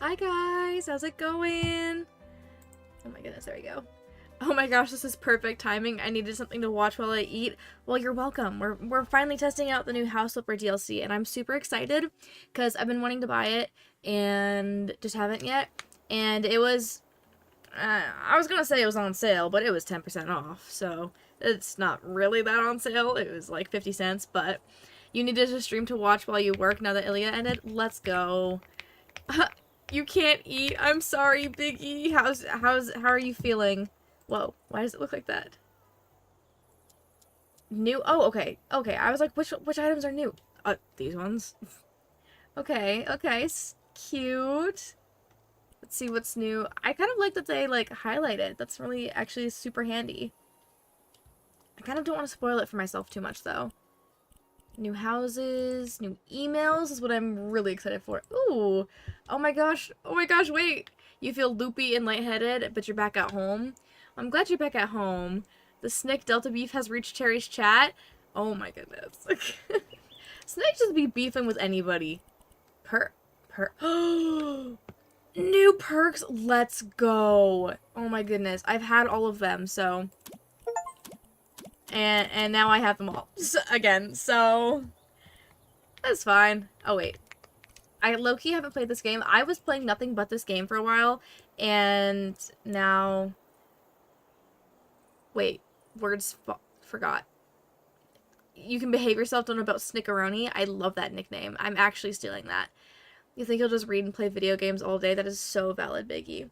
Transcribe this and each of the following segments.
Hi guys, how's it going? Oh my goodness, there we go. Oh my gosh, this is perfect timing. I needed something to watch while I eat. Well, you're welcome. We're finally testing out the new House Flipper DLC, and I'm super excited because I've been wanting to buy it and just haven't yet. And it was, I was gonna say it was on sale, but it was 10% off, so it's not really that on sale. It was like 50 cents, but you needed a stream to watch while you work now that Ilya ended. Let's go. You can't eat. I'm sorry, Big E. How are you feeling? Whoa, why does it look like that? New? Oh, okay. Okay, I was like, which items are new? These ones. Okay, okay. Cute. Let's see what's new. I kind of like that they, like, highlighted. That's really, actually super handy. I kind of don't want to spoil it for myself too much, though. New houses, new emails is what I'm really excited for. Ooh. Oh my gosh, wait. You feel loopy and lightheaded, but you're back at home. I'm glad you're back at home. The Snick Delta Beef has reached Terry's chat. Oh my goodness. Snick just be beefing with anybody. New perks, let's go. Oh my goodness, I've had all of them, so... And now I have them all again, so that's fine. Oh wait, I low-key haven't played this game. I was playing nothing but this game for a while, and now wait, forgot. You can behave yourself. Don't know about Snickeroni. I love that nickname. I'm actually stealing that. You think you'll just read and play video games all day? That is so valid, Biggie.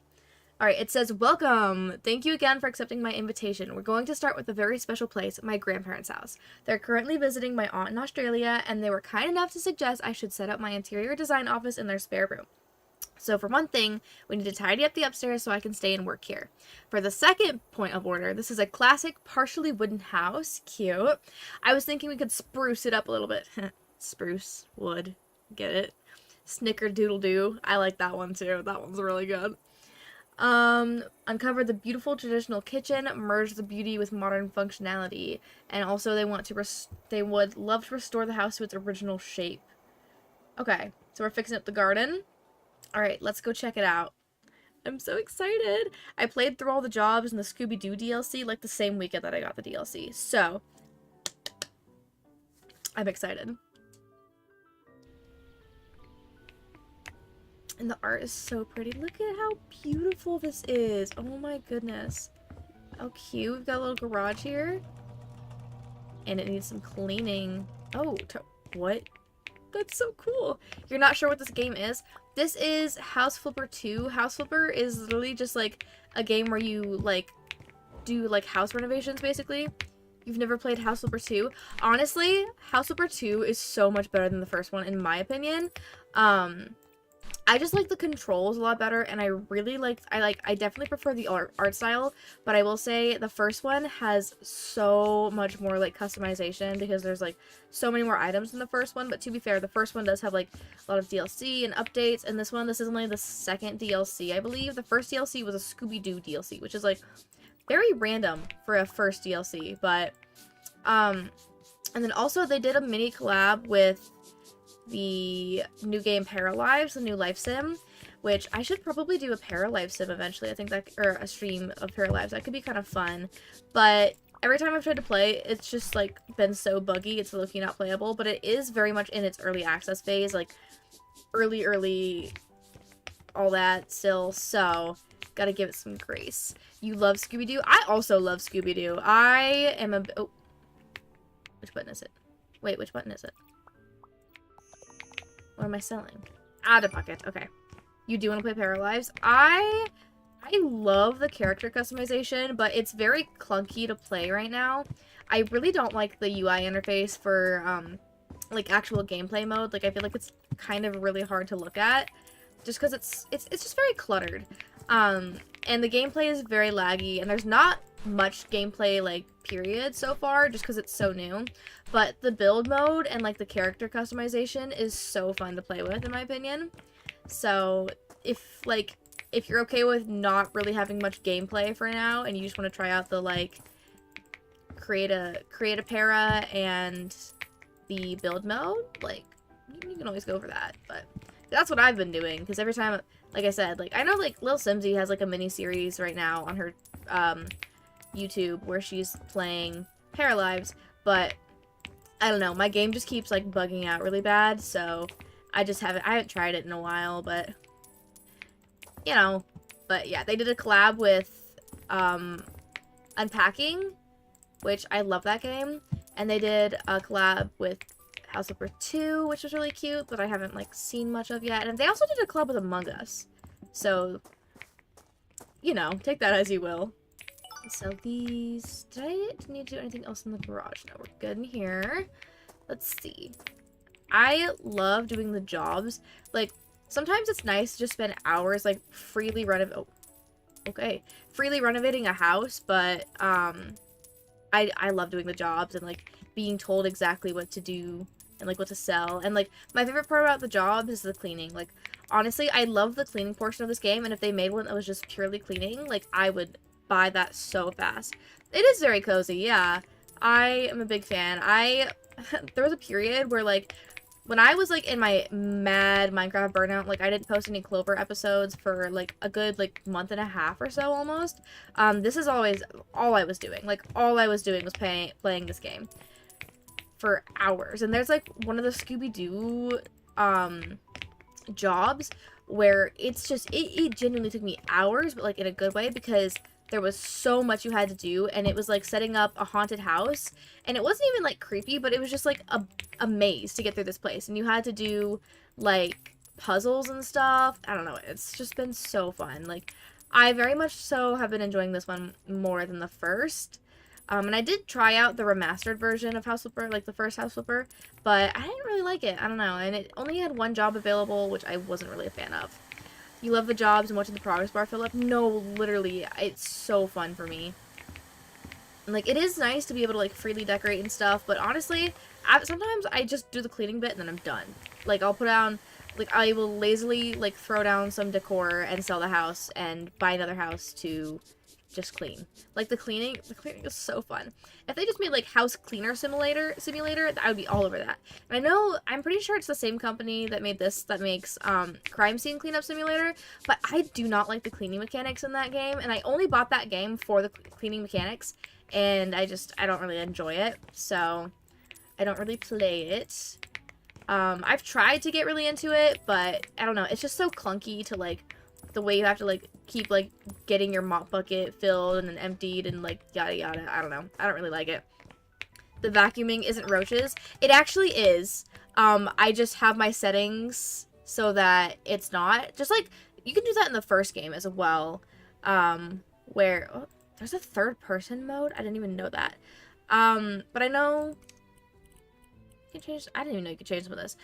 Alright, it says, welcome! Thank you again for accepting my invitation. We're going to start with a very special place, my grandparents' house. They're currently visiting my aunt in Australia, and they were kind enough to suggest I should set up my interior design office in their spare room. So for one thing, we need to tidy up the upstairs so I can stay and work here. For the second point of order, this is a classic, partially wooden house. Cute. I was thinking we could spruce it up a little bit. Spruce, wood, get it? Snickerdoodle-doo. I like that one too. That one's really good. Uncover the beautiful traditional kitchen, merge the beauty with modern functionality, and also they would love to restore the house to its original shape. Okay, so we're fixing up the garden. Alright, let's go check it out. I'm so excited! I played through all the jobs in the Scooby-Doo DLC like the same weekend that I got the DLC, so I'm excited. And the art is so pretty. Look at how beautiful this is. Oh my goodness. How cute. We've got a little garage here. And it needs some cleaning. Oh, what? That's so cool. You're not sure what this game is? This is House Flipper 2. House Flipper is literally just like a game where you like do like house renovations basically. You've never played House Flipper 2? Honestly, House Flipper 2 is so much better than the first one in my opinion. I just like the controls a lot better, and I definitely prefer the art style, but I will say the first one has so much more, like, customization, because there's, like, so many more items in the first one, but to be fair, the first one does have, like, a lot of DLC and updates, and this is only the second DLC, I believe. The first DLC was a Scooby-Doo DLC, which is, like, very random for a first DLC, but, and then also they did a mini collab with the new game Paralives, the new life sim, which I should probably do a Paralive sim eventually. I think that, or a stream of Paralives. That could be kind of fun, but every time I've tried to play, it's just like been so buggy. It's low-key not playable, but it is very much in its early access phase, like early, all that still. So gotta give it some grace. You love Scooby-Doo? I also love Scooby-Doo. I am a which button is it? Wait, which button is it? What am I selling? Out of bucket. Okay. You do want to play Paralives? I love the character customization, but it's very clunky to play right now. I really don't like the UI interface for, like, actual gameplay mode. Like, I feel like it's kind of really hard to look at, just because it's just very cluttered. And the gameplay is very laggy, and there's not much gameplay, like, period so far, just because it's so new. But the build mode and, like, the character customization is so fun to play with, in my opinion. So, if you're okay with not really having much gameplay for now, and you just want to try out the, like, create a para and the build mode, like, you can always go for that. But That's what I've been doing, because every time, like I said, like, I know, like, Lil Simsy has, like, a mini-series right now on her, YouTube where she's playing Paralives, but I don't know, my game just keeps, like, bugging out really bad, so I haven't tried it in a while, but, you know, but yeah, they did a collab with, Unpacking, which I love that game, and they did a collab with House Flipper 2, which was really cute, but I haven't, like, seen much of yet, and they also did a collab with Among Us, so, you know, take that as you will. Sell these. Did I need to do anything else in the garage? No, we're good in here. Let's see. I love doing the jobs. Like, sometimes it's nice to just spend hours, like, freely renovating a house, but, I love doing the jobs and, like, being told exactly what to do and, like, what to sell. And, like, my favorite part about the job is the cleaning. Like, honestly, I love the cleaning portion of this game, and if they made one that was just purely cleaning, like, I would buy that so fast. It is very cozy, yeah. I am a big fan. There was a period where, like, when I was, like, in my mad Minecraft burnout, like, I didn't post any Clover episodes for, like, a good, like, month and a half or so, almost. This is always all I was doing. Like, all I was doing was playing this game for hours. And there's, like, one of the Scooby-Doo, jobs where it's just, it genuinely took me hours, but, like, in a good way, because there was so much you had to do, and it was, like, setting up a haunted house, and it wasn't even, like, creepy, but it was just, like, a maze to get through this place, and you had to do, like, puzzles and stuff. I don't know, it's just been so fun. Like, I very much so have been enjoying this one more than the first, and I did try out the remastered version of House Flipper, like, the first House Flipper, but I didn't really like it. I don't know, and it only had one job available, which I wasn't really a fan of. You love the jobs and watching the progress bar fill up? No, literally, it's so fun for me. And, like, it is nice to be able to, like, freely decorate and stuff, but honestly, sometimes I just do the cleaning bit and then I'm done. Like, I'll put down, like, I will lazily, like, throw down some decor and sell the house and buy another house to just clean. Like, the cleaning is so fun. If they just made, like, house cleaner simulator, I would be all over that. And I'm pretty sure it's the same company that made this, that makes, crime scene cleanup simulator, but I do not like the cleaning mechanics in that game, and I only bought that game for the cleaning mechanics, and I don't really enjoy it, so I don't really play it. I've tried to get really into it, but I don't know, it's just so clunky to, like, the way you have to, like, keep, like, getting your mop bucket filled and then emptied and, like, yada yada. I don't know. I don't really like it. The vacuuming isn't roaches. It actually is. I just have my settings so that it's not. Just, like, you can do that in the first game as well. Where, oh, there's a third person mode? I didn't even know that. But I know you can change, I didn't even know you could change some of this.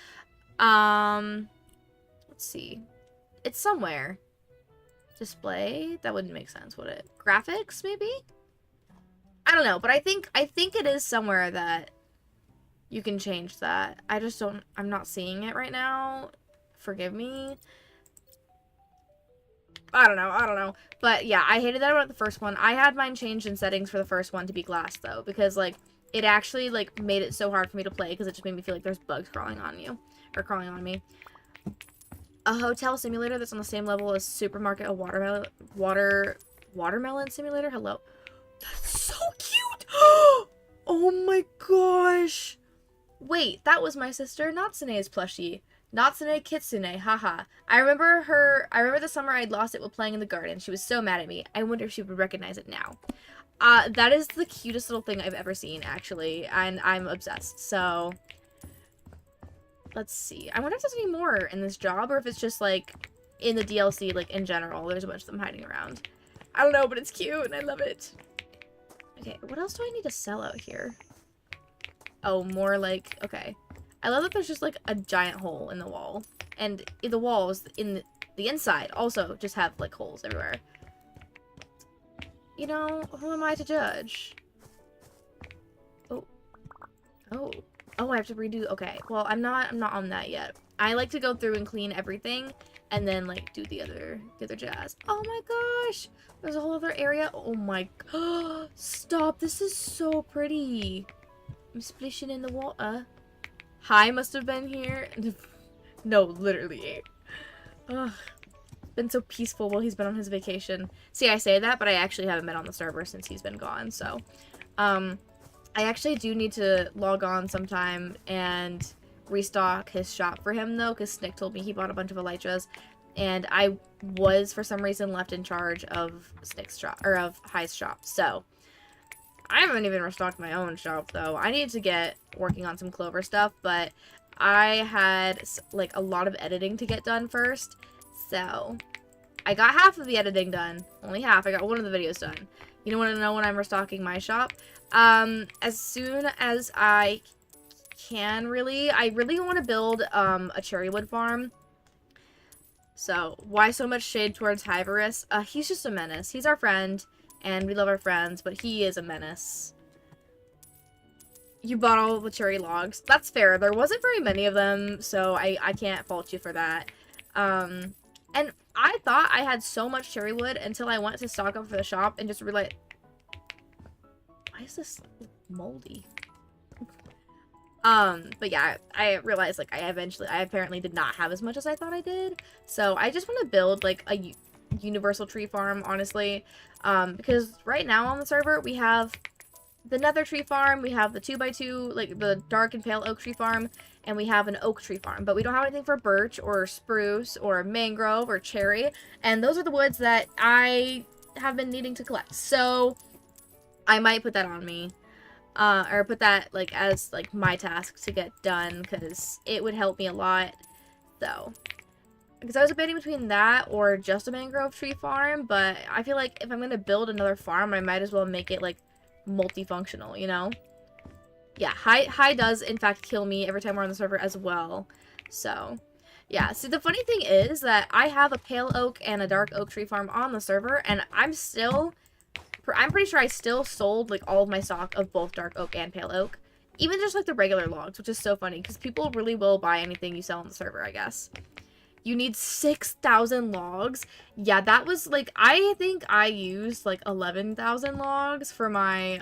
Let's see. It's somewhere. Display? That wouldn't make sense, would it? Graphics, maybe? I don't know, but I think it is somewhere that you can change that. I'm not seeing it right now. Forgive me. I don't know. But yeah, I hated that about the first one. I had mine changed in settings for the first one to be glass, though, because, like, it actually, like, made it so hard for me to play, because it just made me feel like there's bugs crawling on you. Or crawling on me. A hotel simulator that's on the same level as Supermarket, a watermelon simulator? Hello. That's so cute! Oh my gosh! Wait, that was my sister Natsune's plushie. Natsune Kitsune, haha. I remember the summer I'd lost it while playing in the garden. She was so mad at me. I wonder if she would recognize it now. That is the cutest little thing I've ever seen, actually, and I'm obsessed, so let's see. I wonder if there's any more in this job, or if it's just, like, in the DLC, like, in general. There's a bunch of them hiding around. I don't know, but it's cute, and I love it. Okay, what else do I need to sell out here? Oh, more, like, okay. I love that there's just, like, a giant hole in the wall. And the walls in the inside also just have, like, holes everywhere. You know, who am I to judge? Oh. Oh. Oh, I have to redo. Okay. Well, I'm not on that yet. I like to go through and clean everything and then, like, do the other jazz. Oh my gosh. There's a whole other area. Oh my god. Stop. This is so pretty. I'm splishing in the water. Hi must have been here. No, literally. Ugh. Been so peaceful while he's been on his vacation. See, I say that, but I actually haven't been on the server since he's been gone, so. I actually do need to log on sometime and restock his shop for him, though, because Snick told me he bought a bunch of elytras, and I was, for some reason, left in charge of Snick's shop, or of High's shop, so. I haven't even restocked my own shop, though. I need to get working on some Clover stuff, but I had, like, a lot of editing to get done first, so I got half of the editing done. Only half. I got one of the videos done. You don't want to know when I'm restocking my shop? As soon as I can, really. I really want to build, a cherrywood farm. So, why so much shade towards Hyvarus? He's just a menace. He's our friend, and we love our friends, but he is a menace. You bought all the cherry logs. That's fair. There wasn't very many of them, so I can't fault you for that. And I thought I had so much cherry wood until I went to stock up for the shop and just realized... Why is this moldy? But yeah, I realized, like, I apparently did not have as much as I thought I did. So I just want to build, like, a universal tree farm, honestly. Because right now on the server, we have the nether tree farm, we have the 2x2, like, the dark and pale oak tree farm, and we have an oak tree farm. But we don't have anything for birch, or spruce, or mangrove, or cherry. And those are the woods that I have been needing to collect. So I might put that on me. Or put that, like, as, like, my task to get done, because it would help me a lot, so. Because I was debating between that or just a mangrove tree farm, but I feel like if I'm going to build another farm, I might as well make it, like, multifunctional, you know? Yeah, High does, in fact, kill me every time we're on the server as well, so. Yeah, see, the funny thing is that I have a pale oak and a dark oak tree farm on the server, and I'm pretty sure I still sold, like, all of my stock of both dark oak and pale oak. Even just, like, the regular logs, which is so funny, because people really will buy anything you sell on the server, I guess. You need 6,000 logs. Yeah, that was, like, I think I used, like, 11,000 logs for my,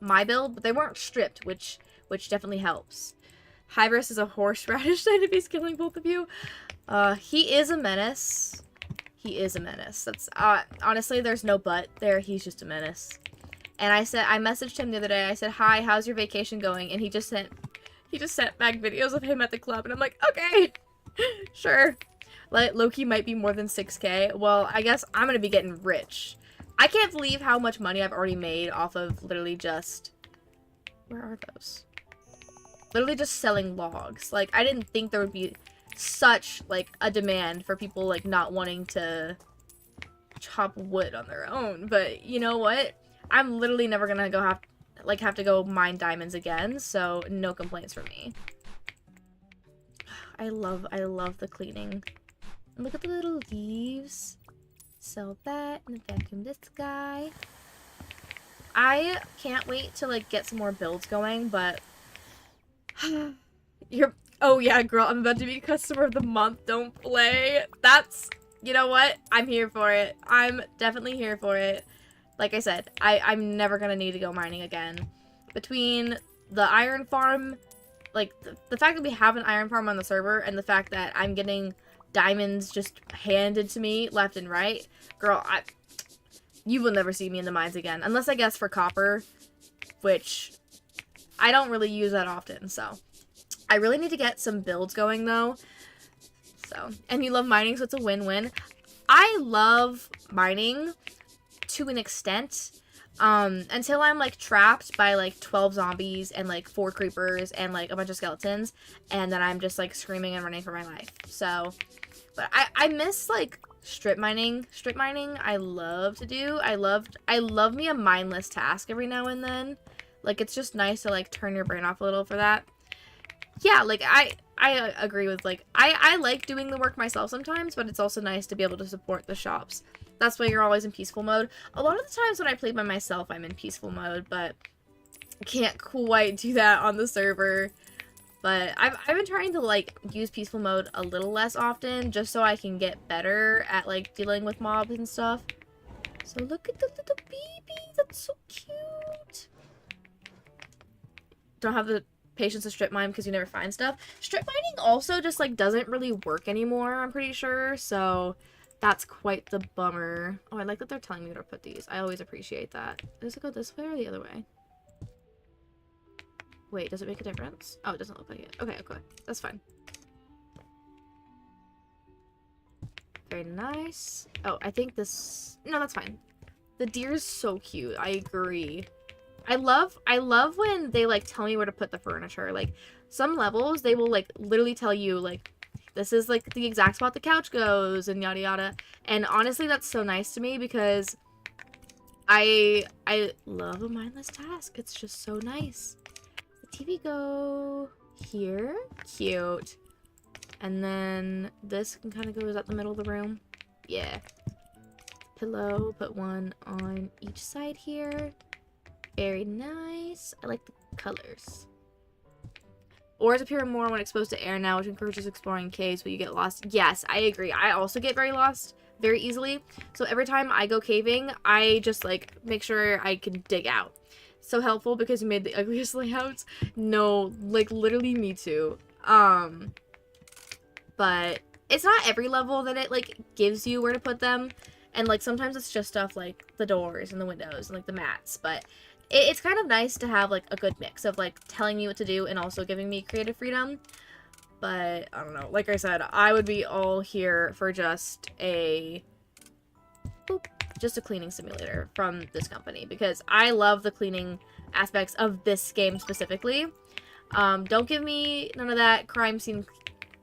my build, but they weren't stripped, which definitely helps. Hybris is a horseradish type if he's killing both of you. He is a menace. He is a menace. That's, honestly, there's no but there. He's just a menace. And I messaged him the other day. I said, "Hi, how's your vacation going?" And he just sent back videos of him at the club. And I'm like, okay, sure. Like, Loki might be more than 6K. Well, I guess I'm going to be getting rich. I can't believe how much money I've already made off of literally just, where are those? Literally just selling logs. Like, I didn't think there would be such, like, a demand for people, like, not wanting to chop wood on their own. But you know what? I'm literally never gonna have to go mine diamonds again, so no complaints from me. I love the cleaning. And look at the little leaves. Sell that and vacuum this guy. I can't wait to, like, get some more builds going, but oh yeah, girl, I'm about to be customer of the month. Don't play. That's, you know what? I'm here for it. I'm definitely here for it. Like I said, I'm never gonna need to go mining again. Between the iron farm, like, the fact that we have an iron farm on the server, and the fact that I'm getting diamonds just handed to me left and right, girl, you will never see me in the mines again. Unless, I guess, for copper, which I don't really use that often, so. I really need to get some builds going, though. So, and you love mining, so it's a win-win. I love mining to an extent, until I'm, like, trapped by, like, 12 zombies and, like, 4 creepers and, like, a bunch of skeletons, and then I'm just, like, screaming and running for my life. So, but I miss, like, strip mining. Strip mining, I love to do. I love me a mindless task every now and then. Like, it's just nice to, like, turn your brain off a little for that. Yeah, like, I agree with, like, I like doing the work myself sometimes, but it's also nice to be able to support the shops. That's why you're always in peaceful mode. A lot of the times when I play by myself, I'm in peaceful mode, but I can't quite do that on the server. But I've been trying to, like, use peaceful mode a little less often, just so I can get better at, like, dealing with mobs and stuff. So look at the little baby, that's so cute. Don't have the patience to strip mine because you never find stuff. Strip mining also just, like, doesn't really work anymore, I'm pretty sure, so that's quite the bummer. Oh, I like that they're telling me where to put these. I always appreciate that. Does it go this way or the other way? Wait, does it make a difference? Oh, it doesn't look like it. Okay, okay. That's fine. Very nice. Oh, I think this... No, that's fine. The deer is so cute. I agree. I love when they, like, tell me where to put the furniture. Like, some levels, they will, like, literally tell you, like, this is, like, the exact spot the couch goes, and yada yada. And honestly, that's so nice to me because I love a mindless task. It's just so nice. The TV go here. Cute. And then this can kind of go at the middle of the room. Yeah. Pillow, put one on each side here. Very nice. I like the colors. Ores appear more when exposed to air now, which encourages exploring caves, but you get lost. Yes, I agree. I also get very lost very easily. So every time I go caving, I just, like, make sure I can dig out. So helpful because you made the ugliest layouts. No, like, literally me too. But it's not every level that it, like, gives you where to put them. And, like, sometimes it's just stuff like the doors and the windows and, like, the mats. But it's kind of nice to have, like, a good mix of, like, telling me what to do and also giving me creative freedom. But, I don't know. Like I said, I would be all here for just a cleaning simulator from this company. Because I love the cleaning aspects of this game specifically. Don't give me none of that crime scene...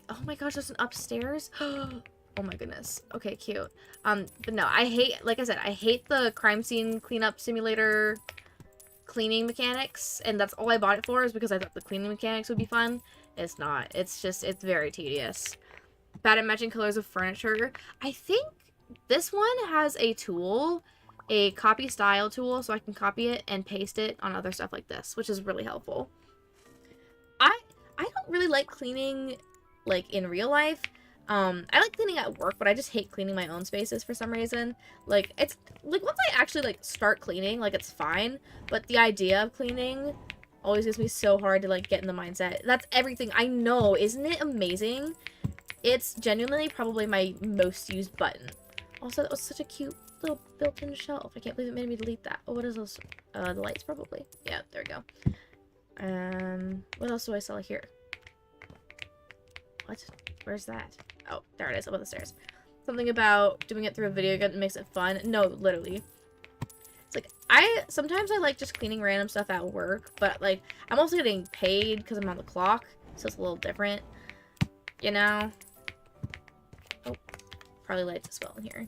Oh my gosh, there's an upstairs? Oh my goodness. Okay, cute. But no, I hate, like I said, I hate the crime scene cleanup simulator cleaning mechanics, and that's all I bought it for, is because I thought the cleaning mechanics would be fun. It's not. It's just, it's very tedious. Bad at matching colors of furniture. I think this one has a tool, a copy style tool, so I can copy it and paste it on other stuff like this, which is really helpful. I don't really like cleaning, like, in real life. I like cleaning at work, but I just hate cleaning my own spaces for some reason. Like, it's, like, once I actually, like, start cleaning, like, it's fine, but the idea of cleaning always gives me so hard to, like, get in the mindset. That's everything. I know. Isn't it amazing? It's genuinely probably my most used button. Also, that was such a cute little built-in shelf. I can't believe it made me delete that. Oh, what is those? The lights, probably. Yeah, there we go. What else do I sell here? What? Where's that? Oh, there it is, up on the stairs. Something about doing it through a video game that makes it fun. No, literally. It's like, sometimes I like just cleaning random stuff at work, but, like, I'm also getting paid because I'm on the clock, so it's a little different, you know? Oh, probably lights as well in here.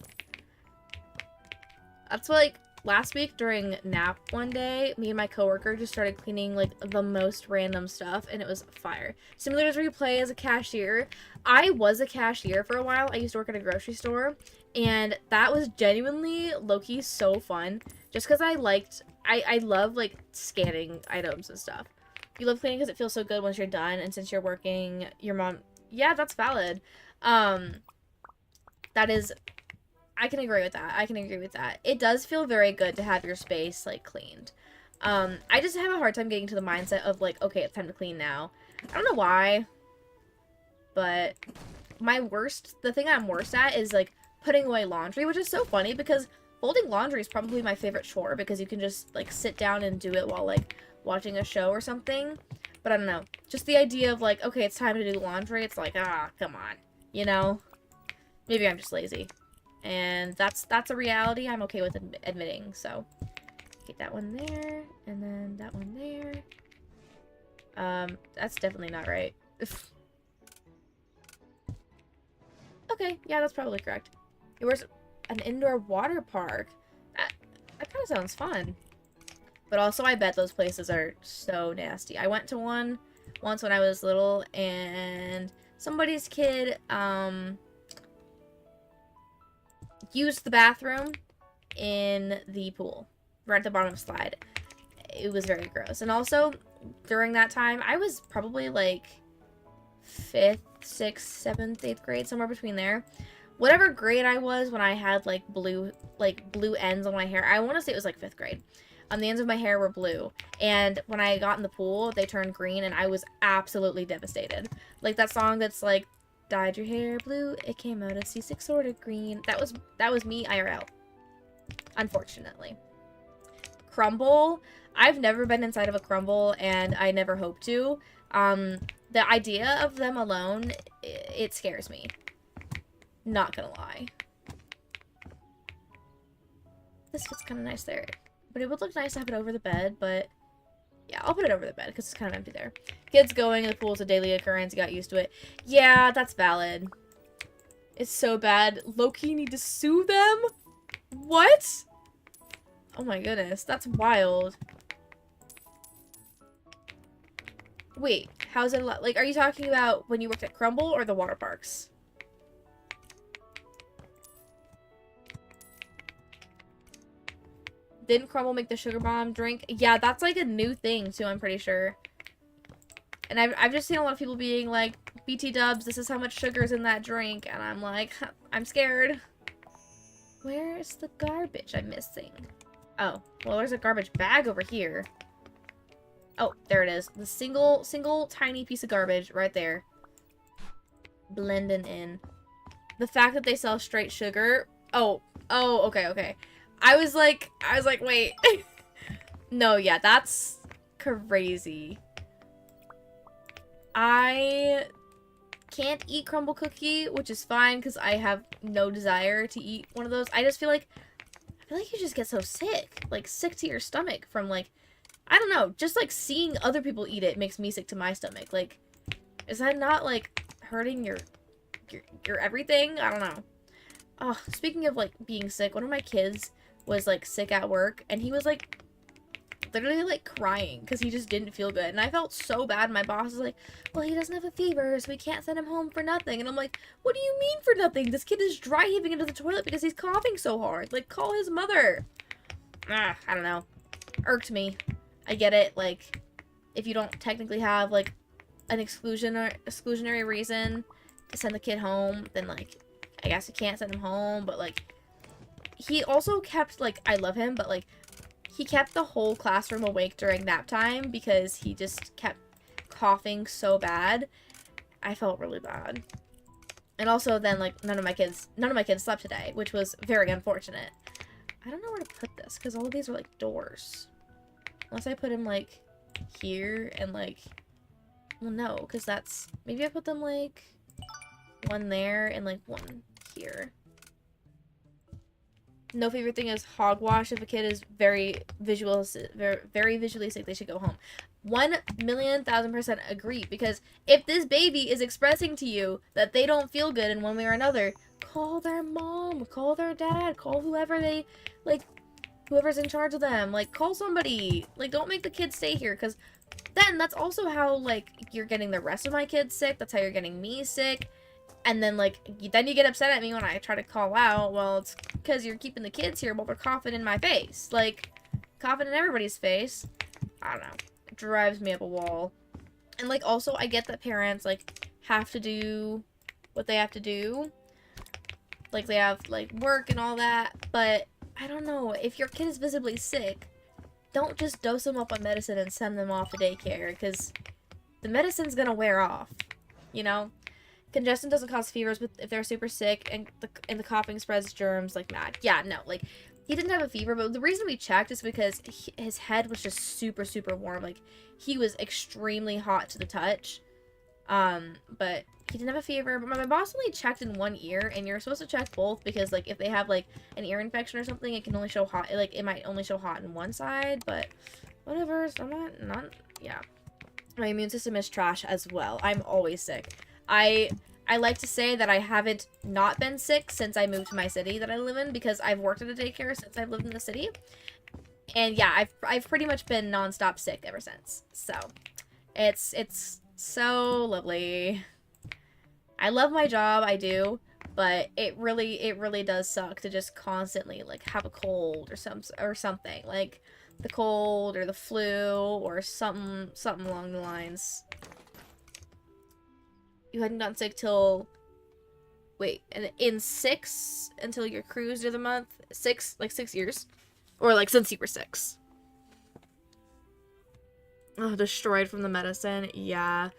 That's, like, last week during nap one day, me and my coworker just started cleaning, like, the most random stuff, and it was fire. Simulators where you play as a cashier. I was a cashier for a while. I used to work at a grocery store, and that was genuinely, low-key, so fun. Just because I love, like, scanning items and stuff. You love cleaning because it feels so good once you're done, and since you're working, your mom... Yeah, that's valid. That is... I can agree with that. I can agree with that. It does feel very good to have your space, like, cleaned. I just have a hard time getting to the mindset of, like, okay, it's time to clean now. I don't know why, but the thing I'm worst at is, like, putting away laundry, which is so funny because folding laundry is probably my favorite chore because you can just, like, sit down and do it while, like, watching a show or something. But I don't know. Just the idea of, like, okay, it's time to do laundry. It's like, come on. You know? Maybe I'm just lazy. And that's a reality I'm okay with admitting, so. Get that one there, and then that one there. That's definitely not right. Okay, yeah, that's probably correct. Where's an indoor water park? That kind of sounds fun. But also, I bet those places are so nasty. I went to one once when I was little, and somebody's kid, used the bathroom in the pool, right at the bottom of the slide. It was very gross. And also, during that time, I was probably, like, 5th, 6th, 7th, 8th grade, somewhere between there. Whatever grade I was when I had, like, blue ends on my hair, I want to say it was, like, 5th grade. The ends of my hair were blue. And when I got in the pool, they turned green, and I was absolutely devastated. Like that song that's like, dyed your hair blue, it came out a C6 sort of green. That was me IRL. Unfortunately. Crumble. I've never been inside of a crumble, and I never hope to. The idea of them alone, it scares me. Not gonna lie. This fits kind of nice there. But it would look nice to have it over the bed, but yeah, I'll put it over the bed because it's kind of empty there. Kids going in the pool is a daily occurrence. You got used to it. Yeah, that's valid. It's so bad. Low-key need to sue them? What? Oh my goodness, that's wild. Wait, how's it like, are you talking about when you worked at Crumble or the water parks? Didn't Crumble make the sugar bomb drink? Yeah, that's like a new thing too, I'm pretty sure. And I've just seen a lot of people being like, BT dubs, this is how much sugar's in that drink. And I'm like, I'm scared. Where's the garbage I'm missing? Oh, well, there's a garbage bag over here. Oh, there it is. The single tiny piece of garbage right there. Blending in. The fact that they sell straight sugar. Oh, okay. I was like, wait. No, yeah, that's crazy. I can't eat crumble cookie, which is fine because I have no desire to eat one of those. I feel like you just get so sick. Like, sick to your stomach from, like, I don't know, just, like, seeing other people eat it makes me sick to my stomach. Like, is that not, like, hurting your everything? I don't know. Oh, speaking of, like, being sick, one of my kids was, like, sick at work, and he was, like, literally, like, crying because he just didn't feel good. And I felt so bad. My boss was like, well, he doesn't have a fever, so we can't send him home for nothing. And I'm like, what do you mean for nothing? This kid is dry heaving into the toilet because he's coughing so hard. Like, call his mother. I don't know. Irked me. I get it, like, if you don't technically have, like, an exclusionary reason to send the kid home, then, like, I guess you can't send him home, but, like, he also kept, like, I love him, but, like, he kept the whole classroom awake during nap time because he just kept coughing so bad. I felt really bad. And also then, like, none of my kids slept today, which was very unfortunate. I don't know where to put this because all of these are, like, doors. Unless I put him, like, here and, like... Well, no, because that's... Maybe I put them, like, one there and, like, one here. No favorite thing is hogwash. If a kid is very visually sick, they should go home. 1,000,000% agree. Because if this baby is expressing to you that they don't feel good in one way or another, call their mom, call their dad, call whoever they, like... Whoever's in charge of them, like, call somebody. Like, don't make the kids stay here, because then that's also how, like, you're getting the rest of my kids sick. That's how you're getting me sick. And then, like, then you get upset at me when I try to call out. Well, it's because you're keeping the kids here while they're coughing in my face. Like, coughing in everybody's face. I don't know. It drives me up a wall. And, like, also, I get that parents, like, have to do what they have to do. Like, they have, like, work and all that, but... I don't know, if your kid is visibly sick, don't just dose them up on medicine and send them off to daycare, because the medicine's gonna wear off, you know? Congestion doesn't cause fevers but if they're super sick, and the coughing spreads germs like mad. Yeah, no, like, he didn't have a fever, but the reason we checked is because his head was just super, super warm. Like, he was extremely hot to the touch, but... He didn't have a fever, but my boss only checked in one ear, and you're supposed to check both because, like, if they have, like, an ear infection or something, it can only show hot, like, it might only show hot in one side, but whatever, so not, yeah. My immune system is trash as well. I'm always sick. I like to say that I haven't not been sick since I moved to my city that I live in, because I've worked at a daycare since I've lived in the city, and yeah, I've pretty much been nonstop sick ever since, so, it's so lovely. I love my job, I do, but it really does suck to just constantly, like, have a cold or something, like, the cold or the flu or something along the lines. You hadn't gotten sick till, wait, in 6 until your cruise of the month? 6, like 6 years? Or, like, since you were 6? Oh, destroyed from the medicine. Yeah.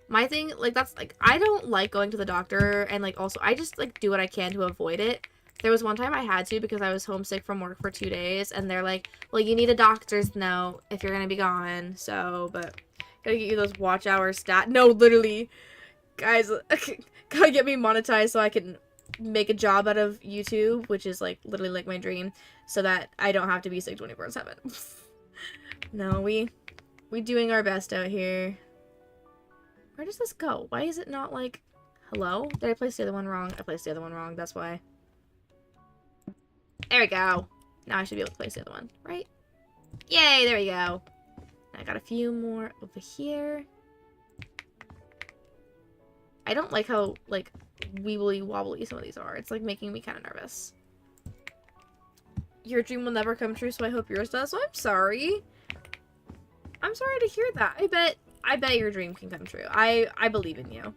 My thing, like, that's, like, I don't like going to the doctor, and, like, also, I just, like, do what I can to avoid it. There was one time I had to because I was homesick from work for 2 days, and they're like, well, you need a doctor's note if you're gonna be gone, so, but, gotta get you those watch hours no, literally, guys, gotta get me monetized so I can make a job out of YouTube, which is, like, literally, like, my dream, so that I don't have to be sick 24/7. No, we doing our best out here. Where does this go? Why is it not like... Hello? Did I place the other one wrong? I placed the other one wrong, that's why. There we go. Now I should be able to place the other one, right? Yay, there we go. I got a few more over here. I don't like how, like, weebly wobbly some of these are. It's, like, making me kind of nervous. Your dream will never come true, so I hope yours does. So I'm sorry. I'm sorry to hear that. I bet your dream can come true. I believe in you.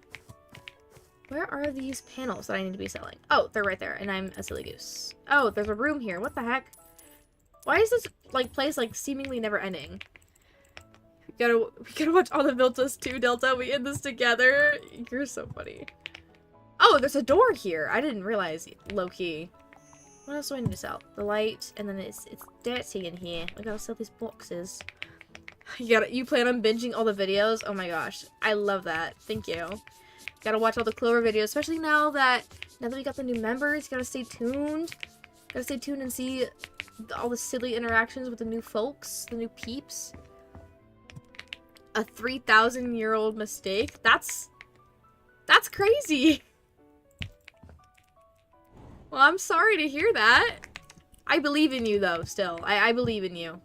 Where are these panels that I need to be selling? Oh, they're right there, and I'm a silly goose. Oh, there's a room here. What the heck? Why is this, like, place, like, seemingly never ending? We gotta watch all the Viltas too, Delta. We end this together. You're so funny. Oh, there's a door here. I didn't realize, low-key. What else do I need to sell? The light, and then it's dirty in here. We gotta sell these boxes. You plan on binging all the videos? Oh my gosh. I love that. Thank you. Gotta watch all the Clover videos, especially now that we got the new members. Gotta stay tuned. Gotta stay tuned and see all the silly interactions with the new folks, the new peeps. A 3,000-year-old mistake? That's crazy. Well, I'm sorry to hear that. I believe in you, though, still. I believe in you.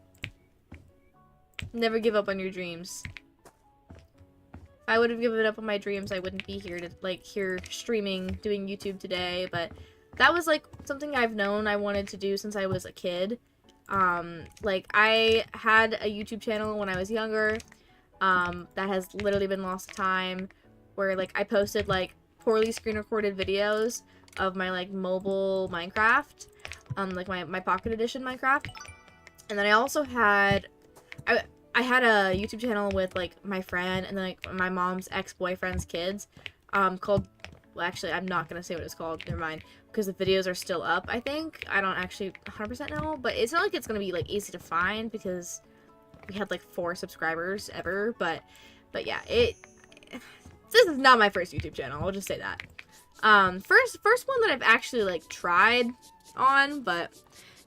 Never give up on your dreams. If I would have given up on my dreams, I wouldn't be here to, like, streaming, doing YouTube today, but that was, like, something I've known I wanted to do since I was a kid. Like, I had a YouTube channel when I was younger, that has literally been lost to time, where, like, I posted, like, poorly screen-recorded videos of my, like, mobile Minecraft, like, my Pocket Edition Minecraft, and then I also had... I had a YouTube channel with, like, my friend and then, like, my mom's ex-boyfriend's kids, called, well, actually, I'm not gonna say what it's called, never mind, because the videos are still up, I think. I don't actually 100% know, but it's not like it's gonna be, like, easy to find, because we had, like, 4 subscribers ever, but yeah, this is not my first YouTube channel, I'll just say that. First one that I've actually, like, tried on, but...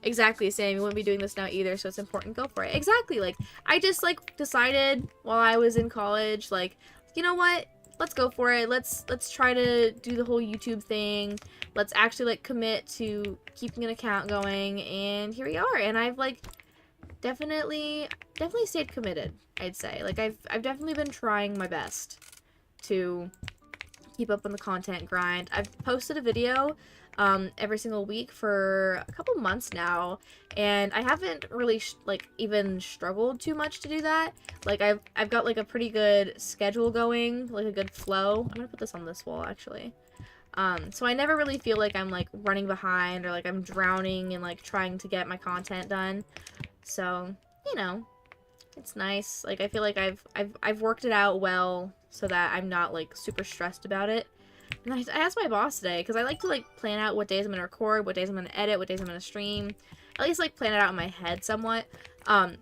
Exactly, Sam, you wouldn't be doing this now either, so it's important, go for it. Exactly, like, I just, like, decided while I was in college, like, you know what, let's go for it, let's try to do the whole YouTube thing, let's actually, like, commit to keeping an account going, and here we are, and I've, like, definitely stayed committed, I'd say. Like, I've definitely been trying my best to keep up on the content grind. I've posted a video every single week for a couple months now, and I haven't really like even struggled too much to do that. Like I've got like a pretty good schedule going, like a good flow. I'm gonna put this on this wall actually. So I never really feel like I'm like running behind or like I'm drowning in like trying to get my content done. So, you know, it's nice. Like I feel like I've worked it out well so that I'm not like super stressed about it. And I asked my boss today, because I like to, like, plan out what days I'm going to record, what days I'm going to edit, what days I'm going to stream. At least, like, plan it out in my head somewhat. I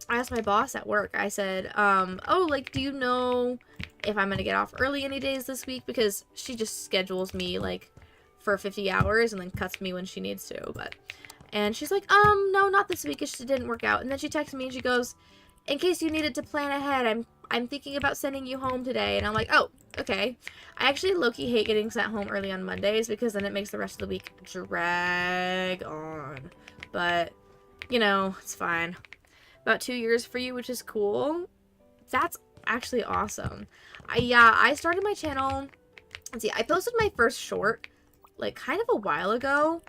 asked my boss at work, I said, oh, like, do you know if I'm going to get off early any days this week? Because she just schedules me, like, for 50 hours and then cuts me when she needs to, And she's like, no, not this week, it just didn't work out. And then she texts me and she goes, in case you needed to plan ahead, I'm thinking about sending you home today. And I'm like, oh, okay. I actually low-key hate getting sent home early on Mondays because then it makes the rest of the week drag on. But, you know, it's fine. About 2 years for you, which is cool. That's actually awesome. I started my channel, let's see, I posted my first short, like, kind of a while ago.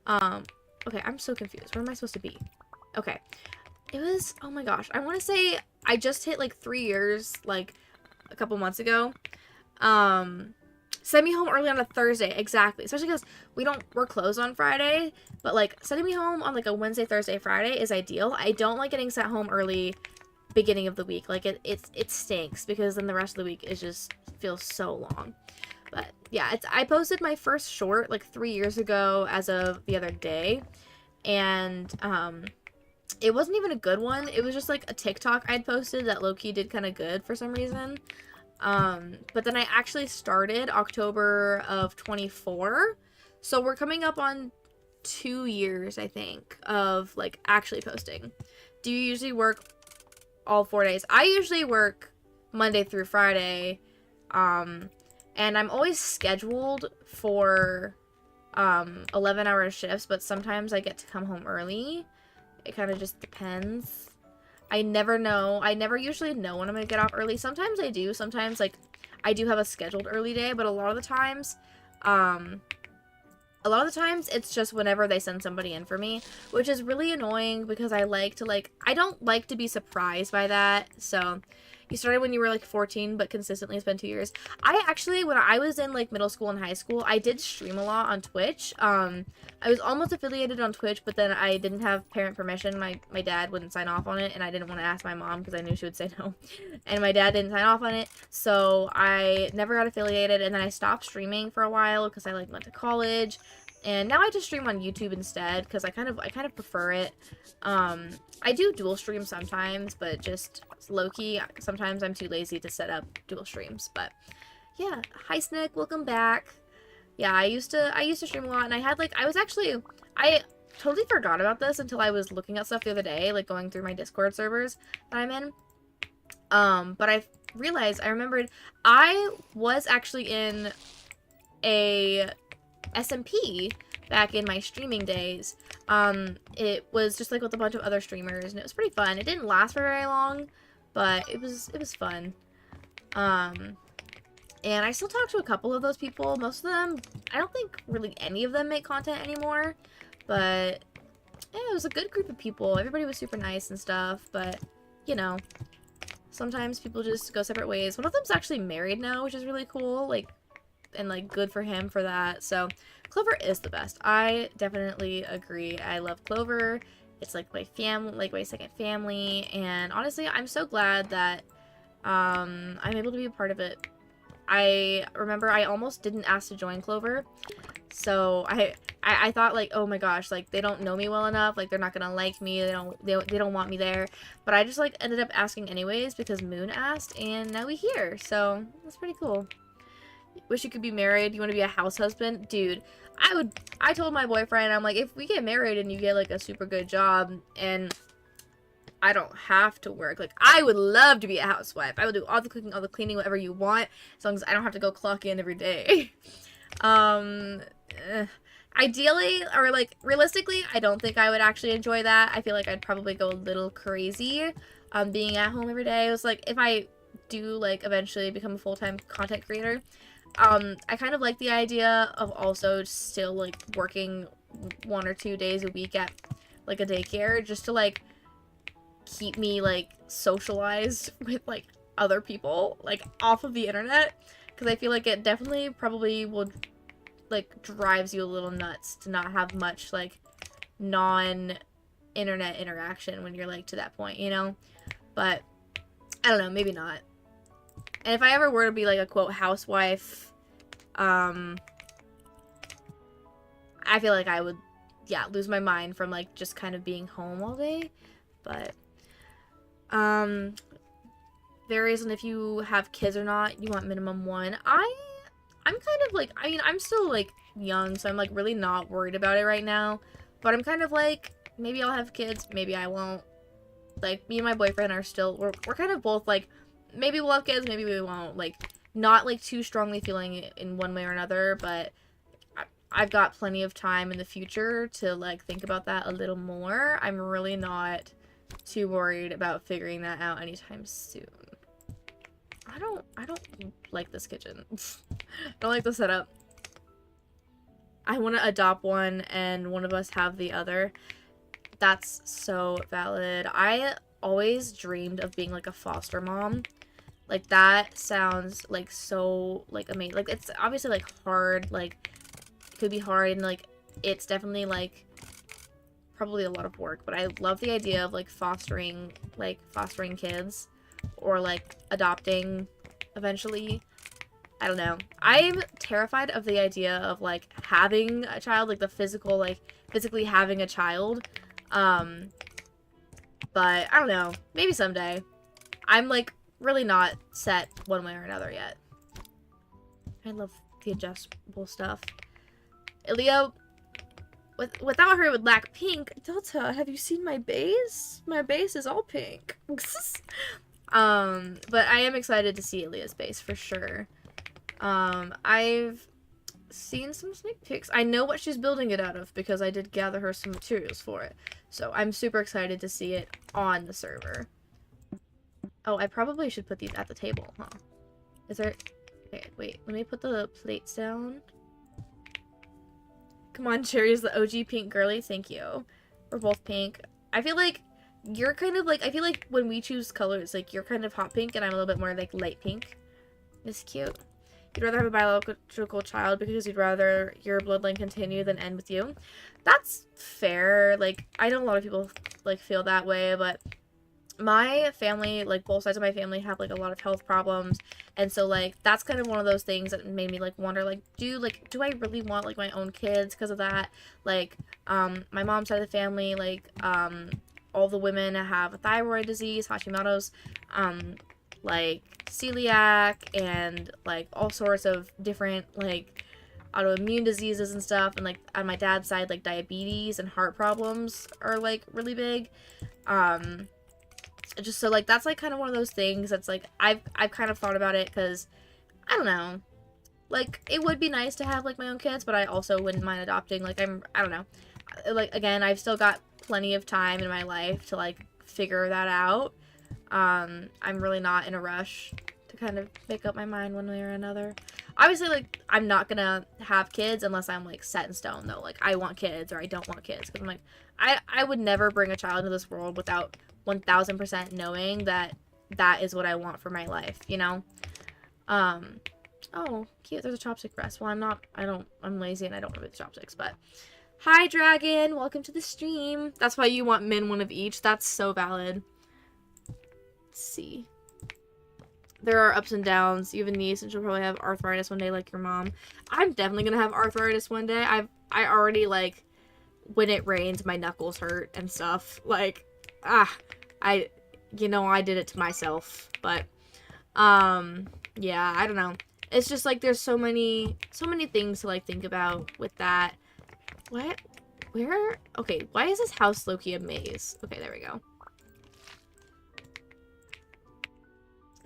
Okay, I'm so confused. Where am I supposed to be? Okay. It was, oh my gosh, I want to say I just hit, like, 3 years, like, a couple months ago. Send me home early on a Thursday, exactly. Especially because we're closed on Friday, but, like, sending me home on, like, a Wednesday, Thursday, Friday is ideal. I don't like getting sent home early beginning of the week. Like it stinks because then the rest of the week is just feels so long. But yeah, I posted my first short like 3 years ago as of the other day, and it wasn't even a good one. It was just like a TikTok I'd posted that low-key did kind of good for some reason. But then I actually started October of 24. So we're coming up on 2 years, I think, of like actually posting. Do you usually work all 4 days? I usually work Monday through Friday. And I'm always scheduled for 11-hour shifts, but sometimes I get to come home early. It kind of just depends. I never know. I never usually know when I'm gonna get off early. Sometimes I do. Sometimes, like, I do have a scheduled early day, but a lot of the times, it's just whenever they send somebody in for me, which is really annoying because I like to, like, I don't like to be surprised by that. So you started when you were like 14, but consistently it's been 2 years. I actually, when I was in like middle school and high school, I did stream a lot on Twitch. I was almost affiliated on Twitch, but then I didn't have parent permission. My dad wouldn't sign off on it, and I didn't want to ask my mom because I knew she would say no. And my dad didn't sign off on it, so I never got affiliated. And then I stopped streaming for a while because I like went to college. And now I just stream on YouTube instead because I kind of prefer it. I do dual stream sometimes, but just low-key. Sometimes I'm too lazy to set up dual streams. But yeah, hi Snick, welcome back. Yeah, I used to stream a lot, and I totally forgot about this until I was looking at stuff the other day, like going through my Discord servers that I'm in. But I remembered I was actually in a SMP back in my streaming days. It was just like with a bunch of other streamers, and it was pretty fun. It didn't last for very long, but it was fun. And I still talk to a couple of those people. Most of them, I don't think really any of them make content anymore, but yeah, it was a good group of people. Everybody was super nice and stuff, but you know, sometimes people just go separate ways. One of them's actually married now, which is really cool, like, and like good for him for that. So Clover is the best. I definitely agree. I love Clover. It's like my family, like my second family, and honestly, I'm so glad that I'm able to be a part of it. I remember I almost didn't ask to join Clover, so I thought like, oh my gosh, like they don't know me well enough, like they're not gonna like me, they don't want me there, but I just like ended up asking anyways because Moon asked, and now we here, so that's pretty cool. Wish you could be married. You want to be a house husband? Dude, I told my boyfriend, I'm like, if we get married and you get like a super good job and I don't have to work, like, I would love to be a housewife. I would do all the cooking, all the cleaning, whatever you want, as long as I don't have to go clock in every day. Ideally, or like realistically, I don't think I would actually enjoy that. I feel like I'd probably go a little crazy being at home every day. It was like, if I do like eventually become a full-time content creator, I kind of like the idea of also still like working 1 or 2 days a week at like a daycare, just to like keep me like socialized with like other people like off of the internet, because I feel like it definitely probably will like drives you a little nuts to not have much like non-internet interaction when you're like to that point, you know. But I don't know, maybe not. And if I ever were to be like a quote housewife, I feel like I would, yeah, lose my mind from like just kind of being home all day. But varies on if you have kids or not. You want minimum 1. I'm kind of like, I mean, I'm still like young, so I'm like really not worried about it right now. But I'm kind of like, maybe I'll have kids, maybe I won't. Like, me and my boyfriend are still, we're kind of both like, maybe we'll have kids, maybe we won't. Like, not like too strongly feeling it in one way or another, but I've got plenty of time in the future to like think about that a little more. I'm really not too worried about figuring that out anytime soon. I don't like this kitchen. I don't like the setup. I want to adopt one and one of us have the other. That's so valid. I always dreamed of being like a foster mom. Like, that sounds like so like amazing. Like, it's obviously like hard, like it could be hard, and like it's definitely like probably a lot of work, but I love the idea of like fostering kids or like adopting eventually. I don't know. I'm terrified of the idea of like having a child, like the physical, like physically having a child. But I don't know. Maybe someday. I'm like really not set one way or another yet. I love the adjustable stuff. Ilya, without her, it would lack pink. Delta, have you seen my base? My base is all pink. But I am excited to see Ilya's base for sure. I've seen some sneak peeks. I know what she's building it out of because I did gather her some materials for it. So I'm super excited to see it on the server. Oh, I probably should put these at the table, huh? Is there... Okay, wait. Let me put the plates down. Come on, Cherry's the OG pink girly. Thank you. We're both pink. I feel like you're kind of like... I feel like when we choose colors, like, you're kind of hot pink and I'm a little bit more, like, light pink. It's cute. You'd rather have a biological child because you'd rather your bloodline continue than end with you. That's fair. Like, I know a lot of people, like, feel that way, but my family, like, both sides of my family have, like, a lot of health problems, and so, like, that's kind of one of those things that made me, like, wonder, like, do I really want, like, my own kids because of that? Like, my mom's side of the family, like, all the women have a thyroid disease, Hashimoto's, like, celiac, and, like, all sorts of different, like, autoimmune diseases and stuff, and, like, on my dad's side, like, diabetes and heart problems are, like, really big, just so, like, that's, like, kind of one of those things that's, like, I've kind of thought about it, because, I don't know, like, it would be nice to have, like, my own kids, but I also wouldn't mind adopting, like, I don't know, like, again, I've still got plenty of time in my life to, like, figure that out. I'm really not in a rush to kind of make up my mind one way or another. Obviously, like, I'm not gonna have kids unless I'm, like, set in stone, though. Like, I want kids or I don't want kids. Because I'm like, I would never bring a child into this world without 1000% knowing that that is what I want for my life, you know? Oh, cute. There's a chopstick rest. Well, I'm lazy and I don't want to make chopsticks, but... Hi, Dragon! Welcome to the stream! That's why you want min one of each. That's so valid. Let's see. There are ups and downs. You have a niece and she'll probably have arthritis one day like your mom. I'm definitely gonna have arthritis one day. I already, like, when it rains, my knuckles hurt and stuff. Like, I did it to myself. But, yeah, I don't know. It's just, like, there's so many things to, like, think about with that. What? Where? Okay, why is this house low-key a maze? Okay, there we go.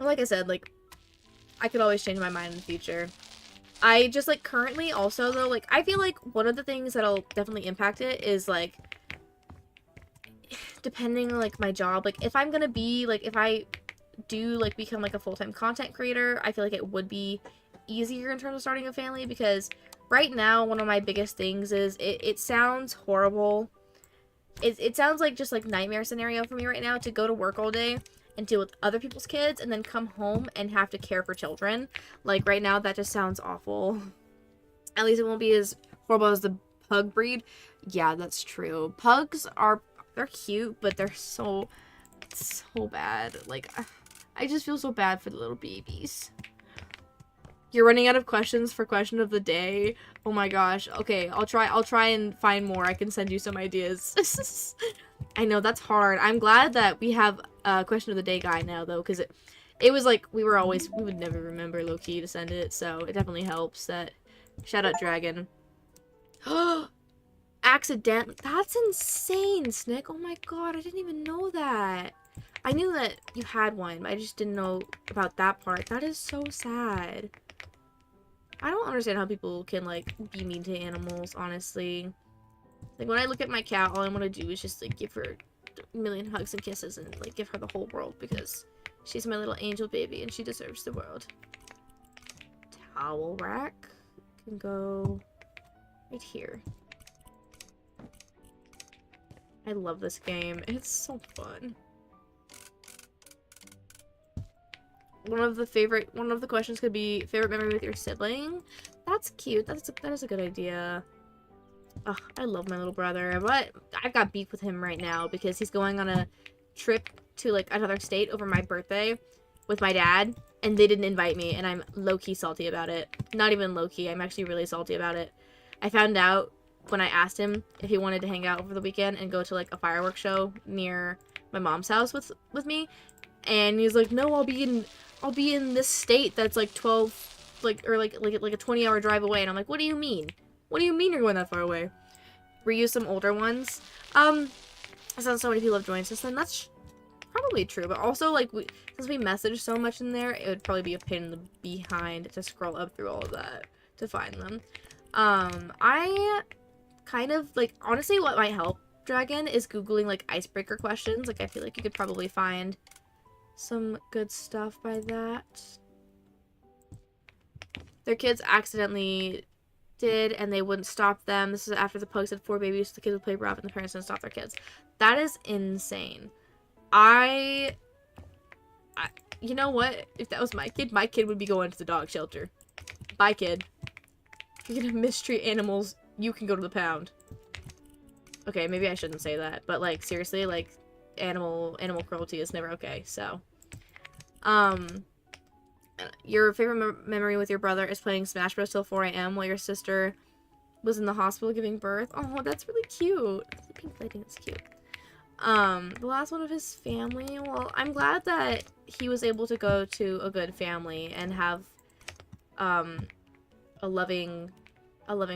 Like I said, like, I could always change my mind in the future. I just, like, currently also, though, like, I feel like one of the things that'll definitely impact it is, like, depending on, like, my job. Like, if I'm gonna be, like, if I do, like, become, like, a full-time content creator, I feel like it would be easier in terms of starting a family, because right now, one of my biggest things is, it sounds horrible. It sounds like just, like, nightmare scenario for me right now to go to work all day and deal with other people's kids and then come home and have to care for children. Like, right now, that just sounds awful. At least it won't be as horrible as the pug breed. Yeah, that's true. Pugs they're cute, but they're so bad. Like, I just feel so bad for the little babies. You're running out of questions for question of the day. Oh my gosh. Okay, I'll try and find more. I can send you some ideas. I know, that's hard. I'm glad that we have a question of the day guy now, though, because it was like we would never remember low-key to send it, so it definitely helps that. Shout out Dragon. Accidentally. That's insane, Snick. Oh my god, I didn't even know that. I knew that you had one, but I just didn't know about that part. That is so sad. I don't understand how people can, like, be mean to animals, honestly. Like, when I look at my cat, all I want to do is just, like, give her a million hugs and kisses and, like, give her the whole world because she's my little angel baby and she deserves the world. Towel rack can go right here. I love this game. It's so fun. One of the questions could be favorite memory with your sibling. That's cute. That is a good idea. Ugh, I love my little brother, but I've got beef with him right now because he's going on a trip to like another state over my birthday with my dad, and they didn't invite me, and I'm low-key salty about it. Not even low-key, I'm actually really salty about it. I found out when I asked him if he wanted to hang out over the weekend and go to like a fireworks show near my mom's house with me, and he's like, "No, I'll be in this state that's like 12 like a 20-hour drive away." And I'm like, "What do you mean? What do you mean you're going that far away?" Reuse some older ones. Since so many people have joined since then, that's probably true. But also, like, since we message so much in there, it would probably be a pain in the behind to scroll up through all of that to find them. I kind of, like, honestly, what might help Dragon is Googling, like, icebreaker questions. Like, I feel like you could probably find some good stuff by that. Their kids accidentally did, and they wouldn't stop them. This is after the pug said 4 babies, so the kids would play rough, and the parents didn't stop their kids. That is insane. You know what? If that was my kid would be going to the dog shelter. Bye, kid. If you're gonna mistreat animals, you can go to the pound. Okay, maybe I shouldn't say that, but, like, seriously, like, animal cruelty is never okay, so. Your favorite memory with your brother is playing Smash Bros. Till 4 a.m. while your sister was in the hospital giving birth. Oh, that's really cute. The pink lighting is cute. The last one of his family. Well, I'm glad that he was able to go to a good family and have, a loving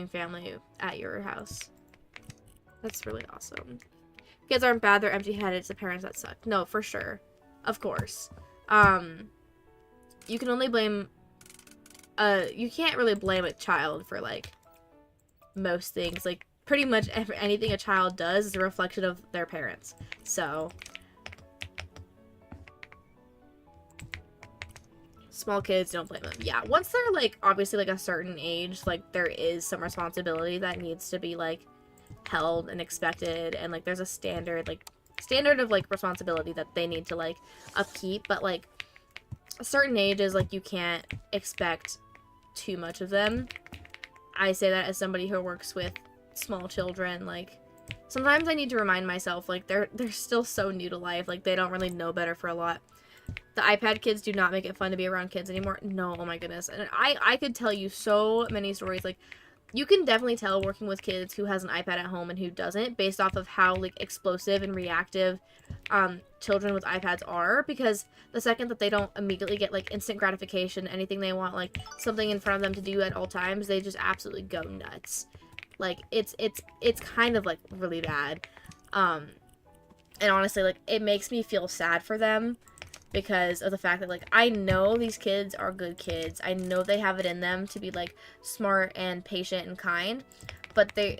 family at your house. That's really awesome. Kids aren't bad, they're empty-headed. It's the parents that suck. No, for sure. Of course. You can only blame, you can't really blame a child for, like, most things. Like, pretty much anything a child does is a reflection of their parents. So, small kids, don't blame them. Yeah, once they're, like, obviously, like, a certain age, like, there is some responsibility that needs to be, like, held and expected, and, like, there's a standard of, like, responsibility that they need to, like, upkeep, but, like, a certain age is, like, you can't expect too much of them. I say that as somebody who works with small children. Like, sometimes I need to remind myself, like, they're still so new to life, like, they don't really know better for a lot. The iPad kids do not make it fun to be around kids anymore. No, oh my goodness. And I could tell you so many stories. Like, you can definitely tell working with kids who has an iPad at home and who doesn't based off of how, like, explosive and reactive children with iPads are, because the second that they don't immediately get, like, instant gratification, anything they want, like, something in front of them to do at all times, they just absolutely go nuts. Like, it's kind of, like, really bad. And honestly, like, it makes me feel sad for them because of the fact that, like, I know these kids are good kids. I know they have it in them to be, like, smart and patient and kind, but they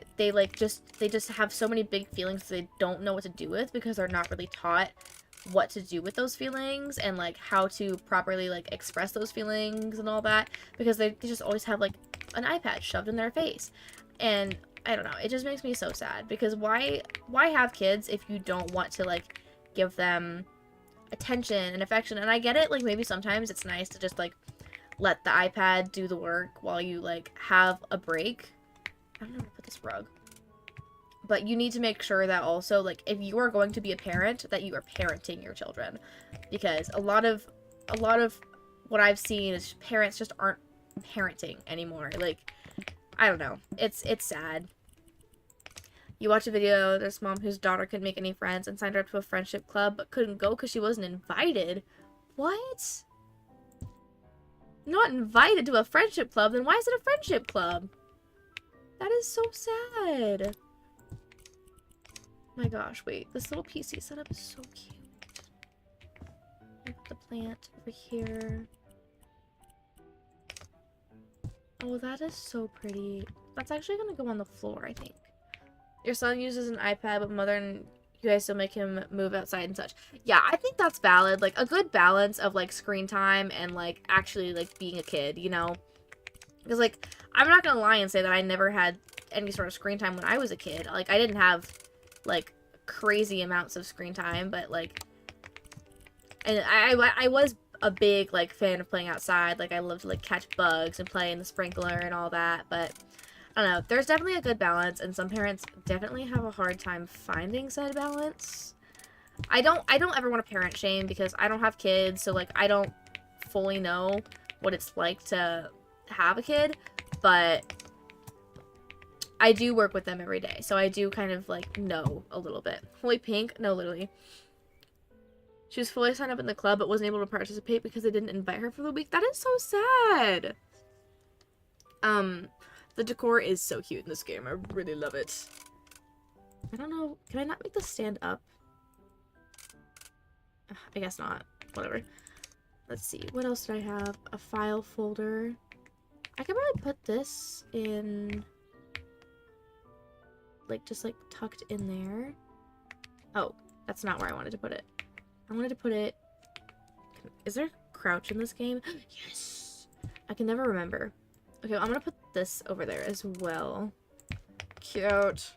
just have so many big feelings they don't know what to do with because they're not really taught what to do with those feelings and, like, how to properly, like, express those feelings and all that, because they just always have, like, an iPad shoved in their face. And I don't know, it just makes me so sad, because why have kids if you don't want to, like, give them attention and affection? And I get it, like, maybe sometimes it's nice to just, like, let the iPad do the work while you, like, have a break. I don't know where to put this rug. But you need to make sure that also, like, if you are going to be a parent, that you are parenting your children. Because a lot of what I've seen is parents just aren't parenting anymore. Like, I don't know. It's sad. You watch a video, there's a mom whose daughter couldn't make any friends and signed her up to a friendship club, but couldn't go because she wasn't invited. What? Not invited to a friendship club? Then why is it a friendship club? That is so sad. My gosh, wait. This little PC setup is so cute. Put the plant over here. Oh, that is so pretty. That's actually gonna go on the floor, I think. Your son uses an iPad, but mother and you guys still make him move outside and such. Yeah, I think that's valid. Like, a good balance of, like, screen time and, like, actually, like, being a kid, you know? Because, like, I'm not gonna lie and say that I never had any sort of screen time when I was a kid. Like, I didn't have, like, crazy amounts of screen time, but, like, and I was a big, like, fan of playing outside. Like, I loved to, like, catch bugs and play in the sprinkler and all that, but I don't know. There's definitely a good balance, and some parents definitely have a hard time finding said balance. I don't ever want to parent shame because I don't have kids, so like I don't fully know what it's like to have a kid, but I do work with them every day, so I do kind of like know a little bit. Holy pink? No, literally. She was fully signed up in the club but wasn't able to participate because they didn't invite her for the week. That is so sad. The decor is so cute in this game. I really love it. I don't know. Can I not make this stand up? I guess not. Whatever. Let's see. What else did I have? A file folder. I could probably put this in... like, just, like, tucked in there. Oh, that's not where I wanted to put it. I wanted to put it... Is there crouch in this game? Yes! I can never remember. Okay, well, I'm gonna put this over there as well. Cute.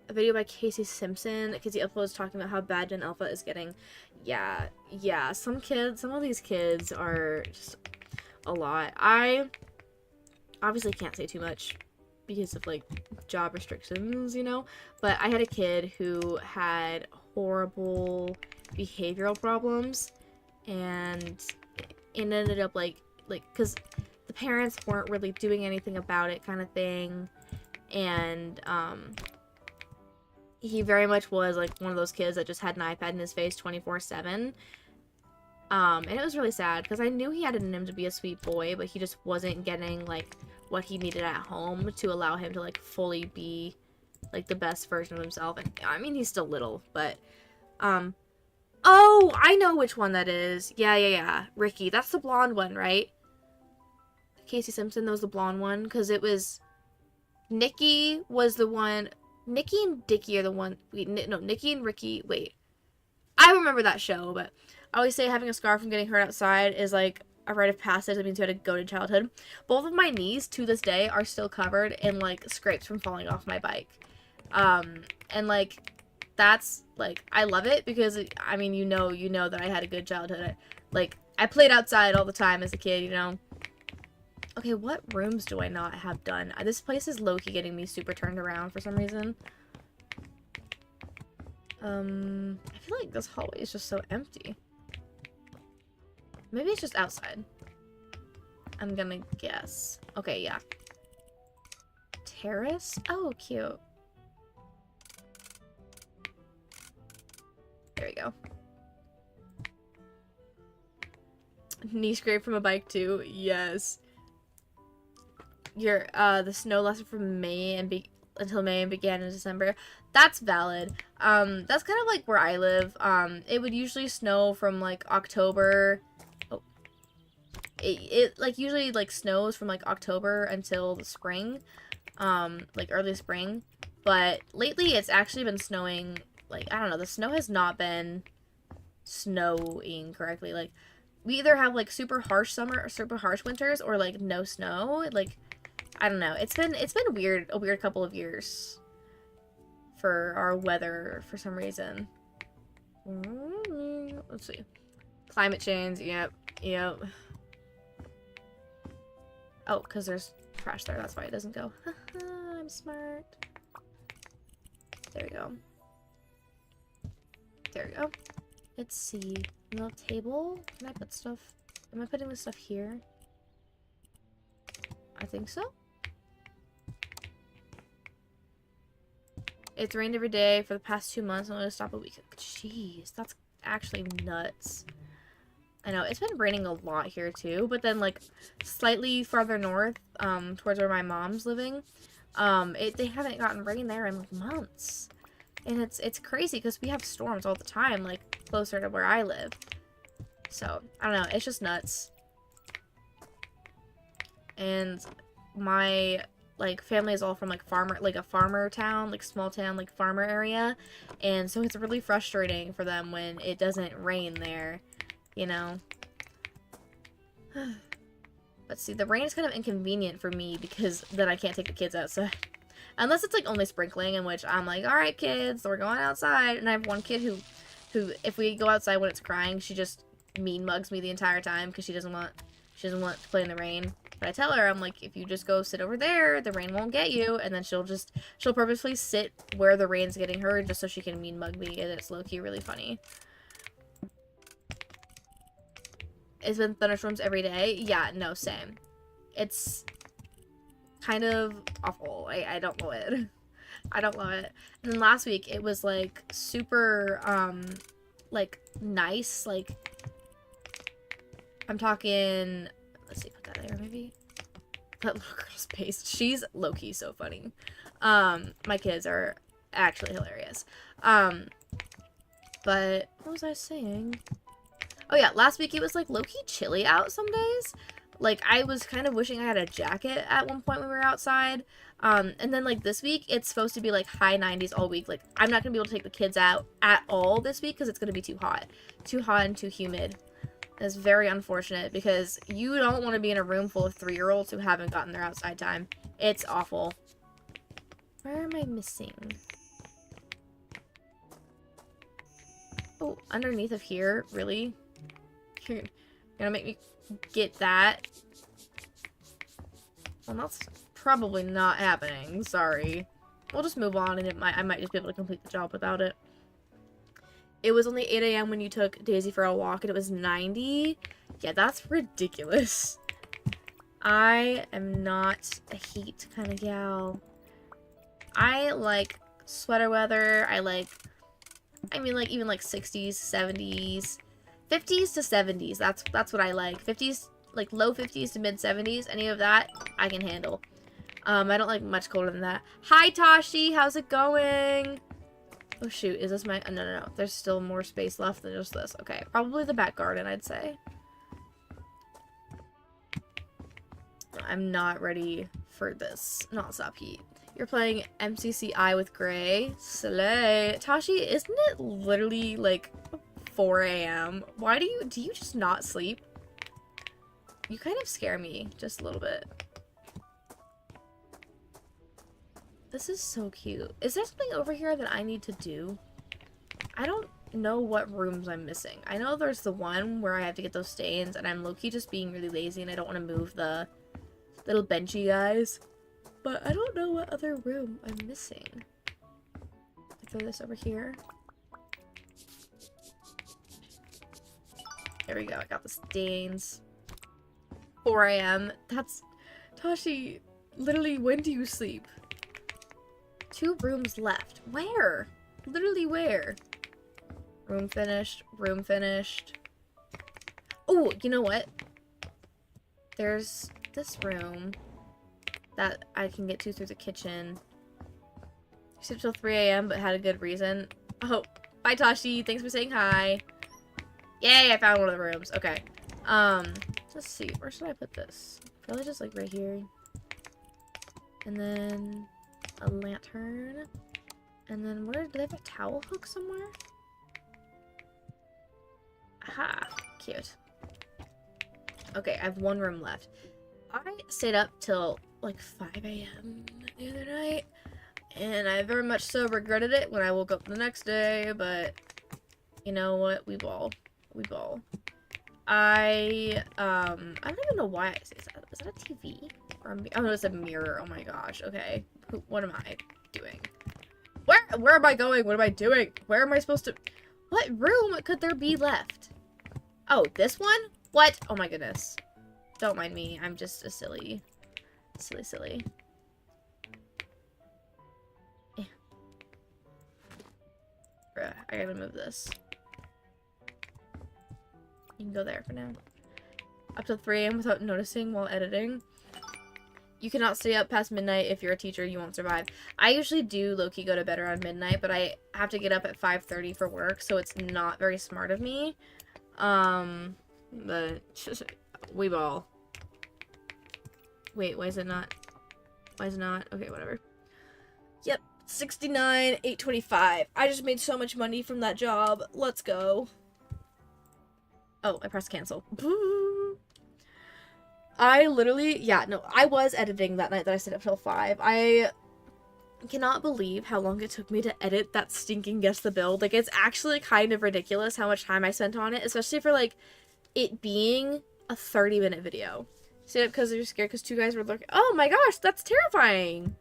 A video by Casey Simpson. Casey uploads talking about how bad Gen Alpha is getting. Yeah. Some of these kids are just a lot. I obviously can't say too much because of, like, job restrictions, you know? But I had a kid who had horrible behavioral problems, and it ended up, like, because the parents weren't really doing anything about it kind of thing, and, he very much was, like, one of those kids that just had an iPad in his face 24/7. And it was really sad, because I knew he had it in him to be a sweet boy, but he just wasn't getting, like, what he needed at home to allow him to, like, fully be, like, the best version of himself. And, I mean, he's still little, but, oh, I know which one that is. Yeah. Ricky. That's the blonde one, right? Casey Simpson, that was the blonde one, because it was... Nikki was the one... Nikki and Dickie are the one... Wait, no, Nikki and Ricky... Wait. I remember that show, but I always say having a scar from getting hurt outside is, like, a rite of passage. That means you had a goated childhood. Both of my knees, to this day, are still covered in, like, scrapes from falling off my bike. And, like, that's, like, I love it because, I mean, you know that I had a good childhood. I played outside all the time as a kid, you know? Okay, what rooms do I not have done? This place is low-key getting me super turned around for some reason. I feel like this hallway is just so empty. Maybe it's just outside. I'm gonna guess. Okay, yeah. Terrace? Oh, cute. There we go. Knee scrape from a bike too. Yes. The snow lasted from May until May and began in December. That's valid. That's kind of like where I live. It would usually snow from like October. Oh. It like usually like snows from like October until the spring. Like early spring. But lately it's actually been snowing, like, I don't know, the snow has not been snowing correctly. Like, we either have like super harsh summer or super harsh winters or like no snow. Like, I don't know. It's been weird, a weird couple of years for our weather for some reason. Let's see. Climate change, yep. Oh, because there's trash there, that's why it doesn't go. I'm smart. There we go. There we go. Let's see. Little table. Can I put stuff? Am I putting this stuff here? I think so. It's rained every day for the past 2 months. I'm gonna stop a week. Jeez, that's actually nuts. I know, it's been raining a lot here too, but then like slightly farther north, towards where my mom's living, they haven't gotten rain there in like months. And it's crazy because we have storms all the time, like closer to where I live. So, I don't know, it's just nuts. And my like family is all from like a farmer town, like small town, like farmer area, and so it's really frustrating for them when it doesn't rain there, you know. But see, the rain is kind of inconvenient for me because then I can't take the kids outside. Unless it's like only sprinkling, in which I'm like, all right, kids, we're going outside. And I have one kid who if we go outside when it's crying, she just mean mugs me the entire time because she doesn't want to play in the rain. But I tell her, I'm like, if you just go sit over there, the rain won't get you. And then she'll purposely sit where the rain's getting her just so she can mean mug me. And it's low-key really funny. It's been thunderstorms every day. Yeah, no, same. It's kind of awful. I don't love it. I don't love it. And then last week, it was, like, super, like, nice. Like, I'm talking... Let's see, put that there, maybe? That little girl's face. She's low-key so funny. My kids are actually hilarious. But, what was I saying? Oh yeah, last week it was, like, low-key chilly out some days. Like, I was kind of wishing I had a jacket at one point when we were outside. And then, like, this week, it's supposed to be, like, high 90s all week. Like, I'm not gonna be able to take the kids out at all this week because it's gonna be too hot. Too hot and too humid. It's very unfortunate because you don't want to be in a room full of 3-year-olds who haven't gotten their outside time. It's awful. Where am I missing? Oh, underneath of here? Really? You're gonna make me get that? Well, that's probably not happening. Sorry. We'll just move on and I might just be able to complete the job without it. It was only 8 a.m. when you took Daisy for a walk, and it was 90. Yeah, that's ridiculous. I am not a heat kind of gal. I like sweater weather. I mean, like, even, like, 60s, 70s. 50s to 70s. That's what I like. 50s, like, low 50s to mid 70s. Any of that, I can handle. I don't like much colder than that. Hi, Tashi! How's it going? Oh shoot, is this my... Oh, no. There's still more space left than just this. Okay, probably the back garden, I'd say. I'm not ready for this non-stop heat. You're playing MCCI with Gray. Slay. Tashi, isn't it literally, like, 4 a.m.? Why do you just not sleep? You kind of scare me, just a little bit. This is so cute. Is there something over here that I need to do? I don't know what rooms I'm missing. I know there's the one where I have to get those stains, and I'm low-key just being really lazy, and I don't want to move the little benchy guys. But I don't know what other room I'm missing. I throw this over here. There we go. I got the stains. 4 a.m. That's... Tashi, literally, when do you sleep? 2 rooms left. Where? Literally where? Room finished. Room finished. Oh, you know what? There's this room that I can get to through the kitchen. Slept till 3 a.m. but had a good reason. Oh, bye Tashi. Thanks for saying hi. Yay, I found one of the rooms. Okay. Let's see. Where should I put this? Probably just like right here. And then a lantern. And then where, do they have a towel hook somewhere? Aha, cute. Okay, I have 1 room left. I stayed up till like 5 a.m. the other night, and I very much so regretted it when I woke up the next day, but you know what? We ball. We ball. I don't even know why I say that. Is that a TV? Or oh no, it's a mirror. Oh my gosh. Okay. What am I doing? Where am I going? What am I doing? Where am I supposed to... What room could there be left? Oh, this one? What? Oh my goodness. Don't mind me. I'm just a silly. Silly. Eh. Bruh, I gotta move this. You can go there for now. Up till 3 a.m. without noticing while editing. You cannot stay up past midnight. If you're a teacher, you won't survive. I usually do low-key go to bed around midnight, but I have to get up at 5:30 for work, so it's not very smart of me. But we ball. Wait, why is it not? Why is it not? Okay, whatever. Yep, 69, 825. I just made so much money from that job. Let's go. Oh, I pressed cancel. I literally, yeah, no, I was editing that night that I stayed up till 5. I cannot believe how long it took me to edit that stinking Guess the Build. Like, it's actually kind of ridiculous how much time I spent on it, especially for, like, it being a 30-minute video. Stayed up because you're scared because 2 guys were looking. Oh my gosh, that's terrifying.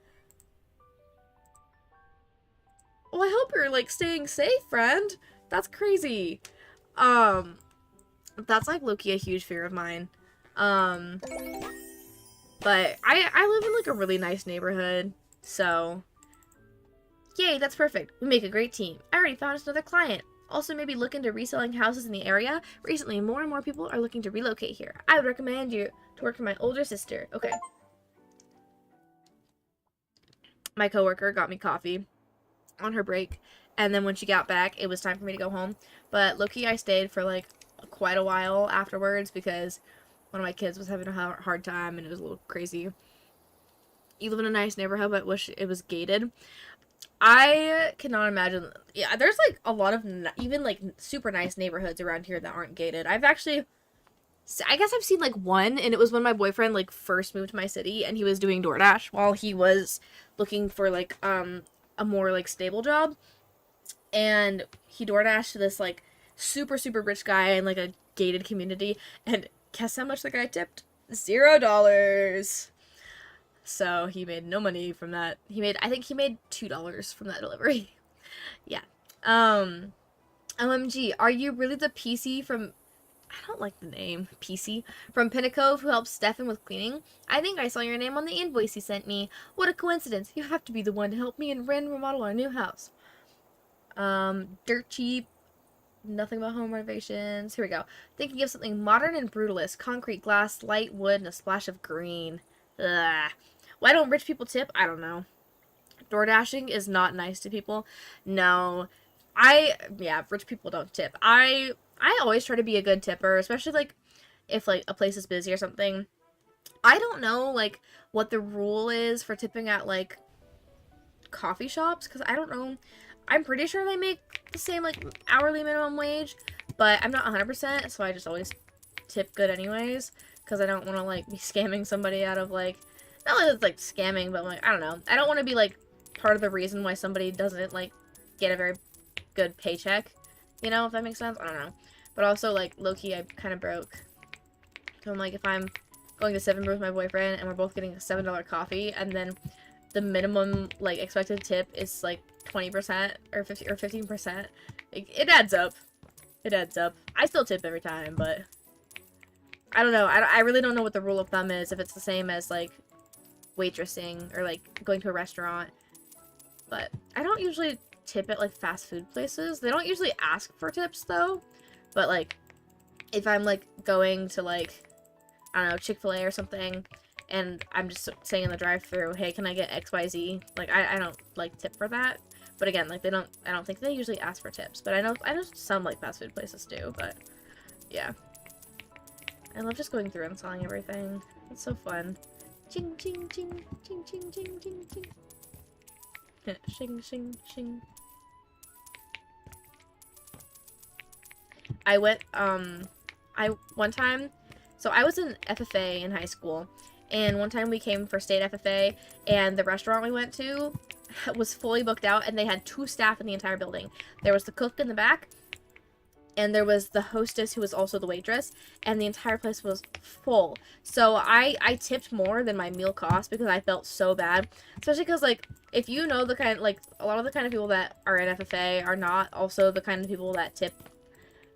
Well, I hope you're, like, staying safe, friend. That's crazy. That's, like, low-key a huge fear of mine. But I live in, like, a really nice neighborhood, so... Yay, that's perfect. We make a great team. I already found us another client. Also, maybe look into reselling houses in the area. Recently, more and more people are looking to relocate here. I would recommend you to work for my older sister. Okay. My coworker got me coffee on her break, and then when she got back, it was time for me to go home. But low-key, I stayed for, like, quite a while afterwards because one of my kids was having a hard time, and it was a little crazy. You live in a nice neighborhood, but wish it was gated. I cannot imagine. Yeah, there's, like, a lot of even, like, super nice neighborhoods around here that aren't gated. I guess I've seen, like, one, and it was when my boyfriend, like, first moved to my city, and he was doing DoorDash while he was looking for, like, a more, like, stable job. And he DoorDashed to this, like, super, super rich guy in, like, a gated community, and guess how much the guy tipped? $0. So he made no money from that. I think he made $2 from that delivery. Yeah. OMG, are you really the PC from... I don't like the name, PC, from Pinnacove who helps Stefan with cleaning? I think I saw your name on the invoice he sent me. What a coincidence. You have to be the one to help me and Ren remodel our new house. Dirt cheap. Nothing about home renovations. Here we go. Thinking of something modern and brutalist. Concrete, glass, light wood, and a splash of green. Ugh. Why don't rich people tip? I don't know. Door dashing is not nice to people. No. Yeah, rich people don't tip. I always try to be a good tipper, especially, like, if, like, a place is busy or something. I don't know, like, what the rule is for tipping at, like, coffee shops, because I don't know. I'm pretty sure they make the same, like, hourly minimum wage, but I'm not 100%, so I just always tip good anyways, because I don't want to, like, be scamming somebody out of, like, not like it's, like, scamming, but, like, I don't know. I don't want to be, like, part of the reason why somebody doesn't, like, get a very good paycheck, you know, if that makes sense? I don't know. But also, like, low-key, I'm kind of broke. So I'm like, if I'm going to 7 with my boyfriend, and we're both getting a $7 coffee, and then the minimum, like, expected tip is, like, 20% or 15%. It adds up. It adds up. I still tip every time, but I don't know. I really don't know what the rule of thumb is, if it's the same as, like, waitressing or, like, going to a restaurant. But I don't usually tip at, like, fast food places. They don't usually ask for tips, though. But, like, if I'm, like, going to, like, I don't know, Chick-fil-A or something, and I'm just saying in the drive-thru, hey, can I get XYZ? Like, I don't, like, tip for that. But again, like, I don't think they usually ask for tips. But I know some, like, fast food places do, but, yeah. I love just going through and selling everything. It's so fun. Ching, ching, ching, ching, ching, ching, ching, ching. Shing, shing, shing. I went, one time, so I was in FFA in high school, and one time we came for state FFA, and the restaurant we went to was fully booked out, and they had 2 staff in the entire building. There was the cook in the back, and there was the hostess who was also the waitress, and the entire place was full. So I tipped more than my meal cost because I felt so bad. Especially because, like, if you know the kind, like, a lot of the kind of people that are in FFA are not also the kind of people that tip.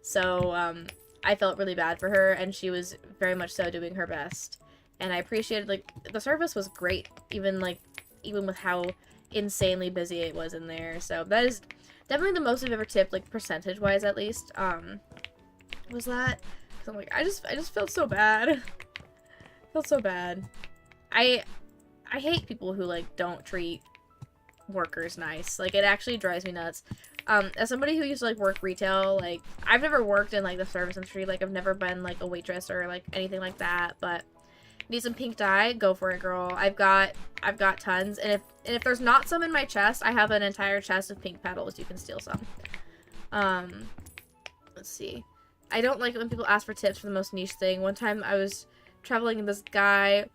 So, I felt really bad for her, and she was very much so doing her best. And I appreciated, like, the service was great, even with how insanely busy it was in there. So that is definitely the most I've ever tipped, like, percentage-wise, at least. Was that? 'Cause I'm like, I just felt so bad. Felt so bad. I hate people who, like, don't treat workers nice. Like, it actually drives me nuts. As somebody who used to, like, work retail, like, I've never worked in, like, the service industry. Like, I've never been, like, a waitress or, like, anything like that, but need some pink dye? Go for it, girl. I've got tons, and if there's not some in my chest, I have an entire chest of pink petals. You can steal some. Let's see. I don't like it when people ask for tips for the most niche thing. One time I was traveling and this guy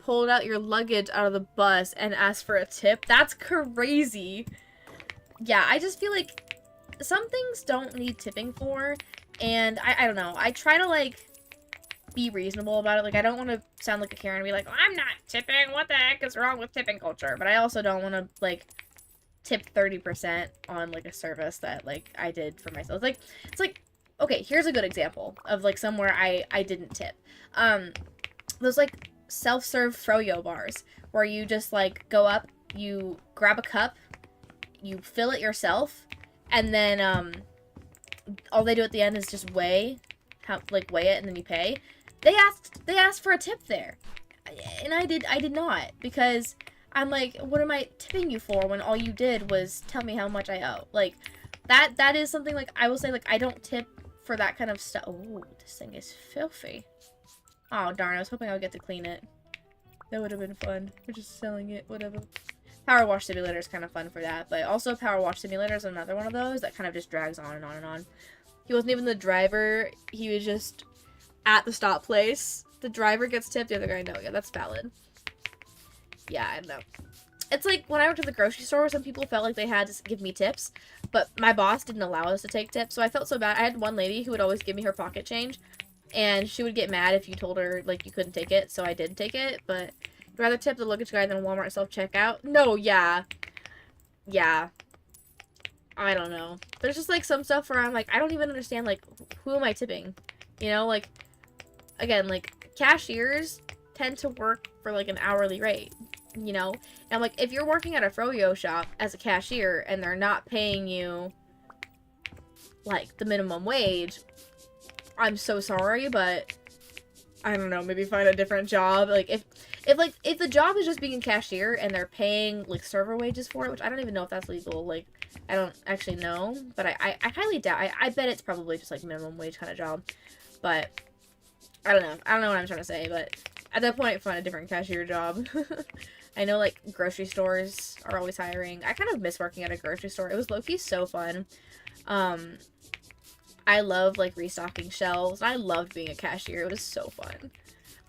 pulled out your luggage out of the bus and asked for a tip. That's crazy. Yeah, I just feel like some things don't need tipping for, and I don't know. I try to, like, be reasonable about it. Like, I don't want to sound like a Karen and be like, oh, I'm not tipping. What the heck is wrong with tipping culture? But I also don't want to, like, tip 30% on, like, a service that, like, I did for myself. It's like, okay, here's a good example of, like, somewhere I didn't tip. Those, like, self-serve froyo bars where you just, like, go up, you grab a cup, you fill it yourself, and then, all they do at the end is just weigh it, and then you pay. They asked for a tip there, and I did not, because I'm like, what am I tipping you for when all you did was tell me how much I owe? Like, that is something, like, I will say, like, I don't tip for that kind of stuff. Oh, this thing is filthy. Oh, darn, I was hoping I would get to clean it. That would have been fun. We're just selling it, whatever. Power Wash Simulator is kind of fun for that, but also Power Wash Simulator is another one of those that kind of just drags on and on and on. He wasn't even the driver, he was just at the stop place. The driver gets tipped, the other guy, no, yeah, that's valid. Yeah, I don't know. It's like when I worked at the grocery store, some people felt like they had to give me tips, but my boss didn't allow us to take tips, so I felt so bad. I had one lady who would always give me her pocket change, and she would get mad if you told her, like, you couldn't take it, so I did take it, but I'd rather tip the luggage guy than Walmart self-checkout. No, yeah. Yeah. I don't know. There's just, like, some stuff where I'm like, I don't even understand, like, who am I tipping? You know, like, again, like, cashiers tend to work for, like, an hourly rate, you know? And I'm like, if you're working at a froyo shop as a cashier and they're not paying you, like, the minimum wage, I'm so sorry, but I don't know, maybe find a different job. Like, if the job is just being a cashier and they're paying, like, server wages for it, which I don't even know if that's legal, like, I don't actually know, but I highly doubt, I bet it's probably just, like, minimum wage kind of job, but I don't know what I'm trying to say, but at that point, find a different cashier job. I know, like, grocery stores are always hiring. I kind of miss working at a grocery store. It was low-key so fun. I love, like, restocking shelves. I loved being a cashier. It was so fun.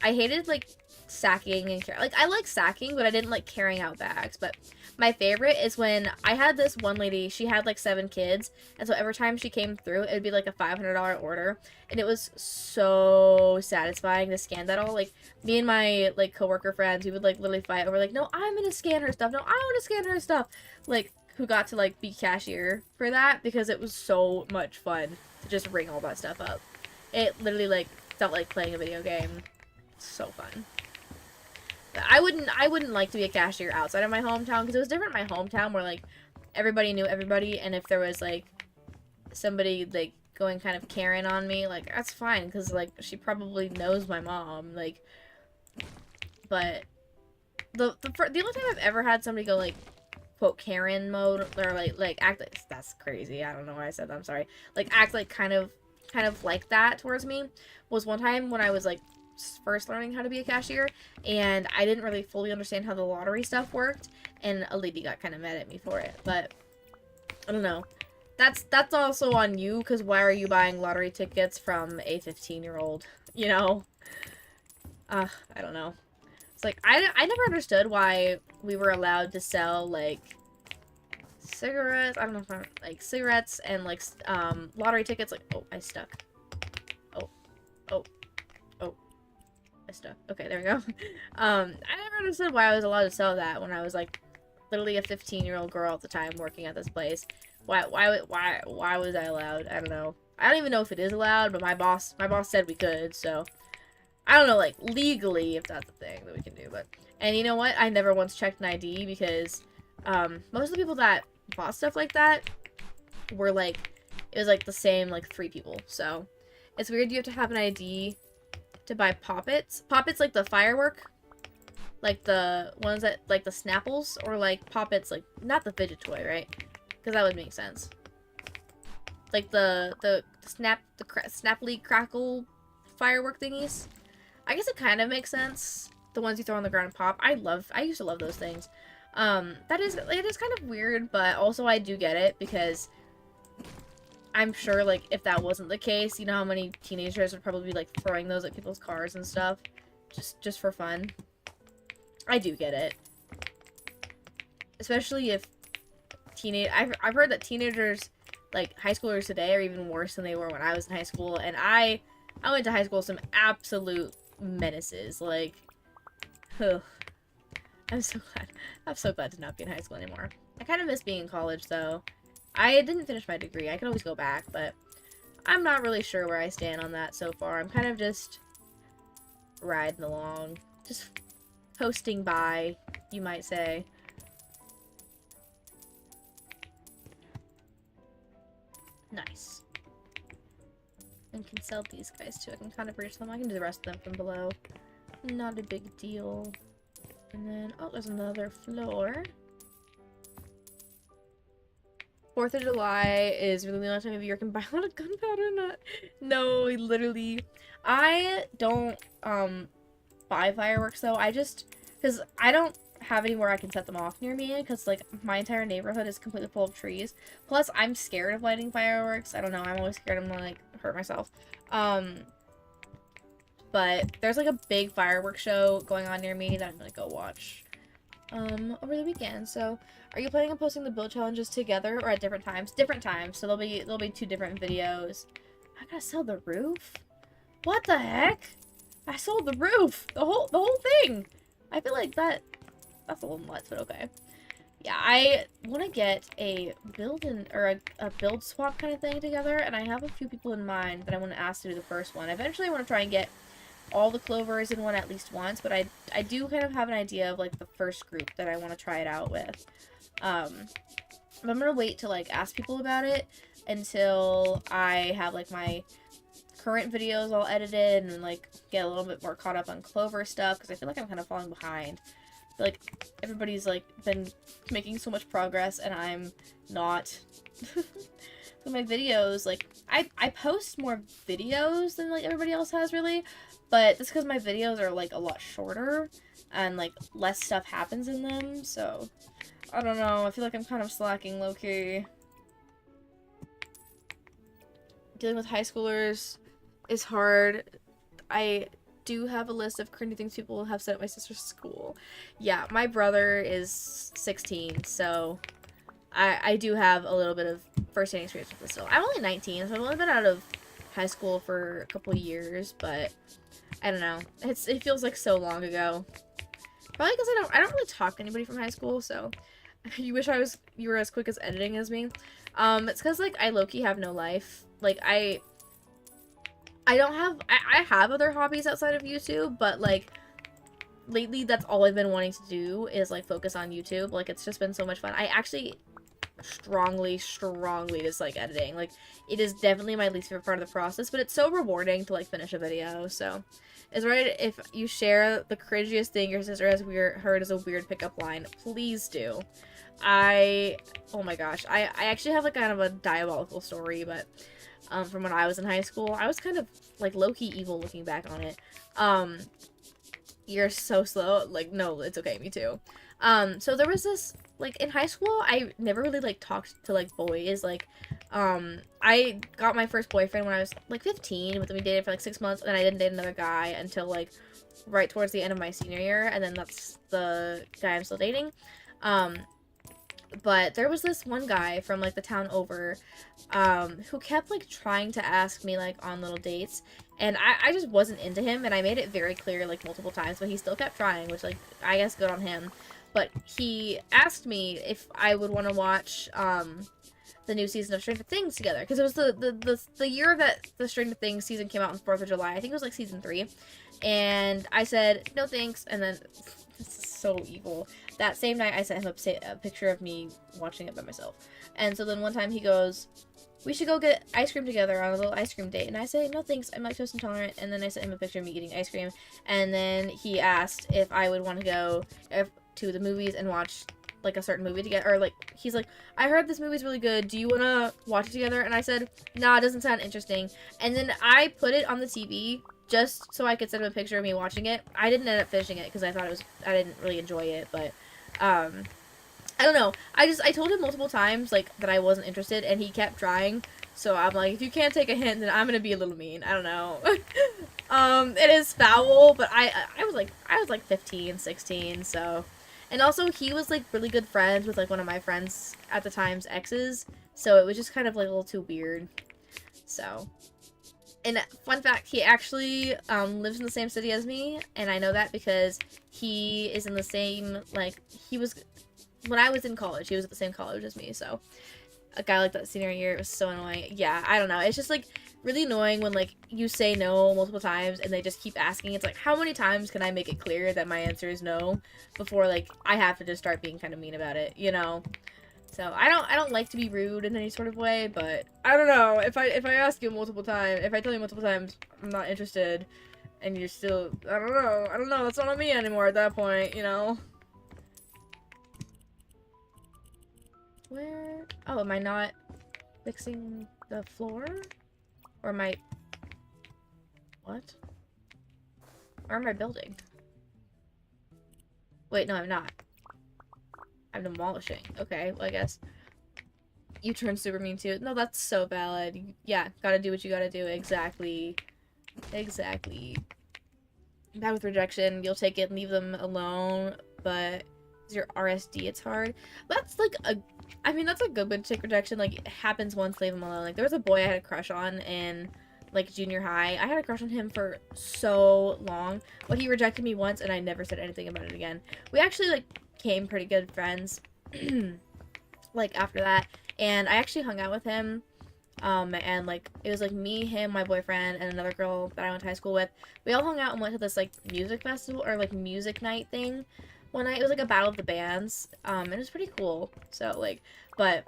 I hated, like, sacking and like, I like sacking, but I didn't like carrying out bags. But my favorite is when I had this one lady, she had, like, 7 kids, and so every time she came through, it would be, like, a $500 order, and it was so satisfying to scan that all. Like, me and my, like, coworker friends, we would, like, literally fight over, like, no, I'm gonna scan her stuff, no, I want to scan her stuff, like, who got to, like, be cashier for that, because it was so much fun to just ring all that stuff up. It literally, like, felt like playing a video game. So fun. But I wouldn't like to be a cashier outside of my hometown, because it was different in my hometown where, like, everybody knew everybody, and if there was, like, somebody, like, going kind of Karen on me, like, that's fine, because, like, she probably knows my mom, like, but the only time I've ever had somebody go, like, quote Karen mode, or like act like, that's crazy, I don't know why I said that, I'm sorry, like, act like kind of like that towards me, was one time when I was, like, first learning how to be a cashier, and I didn't really fully understand how the lottery stuff worked, and a lady got kind of mad at me for it. But I don't know, that's also on you, because why are you buying lottery tickets from a 15-year-old, you know? I don't know. It's like, I never understood why we were allowed to sell, like, cigarettes, I don't know if I'm, like, cigarettes and, like, lottery tickets, like, oh, I stuck. Oh, I stuck. Okay, there we go. I never understood why I was allowed to sell that when I was, like, literally a 15-year-old girl at the time working at this place. Why was I allowed? I don't know. I don't even know if it is allowed, but my boss said we could, so I don't know, like, legally, if that's a thing that we can do, but, and you know what? I never once checked an ID, because, most of the people that bought stuff like that were, like, it was, like, the same, like, 3 people, so it's weird you have to have an ID to buy poppets. Poppets, like the firework, like the ones that, like the Snapples, or like poppets, like, not the fidget toy, right? Because that would make sense. Like the snapply crackle firework thingies. I guess it kind of makes sense. The ones you throw on the ground and pop. I used to love those things. It is kind of weird, but also I do get it, because I'm sure, like, if that wasn't the case, you know how many teenagers would probably be, like, throwing those at people's cars and stuff, just for fun. I do get it. Especially if I've heard that teenagers, like, high schoolers today, are even worse than they were when I was in high school, and I I went to high school with some absolute menaces. Like, ugh. I'm so glad. I'm so glad to not be in high school anymore. I kind of miss being in college, though. I didn't finish my degree. I could always go back, but I'm not really sure where I stand on that so far. I'm kind of just riding along. Just coasting by, you might say. Nice. And can sell these guys too. I can kind of reach them. I can do the rest of them from below. Not a big deal. And then, oh, there's another floor. 4th of July is really the only time of year I can buy a lot of gunpowder. No, literally. I don't, buy fireworks, though. Because I don't have anywhere I can set them off near me, because, like, my entire neighborhood is completely full of trees. Plus, I'm scared of lighting fireworks. I don't know, I'm always scared I'm gonna, like, hurt myself. But there's, like, a big fireworks show going on near me that I'm gonna go watch, over the weekend. So, are you planning on posting the build challenges together or at different times? Different times, so there'll be 2 different videos. I gotta sell the roof? What the heck? I sold the roof! The whole thing! I feel like that's a little nuts, but okay. Yeah, I want to get a a build swap kind of thing together, and I have a few people in mind that I want to ask to do the first one. Eventually I want to try and get all the clovers in one at least once, but I do kind of have an idea of, like, the first group that I want to try it out with. But I'm gonna wait to, like, ask people about it until I have, like, my current videos all edited and, like, get a little bit more caught up on clover stuff, because I feel like I'm kind of falling behind. I feel like everybody's, like, been making so much progress and I'm not. So my videos, like, I post more videos than, like, everybody else has, really, but that's because my videos are, like, a lot shorter and, like, less stuff happens in them, so I don't know, I feel like I'm kind of slacking low-key. Dealing with high schoolers is hard. I do have a list of cringy things people have said at my sister's school. Yeah, my brother is 16, so I do have a little bit of first-hand experience with this still. I'm only 19, so I've only been out of high school for a couple years, but I don't know. It feels like so long ago. Probably because I don't really talk to anybody from high school, so you wish you were as quick as editing as me. It's because, like, I low-key have no life. Like, I have other hobbies outside of YouTube, but, like, lately that's all I've been wanting to do is, like, focus on YouTube. Like, it's just been so much fun. I actually strongly dislike editing. Like, it is definitely my least favorite part of the process, but it's so rewarding to, like, finish a video. So it's right if you share the cringiest thing your sister has heard as a weird pickup line, please do. Oh my gosh, I actually have, like, kind of a diabolical story, but from when I was in high school, I was kind of, like, low-key evil looking back on it. You're so slow. Like, no, it's okay, me too. So there was this, like, in high school, I never really, like, talked to, like, boys. Like, I got my first boyfriend when I was, like, 15, but then we dated for, like, 6 months, and I didn't date another guy until, like, right towards the end of my senior year, and then that's the guy I'm still dating. But there was this one guy from, like, the town over, who kept, like, trying to ask me, like, on little dates, and I just wasn't into him, and I made it very clear, like, multiple times, but he still kept trying, which, like, I guess good on him. But he asked me if I would want to watch, the new season of Stranger Things together, because it was the year that the Stranger Things season came out on 4th of July. I think it was, like, season 3, and I said, no thanks, and then, this is so evil. That same night, I sent him a picture of me watching it by myself. And so then one time he goes, we should go get ice cream together on a little ice cream date. And I say, no thanks, I'm lactose intolerant. And then I sent him a picture of me eating ice cream. And then he asked if I would want to go to the movies and watch, like, a certain movie together. Or, like, he's like, I heard this movie's really good. Do you want to watch it together? And I said, nah, it doesn't sound interesting. And then I put it on the TV just so I could send him a picture of me watching it. I didn't end up finishing it because I didn't really enjoy it, but I don't know. I told him multiple times, like, that I wasn't interested, and he kept trying. So I'm like, if you can't take a hint, then I'm gonna be a little mean. I don't know. It is foul, but I was like 15, 16, so. And also, he was, like, really good friends with, like, one of my friends at the time's exes, so it was just kind of, like, a little too weird. So, And fun fact, he actually lives in the same city as me, and I know that because he is in the same, like, he was, when I was in college, he was at the same college as me, so a guy like that senior year, it was so annoying. Yeah, I don't know. It's just, like, really annoying when, like, you say no multiple times and they just keep asking. It's like, how many times can I make it clear that my answer is no before, like, I have to just start being kind of mean about it, you know? So I don't like to be rude in any sort of way, but I don't know. If I ask you multiple times, if I tell you multiple times I'm not interested, and you're still, I don't know. That's not on me anymore at that point, you know. Where? Oh, am I not fixing the floor? Or am I... What? Or am I building? Wait, no, I'm not. I'm demolishing. Okay, well, I guess. You turn super mean too. No, that's so valid. Yeah, gotta do what you gotta do. Exactly. Exactly. Bad with rejection. You'll take it and leave them alone, but your RSD, it's hard. That's like a... I mean, that's a good way to take rejection. Like, it happens once, leave them alone. Like, there was a boy I had a crush on in, like, junior high. I had a crush on him for so long, but he rejected me once, and I never said anything about it again. We actually, like, became pretty good friends, like, after that, and I actually hung out with him, and, like, it was, like, me, him, my boyfriend, and another girl that I went to high school with. We all hung out and went to this, like, music festival, or, like, music night thing one night. It was, like, a battle of the bands, and it was pretty cool, so, like, but,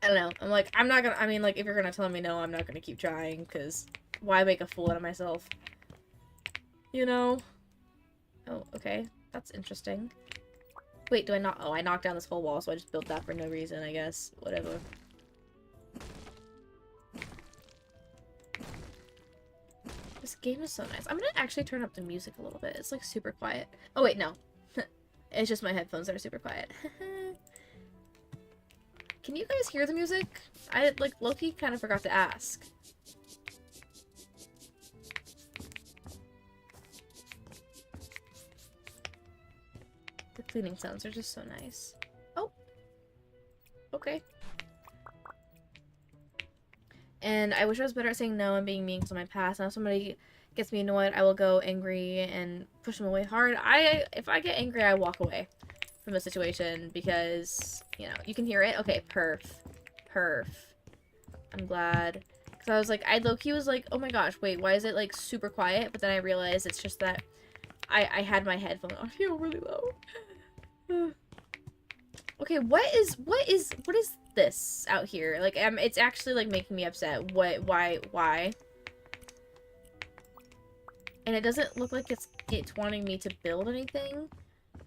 I don't know, I'm, like, I'm not gonna, I mean, like, if you're gonna tell me no, I'm not gonna keep trying, because why make a fool out of myself, you know? Oh, okay, that's interesting. Wait, do I not, oh, I knocked down this whole wall, so I just built that for no reason, I guess, whatever. This game is so nice. I'm gonna actually turn up the music a little bit. It's like super quiet. Oh wait, no. It's just my headphones that are super quiet. Can you guys hear the music? I, like, low-key kind of forgot to ask. The cleaning sounds are just so nice. Oh. Okay. And I wish I was better at saying no and being mean because of my past. Now if somebody gets me annoyed, I will go angry and push them away hard. If I get angry, I walk away from the situation because, you know, you can hear it. Okay, perf. I'm glad. Because I was like, I low-key was like, oh my gosh, wait, why is it, like, super quiet? But then I realized it's just that I had my headphone on. I feel really low. Okay, what is this out here? Like, it's actually, like, making me upset. Why? And it doesn't look like it's wanting me to build anything.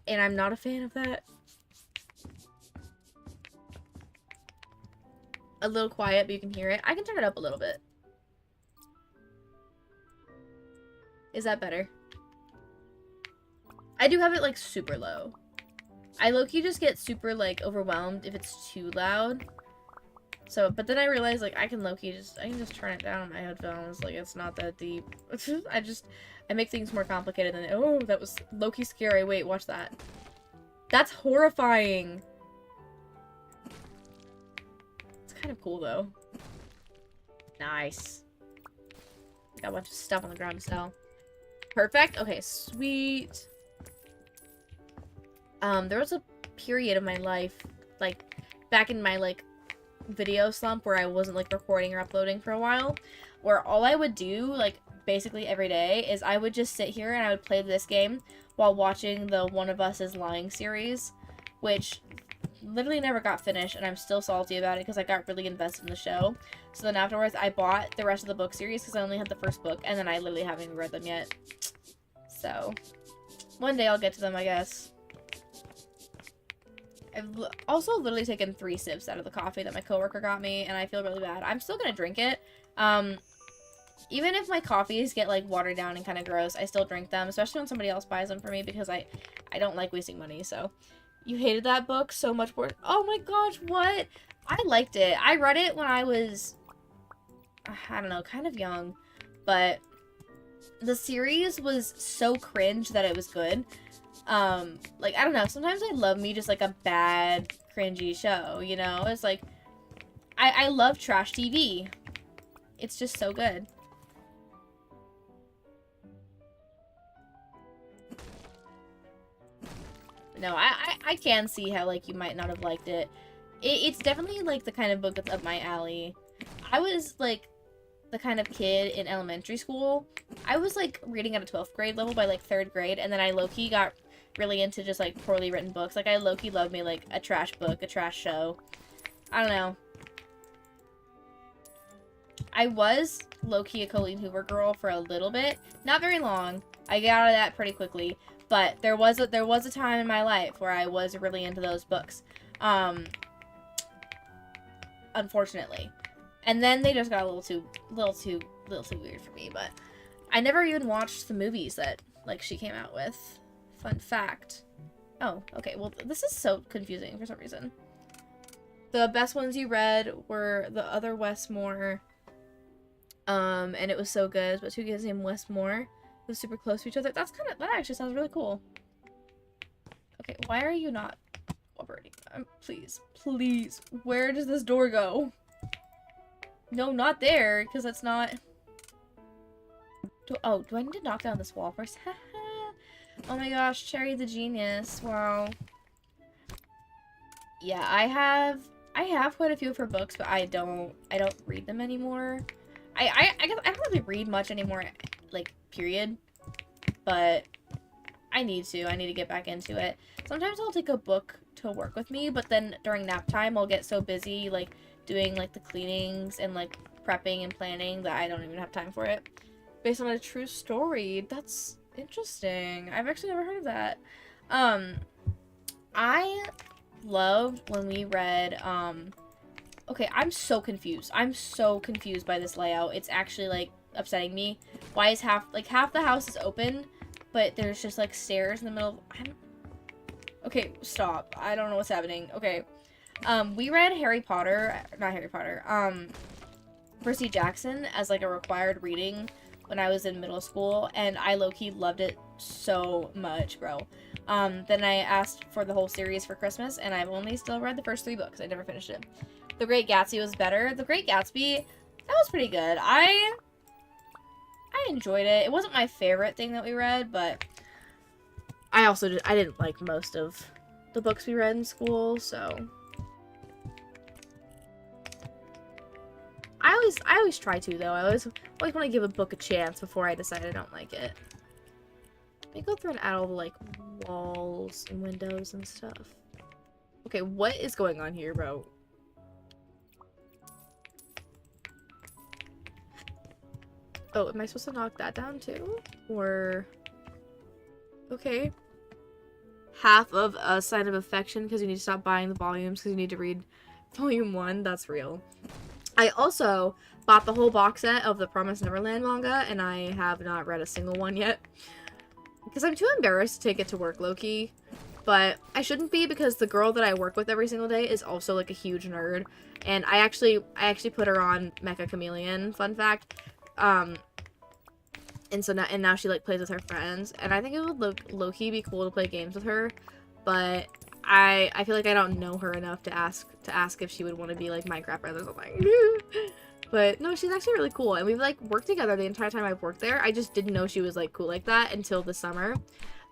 And I'm not a fan of that. A little quiet, but you can hear it. I can turn it up a little bit. Is that better? I do have it, like, super low. I low-key just get super, like, overwhelmed if it's too loud. So, but then I realized, like, I can just turn it down on my headphones. Like, it's not that deep. I make things more complicated than, oh, that was low-key scary. Wait, watch that. That's horrifying. It's kind of cool, though. Nice. Got a bunch of stuff on the ground to sell. Perfect. Okay, sweet. There was a period of my life, like, back in my, like, video slump where I wasn't, like, recording or uploading for a while, where all I would do, like, basically every day is I would just sit here and I would play this game while watching the One of Us is Lying series, which literally never got finished, and I'm still salty about it because I got really invested in the show. So then afterwards, I bought the rest of the book series because I only had the first book, and then I literally haven't even read them yet. So, one day I'll get to them, I guess. I've also literally taken 3 sips out of the coffee that my coworker got me, and I feel really bad. I'm still gonna drink it. Even if my coffees get, like, watered down and kind of gross, I still drink them, especially when somebody else buys them for me, because I don't like wasting money, so. You hated that book so much more. Oh my gosh, what? I liked it. I read it when I was, I don't know, kind of young, but the series was so cringe that it was good. Like, I don't know, sometimes I love me just, like, a bad, cringy show, you know? It's like, I love trash TV. It's just so good. No, I can see how, like, you might not have liked it. It's definitely, like, the kind of book that's up my alley. I was, like, the kind of kid in elementary school. I was, like, reading at a 12th grade level by, like, 3rd grade, and then I low-key got really into just, like, poorly written books. Like, I low-key loved me, like, a trash book, a trash show. I don't know. I was low-key a Colleen Hoover girl for a little bit. Not very long. I got out of that pretty quickly. But there was a time in my life where I was really into those books. Unfortunately. And then they just got a little too weird for me, but I never even watched the movies that, like, she came out with. Fun fact. Oh, okay. Well, this is so confusing for some reason. The best ones you read were The Other Westmore. And it was so good. But two kids named Westmore. It was super close to each other. That actually sounds really cool. Okay, why are you not cooperating? Please. Where does this door go? No, not there, because that's not... do I need to knock down this wall first? Oh my gosh, Cherry the genius. Wow. Yeah, I have quite a few of her books, but I don't read them anymore. I don't really read much anymore, like, period. But I need to get back into it. Sometimes I'll take a book to work with me, but then during nap time I'll get so busy, like, doing, like, the cleanings and, like, prepping and planning that I don't even have time for it. Based on a true story. That's interesting. I've actually never heard of that. I loved when we read, okay, I'm so confused. I'm so confused by this layout. It's actually, like, upsetting me. Why is half the house is open, but there's just, like, stairs in the middle of... Okay, stop. I don't know what's happening. Okay. We read Percy Jackson as, like, a required reading when I was in middle school, and I low-key loved it so much, bro. Then I asked for the whole series for Christmas, and I've only still read the first 3 books. I never finished it. The Great Gatsby was better. The Great Gatsby, that was pretty good. I enjoyed it. It wasn't my favorite thing that we read, but I didn't like most of the books we read in school, so... I always try to, though. I always want to give a book a chance before I decide I don't like it. Let me go through and add all the, like, walls and windows and stuff. Okay, what is going on here, bro? Oh, am I supposed to knock that down, too? Or... Okay. Half of a sign of affection because you need to stop buying the volumes because you need to read volume 1. That's real. I also bought the whole box set of the Promised Neverland manga, and I have not read a single one yet. Because I'm too embarrassed to take it to work, low-key. But I shouldn't be, because the girl that I work with every single day is also, like, a huge nerd. And I actually put her on Mecha Chameleon, fun fact. And now she, like, plays with her friends. And I think it would low-key be cool to play games with her. But I feel like I don't know her enough to ask if she would want to be, like, Minecraft Brothers or something. But no, she's actually really cool, and we've, like, worked together the entire time I've worked there. I just didn't know she was, like, cool like that until the summer.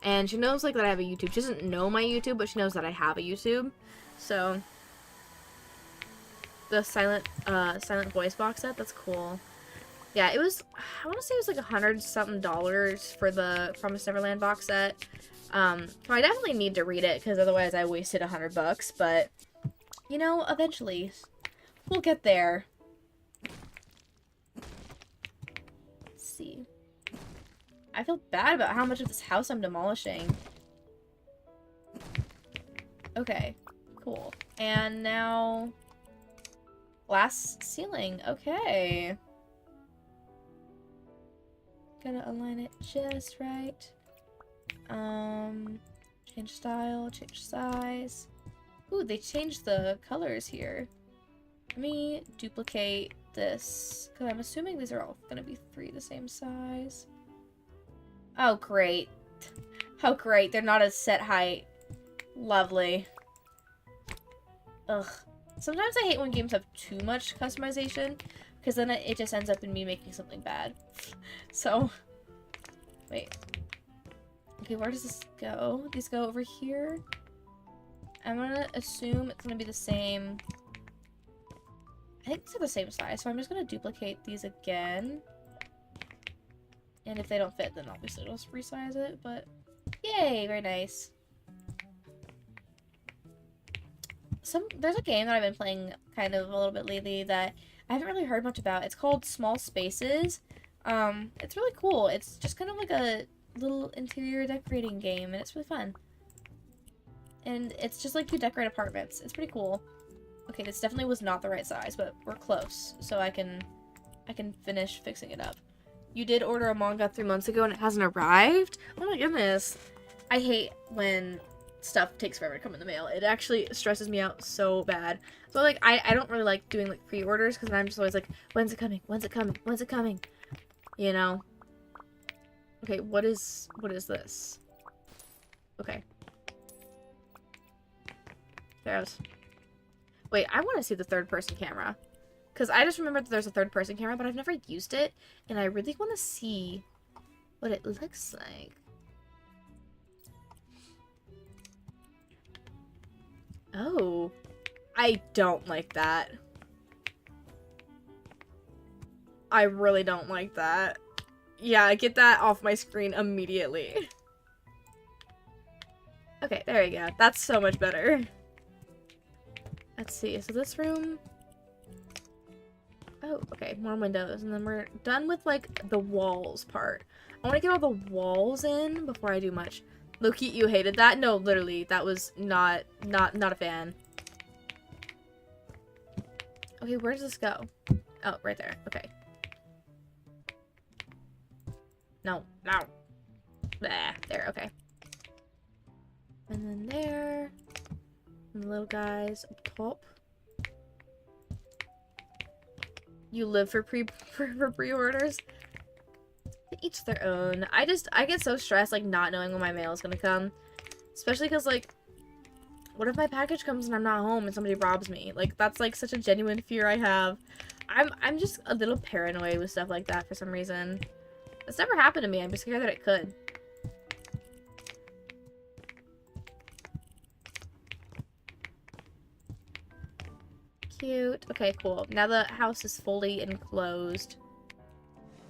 And she knows, like, that I have a YouTube. She doesn't know my YouTube, but she knows that I have a YouTube. So the silent voice box set, that's cool. Yeah, it was, I want to say it was like $100-something for the Promised Neverland box set. I definitely need to read it, because otherwise I wasted $100, but, you know, eventually we'll get there. Let's see. I feel bad about how much of this house I'm demolishing. Okay, cool. And now, glass ceiling. Okay. Gotta align it just right. Change style, change size. Ooh, they changed the colors here. Let me duplicate this, because I'm assuming these are all gonna be 3 the same size. Oh, great. Oh, great. They're not a set height. Lovely. Ugh. Sometimes I hate when games have too much customization, because then it just ends up in me making something bad. So, wait. Okay, where does this go? These go over here? I'm gonna assume it's gonna be the same. I think they're the same size, so I'm just gonna duplicate these again. And if they don't fit, then obviously it'll just resize it, but yay, very nice. There's a game that I've been playing kind of a little bit lately that I haven't really heard much about. It's called Small Spaces. It's really cool. It's just kind of like a little interior decorating game, and it's really fun. And it's just like you decorate apartments. It's pretty cool. Okay, this definitely was not the right size, but we're close, so I can finish fixing it up. You did order a manga 3 months ago and it hasn't arrived? Oh my goodness. I hate when stuff takes forever to come in the mail. It actually stresses me out so bad. So like I don't really like doing like pre-orders because I'm just always like, when's it coming? When's it coming? When's it coming? You know? Okay, what is this? Okay. There's... Wait, I want to see the third-person camera. Because I just remembered that there's a third-person camera, but I've never used it. And I really want to see what it looks like. Oh. I don't like that. I really don't like that. Yeah, get that off my screen immediately. Okay, there we go. That's so much better. Let's see. So this room... Oh, okay. More windows. And then we're done with, like, the walls part. I want to get all the walls in before I do much. Loki, you hated that? No, literally. That was not a fan. Okay, where does this go? Oh, right there. Okay. No. No. There, okay. And then there. And the little guys up top. You live for pre-orders? Each their own. I get so stressed, like, not knowing when my mail is gonna come. Especially because, like, what if my package comes and I'm not home and somebody robs me? Like, that's, like, such a genuine fear I have. I'm just a little paranoid with stuff like that for some reason. It's never happened to me. I'm just scared that it could. Cute. Okay, cool. Now the house is fully enclosed.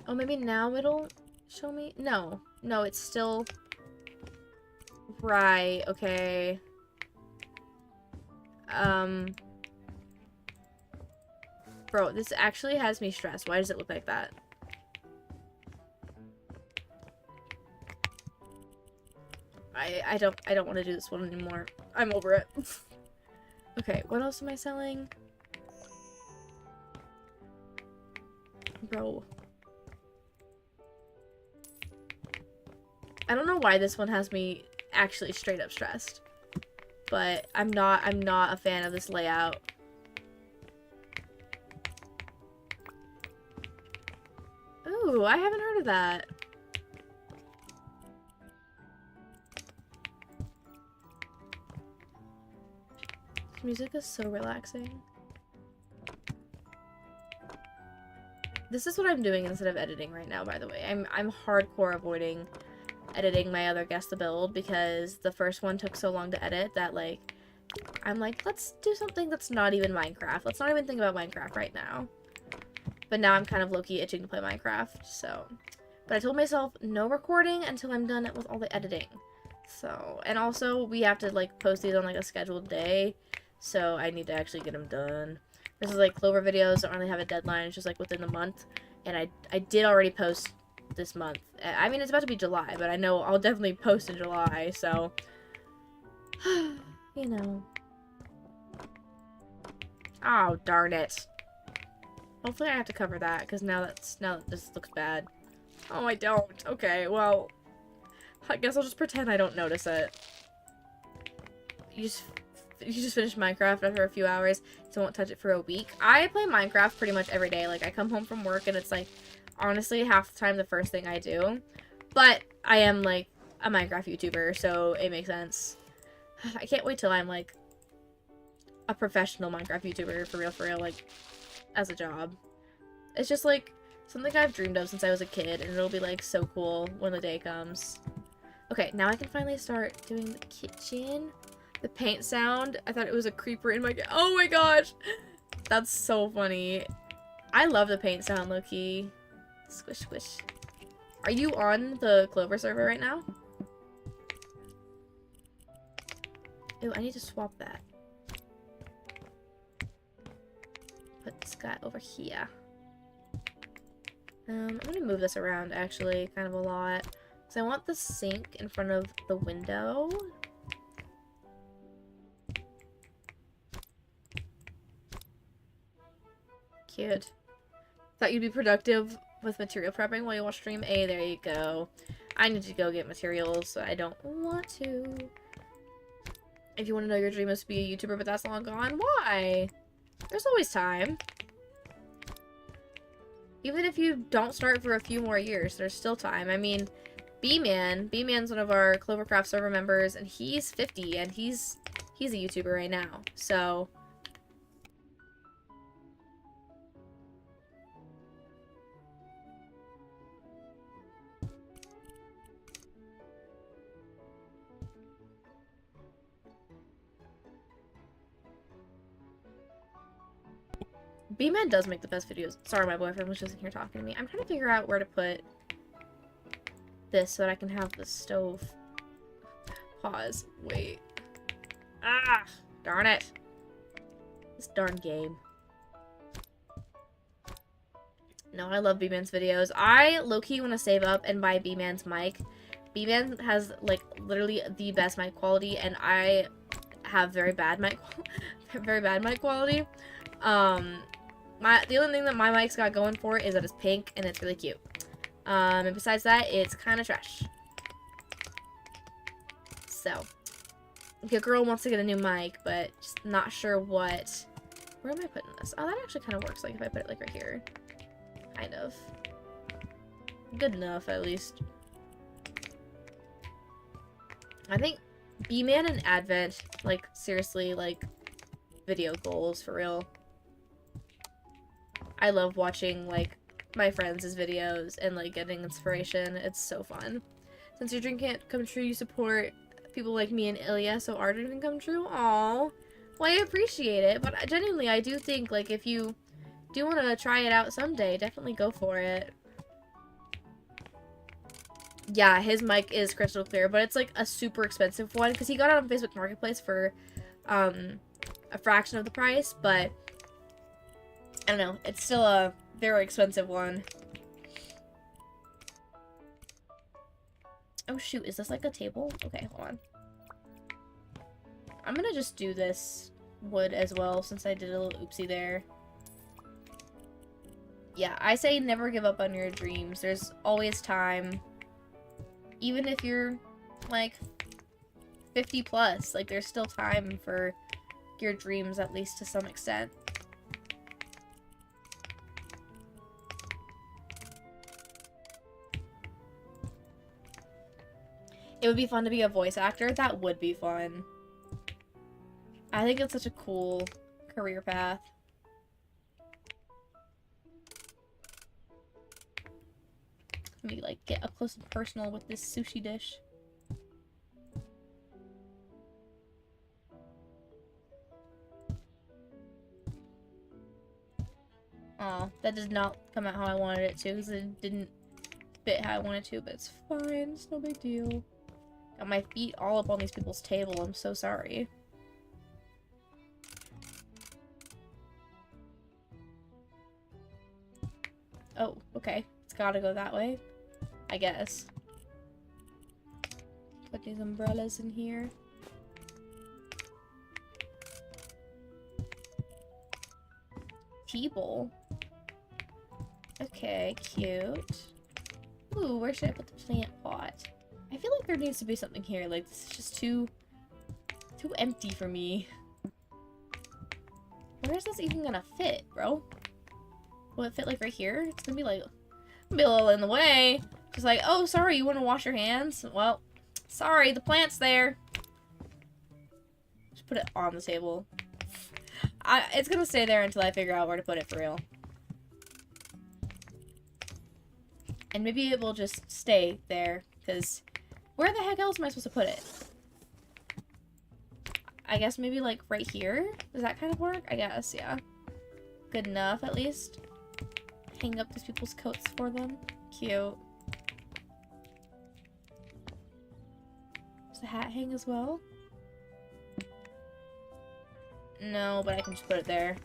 Oh, maybe now it'll show me? No. No, it's still... Right, okay. Bro, this actually has me stressed. Why does it look like that? I don't want to do this one anymore. I'm over it. Okay, what else am I selling? Bro. I don't know why this one has me actually straight up stressed. But I'm not a fan of this layout. Ooh, I haven't heard of that. This music is so relaxing. This is what I'm doing instead of editing right now, by the way. I'm hardcore avoiding editing my other guest to build because the first one took so long to edit that, like, I'm like, let's do something that's not even Minecraft. Let's not even think about Minecraft right now. But now I'm kind of low-key itching to play Minecraft, so. But I told myself no recording until I'm done with all the editing. So, and also we have to, like, post these on, like, a scheduled day. So I need to actually get them done. This is like Clover videos don't really have a deadline. It's just like within the month. And I did already post this month. I mean, it's about to be July, but I know I'll definitely post in July, so. You know. Oh, darn it. Hopefully I have to cover that, because now that this looks bad. Oh, I don't. Okay, well. I guess I'll just pretend I don't notice it. You just finished Minecraft after a few hours, so won't touch it for a week. I play Minecraft pretty much every day. Like, I come home from work and it's like, honestly, half the time the first thing I do. But I am, like, a Minecraft YouTuber, so it makes sense. I can't wait till I'm, like, a professional Minecraft YouTuber, for real, like, as a job. It's just, like, something I've dreamed of since I was a kid, and it'll be, like, so cool when the day comes. Okay, now I can finally start doing the kitchen. The paint sound, I thought it was a creeper in my game. Oh my gosh! That's so funny. I love the paint sound, low-key. Squish, squish. Are you on the Clover server right now? Ew, I need to swap that. Put this guy over here. I'm gonna move this around, actually, kind of a lot. Because I want the sink in front of the window. Cute. Thought you'd be productive with material prepping while you watch stream. Hey, there you go. I need to go get materials, so I don't want to. If you want to know your dream is to be a YouTuber, but that's long gone, why? There's always time. Even if you don't start for a few more years, there's still time. I mean, B-Man's one of our Clovercraft server members, and he's 50, and he's a YouTuber right now, so... B-Man does make the best videos. Sorry, my boyfriend was just in here talking to me. I'm trying to figure out where to put this so that I can have the stove. Pause. Wait. Ah! Darn it. This darn game. No, I love B-Man's videos. I low-key want to save up and buy B-Man's mic. B-Man has, like, literally the best mic quality, and I have very bad mic quality. The only thing that my mic's got going for it is that it's pink and it's really cute. And besides that, it's kind of trash. So, your girl wants to get a new mic, but just not sure what. Where am I putting this? Oh, that actually kind of works. Like if I put it like right here, kind of. Good enough, at least. I think B-Man and Advent, like seriously, like video goals for real. I love watching, like, my friends' videos and, like, getting inspiration. It's so fun. Since your dream can't come true, you support people like me and Ilya, so our dream can come true? Aww. Well, I appreciate it, but genuinely, I do think, like, if you do want to try it out someday, definitely go for it. Yeah, his mic is crystal clear, but it's, like, a super expensive one, because he got it on Facebook Marketplace for, a fraction of the price, but... I don't know. It's still a very expensive one. Oh shoot, is this like a table? Okay, hold on. I'm gonna just do this wood as well since I did a little oopsie there. Yeah, I say never give up on your dreams. There's always time. Even if you're like 50 plus, like there's still time for your dreams at least to some extent. It would be fun to be a voice actor. That would be fun. I think it's such a cool career path. Let me, like, get up close and personal with this sushi dish. Aw, that did not come out how I wanted it to, because it didn't fit how I wanted to, but it's fine. It's no big deal. Got my feet all up on these people's table. I'm so sorry. Oh, okay. It's gotta go that way, I guess. Put these umbrellas in here. Table. Okay, cute. Ooh, where should I put the plant pot? I feel like there needs to be something here. Like, this is just too empty for me. Where is this even gonna fit, bro? Will it fit, like, right here? It's gonna be, like, a little in the way. Just like, oh, sorry, you want to wash your hands? Well, sorry, the plant's there. Just put it on the table. It's gonna stay there until I figure out where to put it for real. And maybe it will just stay there, because where the heck else am I supposed to put it? I guess maybe like right here? Does that kind of work? I guess, yeah. Good enough, at least. Hang up these people's coats for them. Cute. Does the hat hang as well? No, but I can just put it there.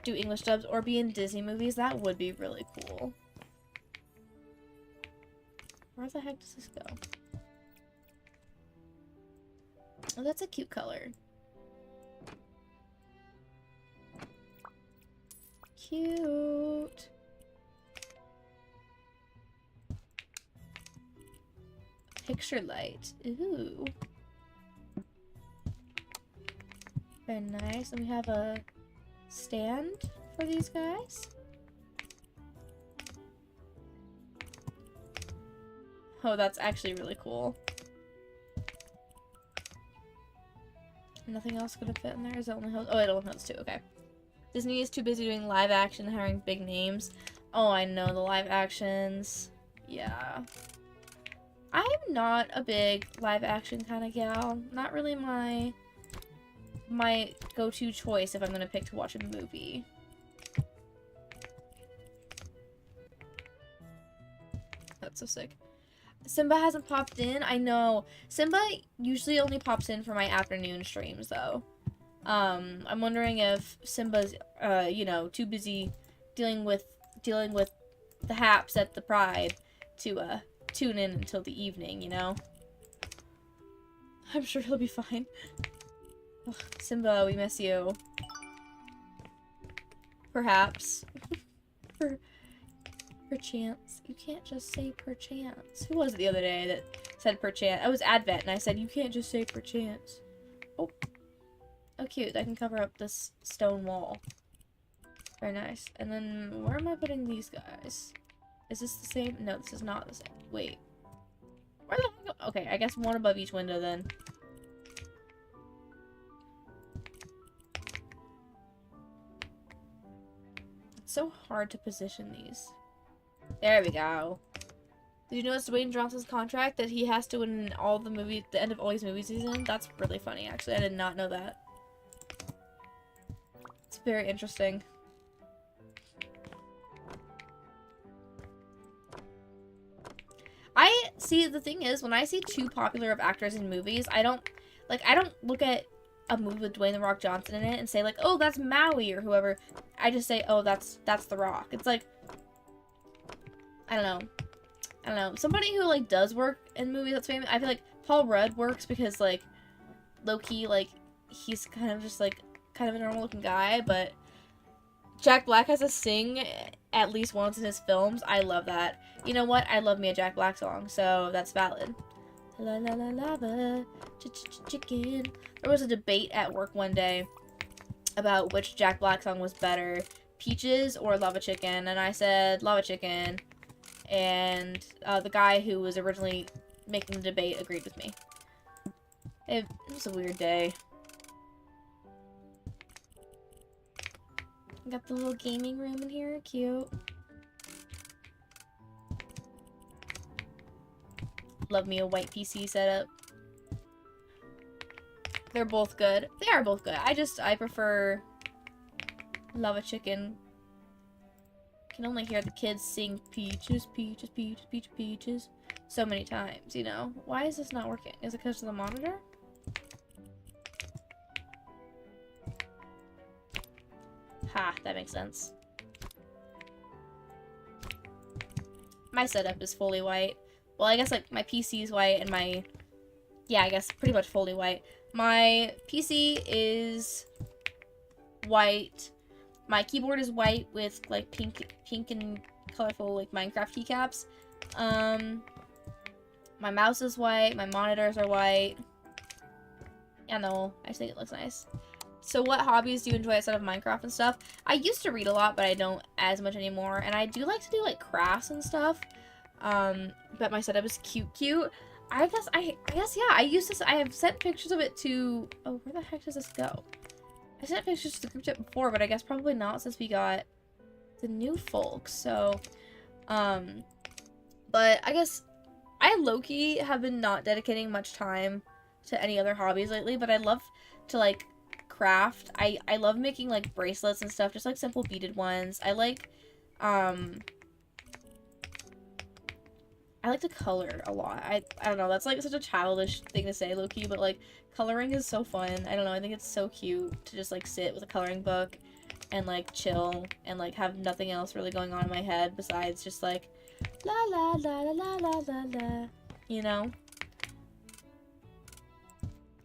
Do English dubs or be in Disney movies? That would be really cool. Where the heck does this go? Oh, that's a cute color. Cute. Picture light. Ooh. Very nice. And we have a stand for these guys. Oh, that's actually really cool. Nothing else gonna fit in there? Is it only holds? Oh, it only holds two. Okay. Disney is too busy doing live action and hiring big names. Oh, I know the live actions. Yeah. I'm not a big live action kind of gal. Not really my go-to choice if I'm gonna pick to watch a movie. That's so sick. Simba hasn't popped in. I know. Simba usually only pops in for my afternoon streams, though. I'm wondering if Simba's, you know, too busy dealing with the haps at the Pride to, tune in until the evening, you know? I'm sure he'll be fine. Ugh, Simba, we miss you. Perhaps. Perchance. You can't just say perchance. Who was it the other day that said perchance? I was Advent, and I said, you can't just say perchance. Oh. Oh, cute. I can cover up this stone wall. Very nice. And then, where am I putting these guys? Is this the same? No, this is not the same. Wait. Where the heck? Okay, I guess one above each window, then. It's so hard to position these. There we go. Did you notice Dwayne Johnson's contract that he has to win all the movies, the end of all these movies he's in? That's really funny, actually. I did not know that. It's very interesting. I see, the thing is, when I see too popular of actors in movies, I don't look at a movie with Dwayne "The Rock" Johnson in it and say, like, oh, that's Maui or whoever. I just say, oh, that's The Rock. It's like, I don't know. Somebody who, like, does work in movies that's famous, I feel like Paul Rudd works because, like, low-key, like, he's kind of just, like, kind of a normal-looking guy, but Jack Black has to sing at least once in his films. I love that. You know what? I love me a Jack Black song, so that's valid. La la la lava, chicken. There was a debate at work one day about which Jack Black song was better, Peaches or Lava Chicken, and I said Lava Chicken, and the guy who was originally making the debate agreed with me. It was a weird day. Got the little gaming room in here, cute. Love me a white PC setup. They're both good. They are both good. I prefer Lava Chicken. Can only hear the kids sing Peaches, Peaches, Peaches, Peaches, Peaches so many times, you know? Why is this not working? Is it because of the monitor? Ha, that makes sense. My setup is fully white. Well, I guess, like, my PC is white and my... Yeah, I guess pretty much fully white. My PC is white. My keyboard is white with, like, pink and colorful, like, Minecraft keycaps. My mouse is white. My monitors are white. Yeah, no, I think it looks nice. So what hobbies do you enjoy outside of Minecraft and stuff? I used to read a lot, but I don't as much anymore. And I do like to do, like, crafts and stuff. But my setup is cute. I guess, yeah, I have sent pictures of it to, oh, where the heck does this go? I sent pictures to the group chat before, but I guess probably not since we got the new folks, so, but I guess I low-key have been not dedicating much time to any other hobbies lately, but I love to, like, craft. I love making, like, bracelets and stuff, just, like, simple beaded ones. I like to color a lot. I don't know, that's, like, such a childish thing to say, low-key, but, like, coloring is so fun. I don't know, I think it's so cute to just, like, sit with a coloring book and, like, chill and, like, have nothing else really going on in my head besides just, like, la la la la la la la la, you know?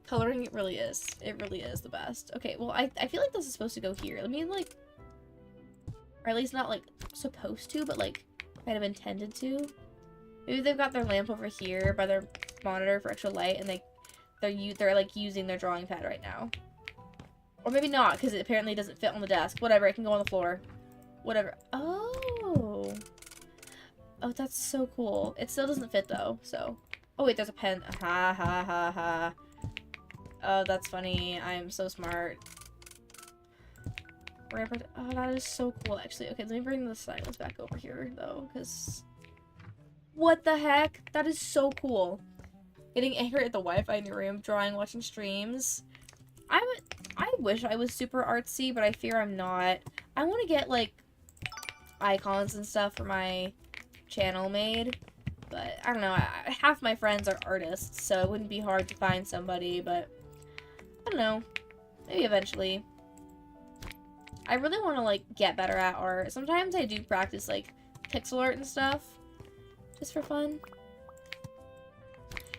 Coloring, it really is. It really is the best. Okay, well, I feel like this is supposed to go here. I mean, like, or at least not, like, supposed to, but, like, kind of intended to. Maybe they've got their lamp over here by their monitor for extra light, and they're like, using their drawing pad right now. Or maybe not, because it apparently doesn't fit on the desk. Whatever, it can go on the floor. Whatever. Oh! Oh, that's so cool. It still doesn't fit, though, so. Oh, wait, there's a pen. Ha, ha, ha, ha. Oh, that's funny. I'm so smart. Oh, that is so cool, actually. Okay, let me bring the silence back over here, though, because... What the heck? That is so cool. Getting angry at the Wi-Fi in your room, drawing, watching streams. I wish I was super artsy, but I fear I'm not. I want to get, like, icons and stuff for my channel made, but I don't know. Half my friends are artists, so it wouldn't be hard to find somebody, but I don't know. Maybe eventually. I really want to, like, get better at art. Sometimes I do practice, like, pixel art and stuff. Just for fun.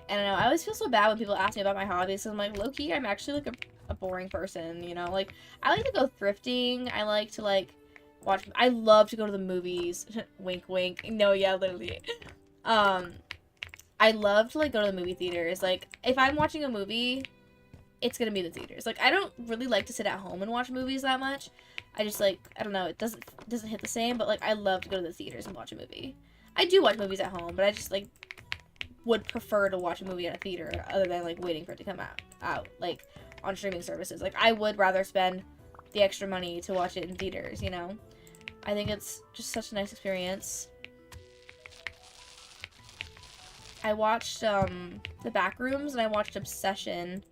I don't know, I always feel so bad when people ask me about my hobbies, so I'm like, low-key, I'm actually, like, a boring person, you know? Like, I like to go thrifting, I like to, like, I love to go to the movies. Wink, wink. No, yeah, literally. I love to, like, go to the movie theaters. Like, if I'm watching a movie, it's gonna be the theaters. Like, I don't really like to sit at home and watch movies that much. I just, like, I don't know, it doesn't hit the same, but, like, I love to go to the theaters and watch a movie. I do watch movies at home, but I just, like, would prefer to watch a movie at a theater other than, like, waiting for it to come out, like, on streaming services. Like, I would rather spend the extra money to watch it in theaters, you know? I think it's just such a nice experience. I watched, The Backrooms, and I watched Obsession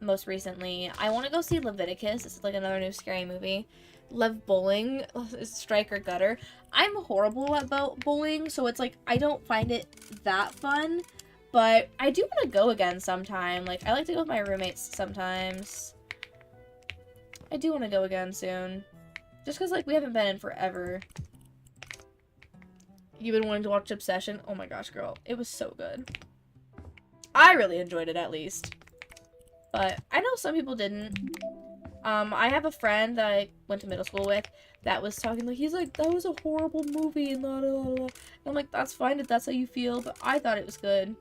most recently. I want to go see Leviticus. This is, like, another new scary movie. Love bowling. Strike or gutter. I'm horrible at bowling, so it's like I don't find it that fun, but I do want to go again sometime. Like, I like to go with my roommates sometimes. I do want to go again soon, just because, like, we haven't been in forever. You've been wanting to watch Obsession? Oh my gosh, girl, it was so good. I really enjoyed it, at least, but I know some people didn't. I have a friend that I went to middle school with that was talking, like, he's like, that was a horrible movie, and la la la la. And I'm like, that's fine if that's how you feel, but I thought it was good.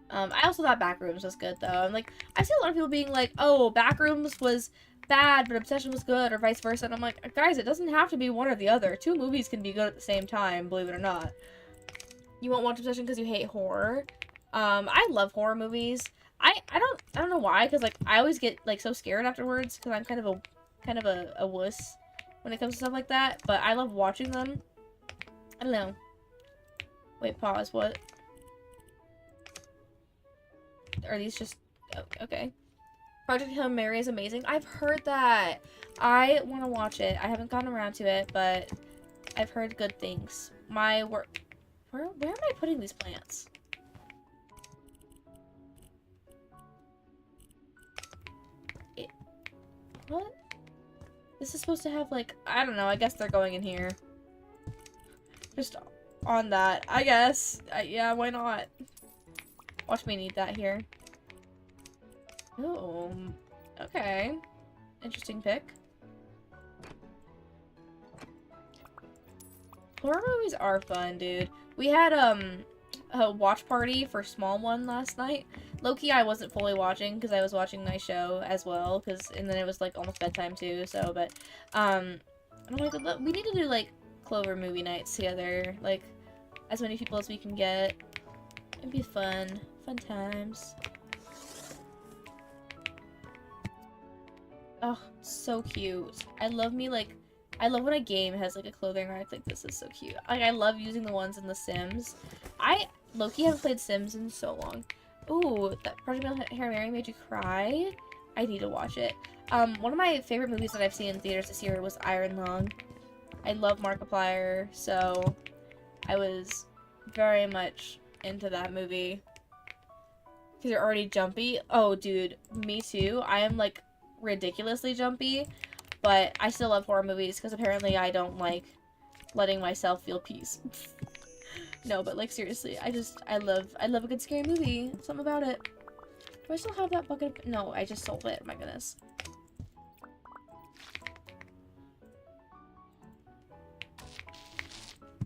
I also thought Backrooms was good, though. I'm like, I see a lot of people being like, oh, Backrooms was bad, but Obsession was good, or vice versa, and I'm like, guys, it doesn't have to be one or the other. Two movies can be good at the same time, believe it or not. You won't watch Obsession because you hate horror? I love horror movies. I don't know why, because, like, I always get, like, so scared afterwards, because I'm kind of a wuss when it comes to stuff like that, but I love watching them. I don't know. Wait, pause, what? Are these just... Oh, okay. Project Hail Mary is amazing. I've heard that. I want to watch it. I haven't gotten around to it, but I've heard good things. My work... Where am I putting these plants? What? This is supposed to have, like, I don't know, I guess they're going in here. Just on that, I guess. Yeah, why not? Watch me need that here. Oh, okay. Interesting pick. Horror movies are fun, dude. We had, a watch party for Small One last night. Low-key, I wasn't fully watching because I was watching my show as well, and then it was, like, almost bedtime too, so, but, I'm like, we need to do, like, Clover movie nights together, like, as many people as we can get. It'd be fun. Fun times. Oh, so cute. I love when a game has, like, a clothing rack. Like, this is so cute. Like, I love using the ones in The Sims. I low-key haven't played Sims in so long. Ooh, that Project Hail Mary made you cry? I need to watch it. One of my favorite movies that I've seen in theaters this year was Iron Lung. I love Markiplier, so I was very much into that movie. Because you're already jumpy. Oh, dude, me too. I am, like, ridiculously jumpy, but I still love horror movies because apparently I don't like letting myself feel peace. No, but, like, seriously, I love a good scary movie. Something about it. Do I still have that bucket of... No, I just sold it. My goodness.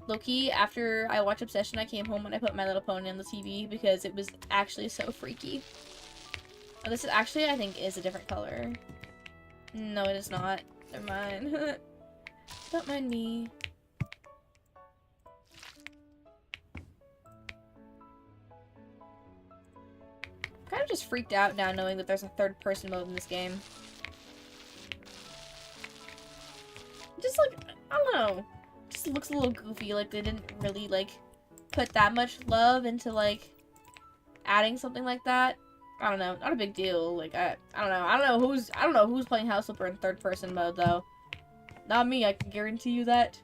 Low-key, after I watched Obsession, I came home and I put My Little Pony on the TV because it was actually so freaky. Oh, this is actually, I think, is a different color. No, it is not. Never mind. Don't mind me. Kind of just freaked out now knowing that there's a third-person mode in this game. Just, like, I don't know. Just looks a little goofy, like they didn't really, like, put that much love into, like, adding something like that. I don't know, not a big deal. Like, I don't know who's playing House Flipper in third person mode though. Not me, I can guarantee you that.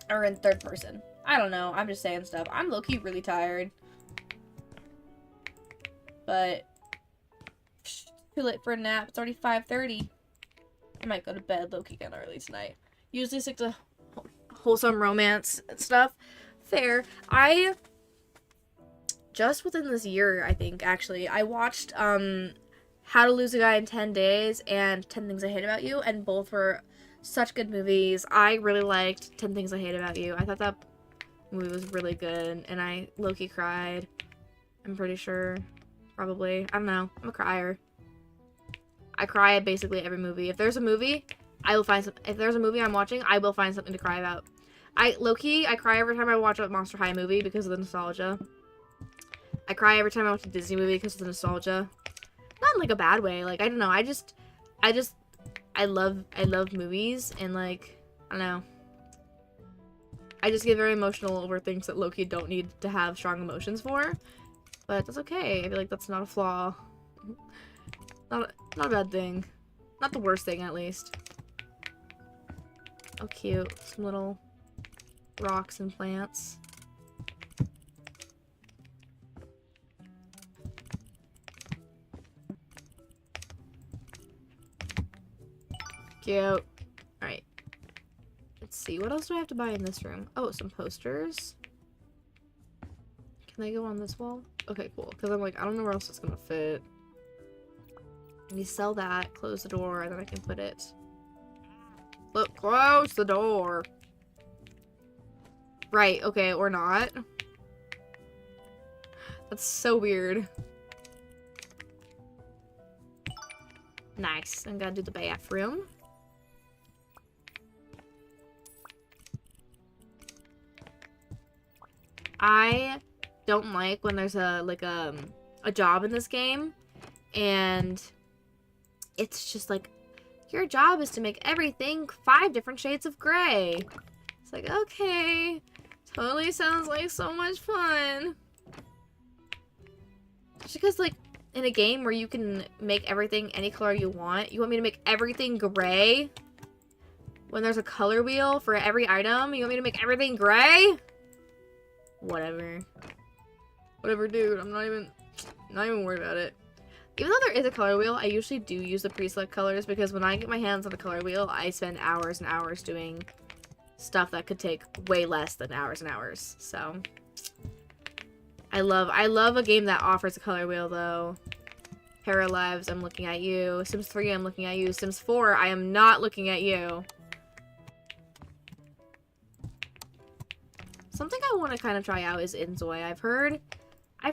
Or in third person. I don't know, I'm just saying stuff. I'm low-key really tired. But too late for a nap. It's already 5:30. I might go to bed low-key again early tonight. Usually stick to wholesome romance and stuff. Fair. I just within this year, I think, actually, I watched How to Lose a Guy in 10 Days and 10 Things I Hate About You, and both were such good movies. I really liked 10 Things I Hate About You. I thought that movie was really good, and I low-key cried. I'm pretty sure. Probably. I don't know. I'm a crier. I cry at basically every movie. If there's a movie, I will find some. If there's a movie I'm watching, I will find something to cry about. I cry every time I watch a Monster High movie because of the nostalgia. I cry every time I watch a Disney movie because of the nostalgia. Not in like a bad way. Like, I don't know. I love movies, and like, I don't know. I just get very emotional over things that low-key don't need to have strong emotions for. But that's okay. I feel like that's not a flaw. Not a bad thing. Not the worst thing, at least. Oh, cute. Some little rocks and plants. Cute. Alright. Let's see. What else do I have to buy in this room? Oh, some posters. Can they go on this wall? Okay, cool. Because I'm like, I don't know where else it's gonna fit. Let me sell that, close the door, and then I can put it. Look, close the door. Right, okay, or not. That's so weird. Nice. I'm gonna do the bathroom. I don't like when there's a job in this game and it's just like, your job is to make everything 5 different shades of gray. It's like, okay, totally sounds like so much fun. Just because, like, in a game where you can make everything any color you want me to make everything gray? When there's a color wheel for every item, you want me to make everything gray? Whatever. Whatever, dude. I'm not even worried about it. Even though there is a color wheel, I usually do use the pre-select colors because when I get my hands on the color wheel, I spend hours and hours doing stuff that could take way less than hours and hours. So I love a game that offers a color wheel though. Paralives, I'm looking at you. Sims 3, I'm looking at you. Sims 4, I am not looking at you. Something I want to kind of try out is Inzoi. I've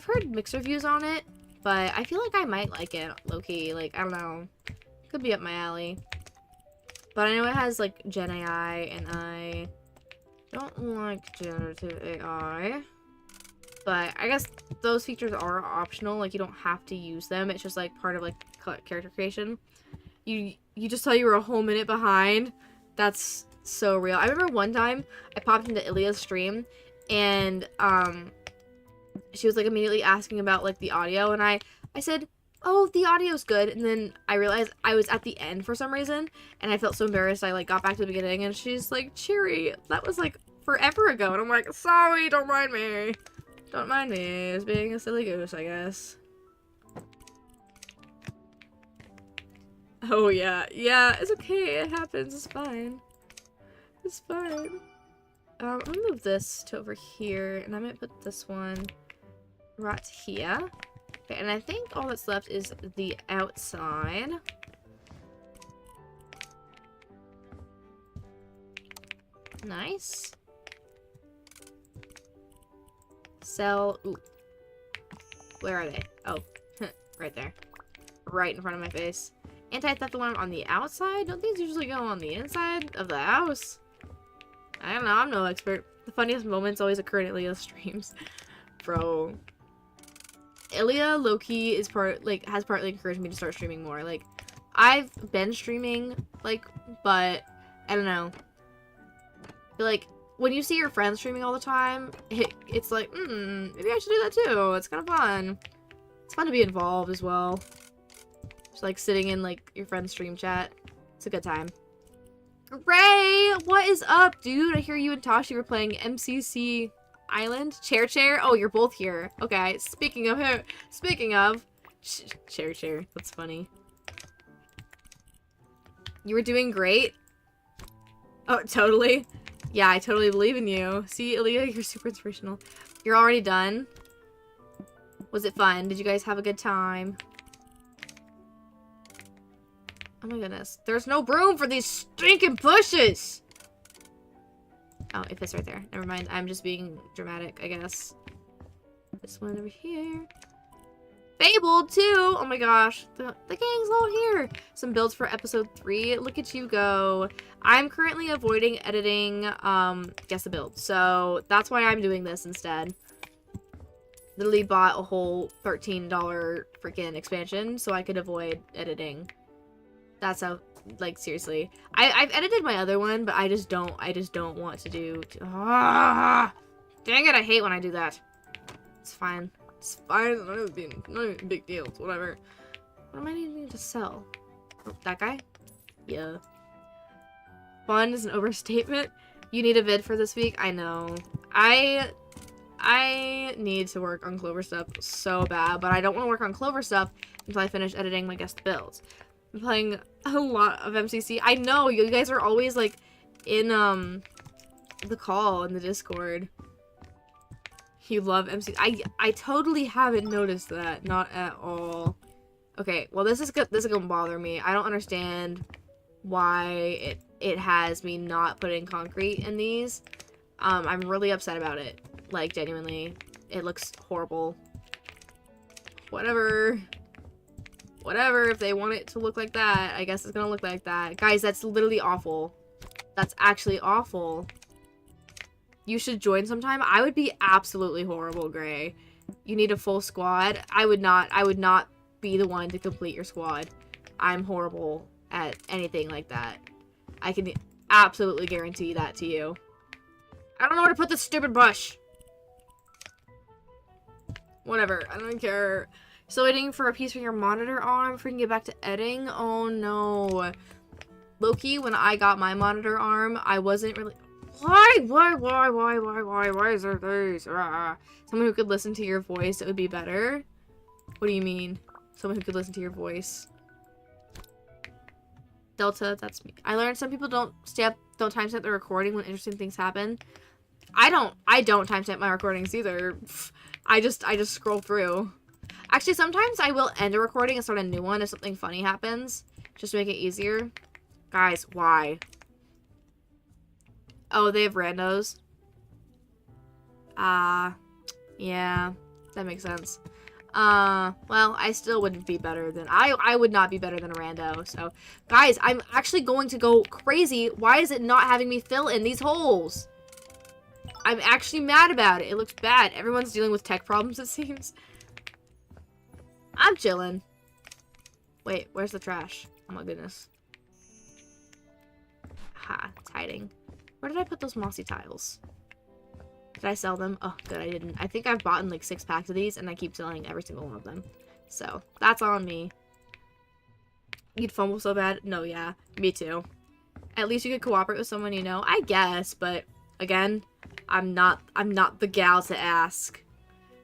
heard mixed reviews on it, but I feel like I might like it, low-key. Like, I don't know. Could be up my alley. But I know it has, like, Gen AI, and I don't like generative AI. But I guess those features are optional. Like, you don't have to use them. It's just, like, part of, like, character creation. You just saw you were a whole minute behind. That's so real. I remember one time I popped into Ilya's stream, and, she was like immediately asking about like the audio, and I said, oh, the audio's good, and then I realized I was at the end for some reason, and I felt so embarrassed. I like got back to the beginning, and she's like, Cherry, that was like forever ago, and I'm like, sorry, don't mind me. Don't mind me. It's being a silly goose, I guess. Oh yeah, yeah, it's okay, it happens, it's fine. It's fine. I'm gonna move this to over here, and I might put this one right here. Okay, and I think all that's left is the outside. Nice. Sell. Ooh. Where are they? Oh, right there. Right in front of my face. Anti-theft alarm on the outside? Don't these usually go on the inside of the house? I don't know, I'm no expert. The funniest moments always occur in Ilya's streams. Bro. Ilya low-key is has partly encouraged me to start streaming more. Like, I've been streaming, like, but I don't know. Like, when you see your friends streaming all the time, it's like, maybe I should do that too. It's kind of fun. It's fun to be involved as well. Just like sitting in like your friend's stream chat. It's a good time. Ray, what is up, dude? I hear you and Tashi were playing MCC Island. Chair. Oh, you're both here. Okay. Speaking of, Chair. That's funny. You were doing great. Oh, totally. Yeah, I totally believe in you. See, Ilya, you're super inspirational. You're already done. Was it fun? Did you guys have a good time? Oh my goodness. There's no room for these stinking bushes! Oh, it fits right there. Never mind. I'm just being dramatic, I guess. This one over here. Fabled, too! Oh my gosh. The gang's all here. Some builds for episode 3. Look at you go. I'm currently avoiding editing, guess the build. So, that's why I'm doing this instead. Literally bought a whole $13 freaking expansion so I could avoid editing. That's how, like, seriously. I've edited my other one, but I just don't want to do... dang it, I hate when I do that. It's fine. It's fine. It's not even a big deal. It's whatever. What am I needing to sell? Oh, that guy? Yeah. Fun is an overstatement. You need a vid for this week? I know. I need to work on Clover stuff so bad, but I don't want to work on Clover stuff until I finish editing my guest builds. I'm playing a lot of MCC. I know, you guys are always, like, in, the call in the Discord. You love MC. I totally haven't noticed that. Not at all. Okay, well, this is gonna bother me. I don't understand why it has me not putting concrete in these. I'm really upset about it. Like, genuinely. It looks horrible. Whatever. Whatever, if they want it to look like that, I guess it's gonna look like that. Guys, that's literally awful. That's actually awful. You should join sometime. I would be absolutely horrible, Gray. You need a full squad. I would not be the one to complete your squad. I'm horrible at anything like that. I can absolutely guarantee that to you. I don't know where to put this stupid bush. Whatever, I don't care. Still waiting for a piece for your monitor arm before we can get back to editing. Oh no. Loki, when I got my monitor arm, I wasn't really... Why is there this? Someone who could listen to your voice, it would be better. What do you mean? Someone who could listen to your voice. Delta, that's me. I learned some people don't timestamp the recording when interesting things happen. I don't timestamp my recordings either. I just scroll through. Actually, sometimes I will end a recording and start a new one if something funny happens. Just to make it easier. Guys, why? Oh, they have randos. Yeah, that makes sense. Well, I still wouldn't be better than... I would not be better than a rando, so... Guys, I'm actually going to go crazy. Why is it not having me fill in these holes? I'm actually mad about it. It looks bad. Everyone's dealing with tech problems, it seems. I'm chilling. Wait, where's the trash? Oh my goodness. Ha, it's hiding. Where did I put those mossy tiles? Did I sell them? Oh, good, I didn't. I think I've bought like 6 packs of these, and I keep selling every single one of them. So, that's on me. You'd fumble so bad? No, yeah. Me too. At least you could cooperate with someone you know. I guess, but again, I'm not the gal to ask.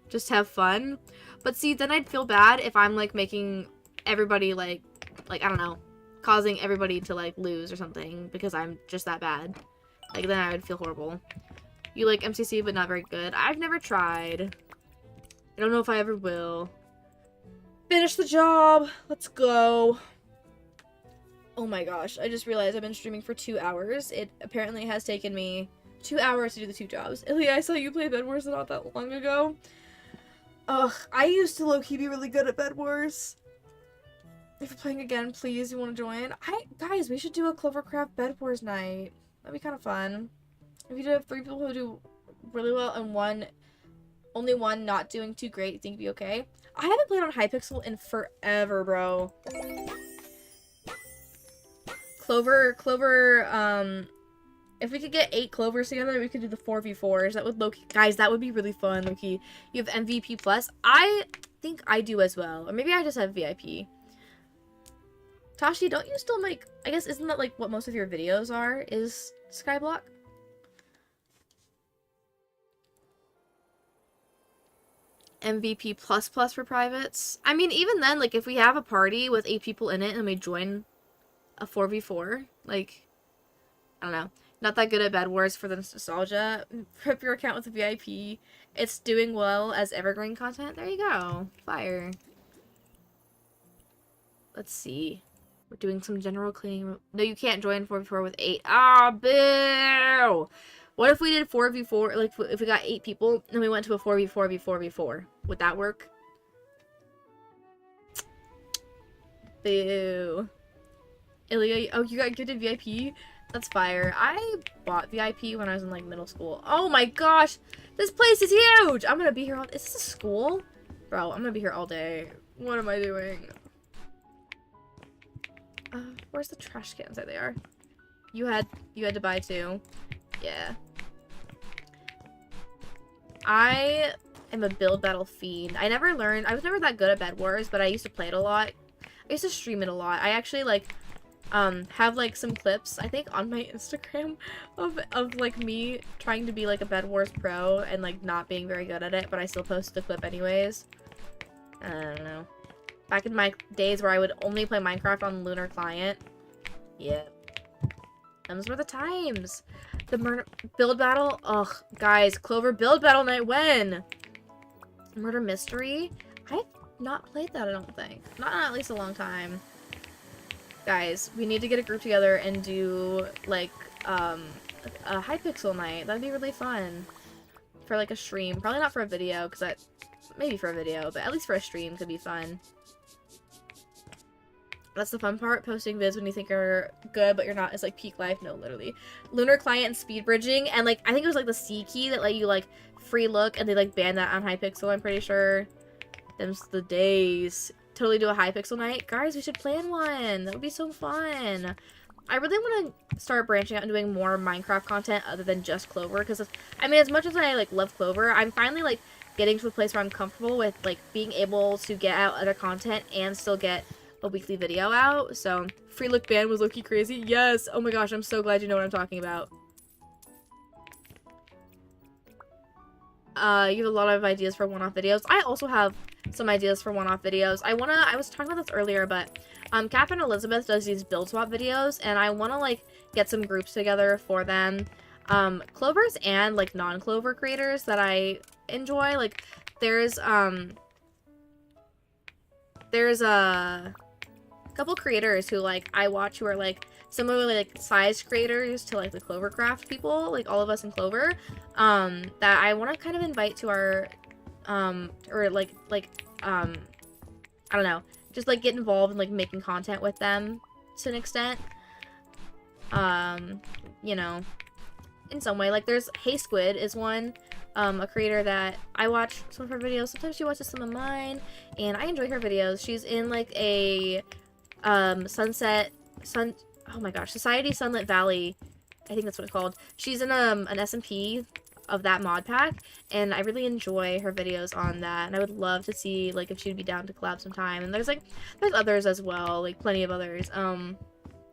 Just have fun. But see, then I'd feel bad if I'm like making everybody like I don't know, causing everybody to like lose or something because I'm just that bad. Like then I would feel horrible. You like MCC but not very good. I've never tried. I don't know if I ever will. Finish the job. Let's go. Oh my gosh, I just realized I've been streaming for 2 hours. It apparently has taken me 2 hours to do the 2 jobs. Ilya, I saw you play Bed Wars not that long ago. Ugh, I used to low-key be really good at Bed Wars. If you're playing again, please, you want to join? Guys, we should do a Clovercraft Bed Wars night. That'd be kind of fun. If you do have 3 people who do really well and only one not doing too great, you think it'd be okay? I haven't played on Hypixel in forever, bro. Clover, if we could get 8 Clovers together, we could do the 4v4s. That would guys, that would be really fun, Loki. You have MVP plus. I think I do as well. Or maybe I just have VIP. Tashi, don't you still make, I guess, isn't that like what most of your videos are, is Skyblock? MVP plus for privates. I mean, even then, like, if we have a party with 8 people in it and we join a 4v4, like, I don't know. Not that good at Bed Wars for the nostalgia. Prep your account with a VIP. It's doing well as evergreen content. There you go. Fire. Let's see. We're doing some general cleaning. No, you can't join 4v4 with 8. Ah, boo! What if we did 4v4, like, if we got 8 people, and we went to a 4v4v4v4? Would that work? Boo. Ilya, oh, you got gifted VIP? That's fire. I bought VIP when I was in, like, middle school. Oh my gosh! This place is huge! I'm gonna be here all... Is this a school? Bro, I'm gonna be here all day. What am I doing? Where's the trash cans? There they are. You had to buy too. Yeah. I am a build battle fiend. I was never that good at Bed Wars, but I used to play it a lot. I used to stream it a lot. I actually, like, have, like, some clips, I think, on my Instagram of like, me trying to be, like, a Bed Wars pro and, like, not being very good at it, but I still posted the clip anyways. I don't know. Back in my days where I would only play Minecraft on Lunar Client. Yeah. Those were the times. The murder build battle. Ugh, guys, Clover build battle night. When? Murder mystery. I've not played that. I don't think. Not in at least a long time. Guys, we need to get a group together and do like a Hypixel night. That'd be really fun for like a stream. Probably not for a video, because maybe for a video, but at least for a stream could be fun. That's the fun part, posting vids when you think you're good, but you're not. It's like peak life. No, literally. Lunar Client and speed bridging, and like, I think it was like the C key that let you like free look, and they like banned that on Hypixel, I'm pretty sure. Them's the days. Totally do a Hypixel night. Guys, we should plan one. That would be so fun. I really want to start branching out and doing more Minecraft content other than just Clover, because, I mean, as much as I like love Clover, I'm finally like getting to a place where I'm comfortable with like being able to get out other content and still get a weekly video out. So free look ban was low-key crazy. Yes. Oh my gosh, I'm so glad you know what I'm talking about. You have a lot of ideas for one-off videos. I also have some ideas for one-off videos. I was talking about this earlier, but Catherine Elizabeth does these build swap videos, and I want to like get some groups together for them. Clovers and like non-Clover creators that I enjoy. Like there's a couple creators who like I watch who are like similarly like size creators to like the Clovercraft people, like all of us in Clover, that I want to kind of invite to our or like I don't know, just like get involved in like making content with them to an extent, you know, in some way. Like there's Hey Squid is one, a creator that I watch some of her videos. Sometimes she watches some of mine, and I enjoy her videos. She's in like a oh my gosh, Society Sunlit Valley, I think that's what it's called. She's in an SMP of that mod pack, and I really enjoy her videos on that, and I would love to see, like, if she'd be down to collab sometime. And there's others as well, like, plenty of others.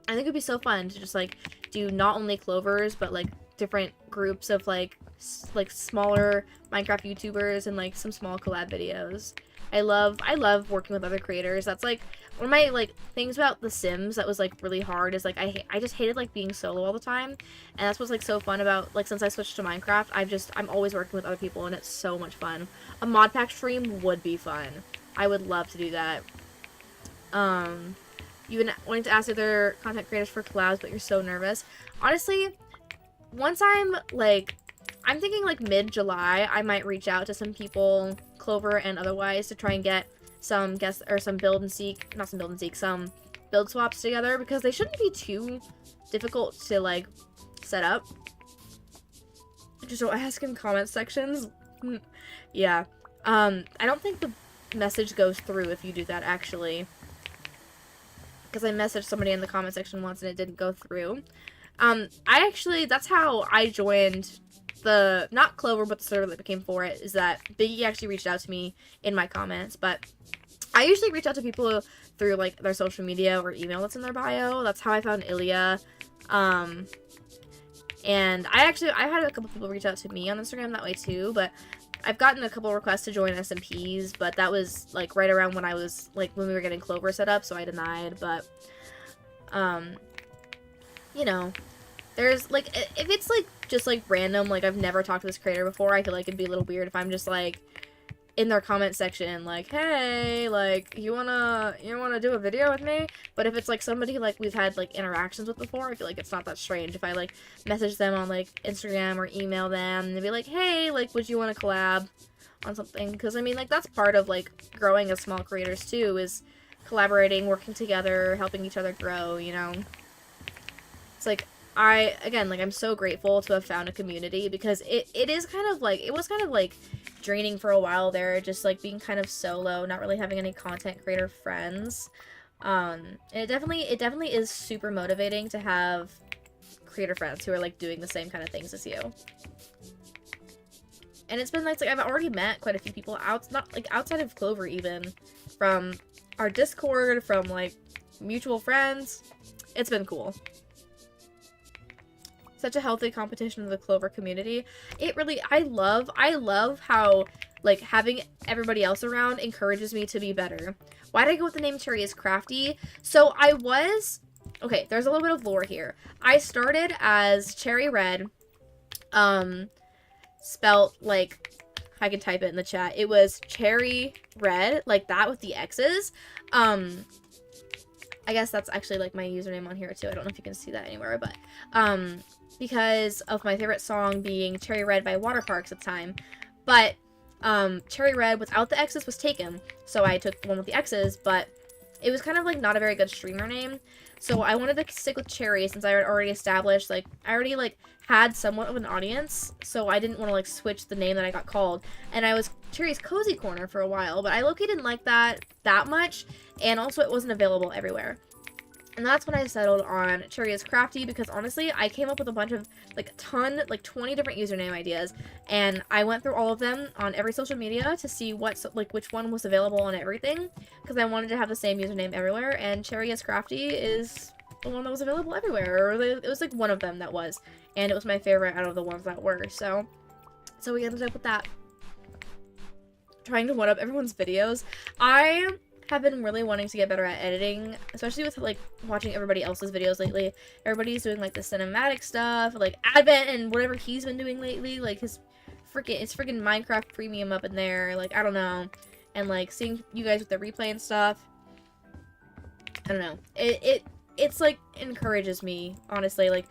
I think it'd be so fun to just, like, do not only Clovers, but, like, different groups of, like smaller Minecraft YouTubers and, like, some small collab videos. I love working with other creators. That's, like, one of my, like, things about The Sims that was, like, really hard is, like, I just hated, like, being solo all the time. And that's what's, like, so fun about, like, since I switched to Minecraft, I'm always working with other people, and it's so much fun. A mod pack stream would be fun. I would love to do that. You've been wanting to ask other content creators for collabs, but you're so nervous. Honestly, once I'm thinking, like, mid-July, I might reach out to some people, Clover and otherwise, to try and get some guests, or some build swaps together, because they shouldn't be too difficult to, like, set up. Just don't ask in comment sections. Yeah. I don't think the message goes through if you do that, actually. Because I messaged somebody in the comment section once and it didn't go through. That's how I joined not Clover, but the server that became for it, is that Biggie actually reached out to me in my comments. But I usually reach out to people through, like, their social media or email that's in their bio. That's how I found Ilya. And I had a couple people reach out to me on Instagram that way too, but I've gotten a couple requests to join SMPs, but that was, like, right around when I was, like, when we were getting Clover set up, so I denied. But you know, there's, like, if it's, like, just, like, random, like, I've never talked to this creator before, I feel like it'd be a little weird if I'm just, like, in their comment section, like, hey, like, you wanna do a video with me? But if it's, like, somebody, like, we've had, like, interactions with before, I feel like it's not that strange if I, like, message them on, like, Instagram or email them, and they'd be like, hey, like, would you want to collab on something? Because, I mean, like, that's part of, like, growing as small creators, too, is collaborating, working together, helping each other grow, you know? It's, like, I'm so grateful to have found a community, because it was kind of, like, draining for a while there, just, like, being kind of solo, not really having any content creator friends. And it definitely is super motivating to have creator friends who are, like, doing the same kind of things as you. And it's been nice, like, I've already met quite a few people outside of Clover, even, from our Discord, from, like, mutual friends. It's been cool. Such a healthy competition of the Clover community. I love how, like, having everybody else around encourages me to be better. Why did I go with the name Cherry is Crafty? So okay, there's a little bit of lore here. I started as Cherry Red, spelt, like, I can type it in the chat. It was Cherry Red, like that with the X's. I guess that's actually, like, my username on here too. I don't know if you can see that anywhere, but, because of my favorite song being Cherry Red by Waterparks at the time. But, Cherry Red without the X's was taken, so I took the one with the X's, but it was kind of, like, not a very good streamer name. So I wanted to stick with Cherry since I had already established, like, I already, like, had somewhat of an audience, so I didn't want to, like, switch the name that I got called. And I was Cherry's Cozy Corner for a while, but I low-key didn't like that much, and also it wasn't available everywhere. And that's when I settled on Cherry is Crafty, because honestly, I came up with a bunch of, like, 20 different username ideas, and I went through all of them on every social media to see which one was available on everything, because I wanted to have the same username everywhere, and Cherry is Crafty is the one that was available everywhere, or it was, like, one of them that was, and it was my favorite out of the ones that were, so we ended up with that. Trying to one-up everyone's videos. I have been really wanting to get better at editing, especially with, like, watching everybody else's videos lately. Everybody's doing, like, the cinematic stuff, like Advent and whatever he's been doing lately, like it's freaking Minecraft premium up in there, like, I don't know. And, like, seeing you guys with the replay and stuff, I don't know. It's like, encourages me, honestly. Like,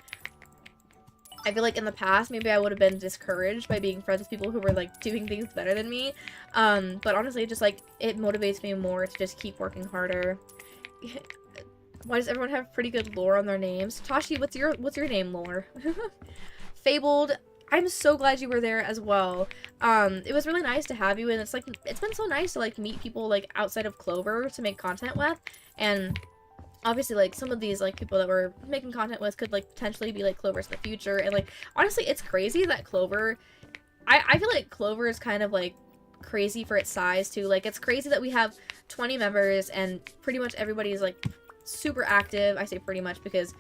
I feel like in the past, maybe I would have been discouraged by being friends with people who were, like, doing things better than me. But honestly, just, like, it motivates me more to just keep working harder. Why does everyone have pretty good lore on their names? Tashi, what's your name lore? Fabled, I'm so glad you were there as well. It was really nice to have you, and it's, like, it's been so nice to, like, meet people, like, outside of Clover to make content with, and obviously, like, some of these, like, people that we're making content with could, like, potentially be, like, Clovers in the future, and, like, honestly, it's crazy that Clover I feel like Clover is kind of like crazy for its size too. Like it's crazy that we have 20 members and pretty much everybody is like super active. I say pretty much because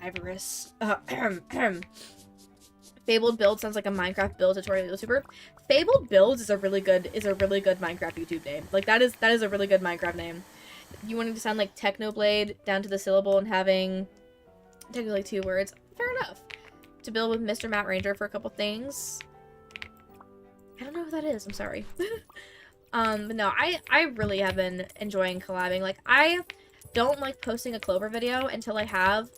Ivorous. Fabled Build sounds like a Minecraft build tutorial YouTuber. Fabled Builds is a really good Minecraft YouTube name. Like that is a really good Minecraft name. You wanting to sound like Technoblade down to the syllable and having technically 2 words. Fair enough. To build with Mr. Matt Ranger for a couple things. I don't know who that is. I'm sorry. But no, I really have been enjoying collabing. Like I don't like posting a Clover video until I have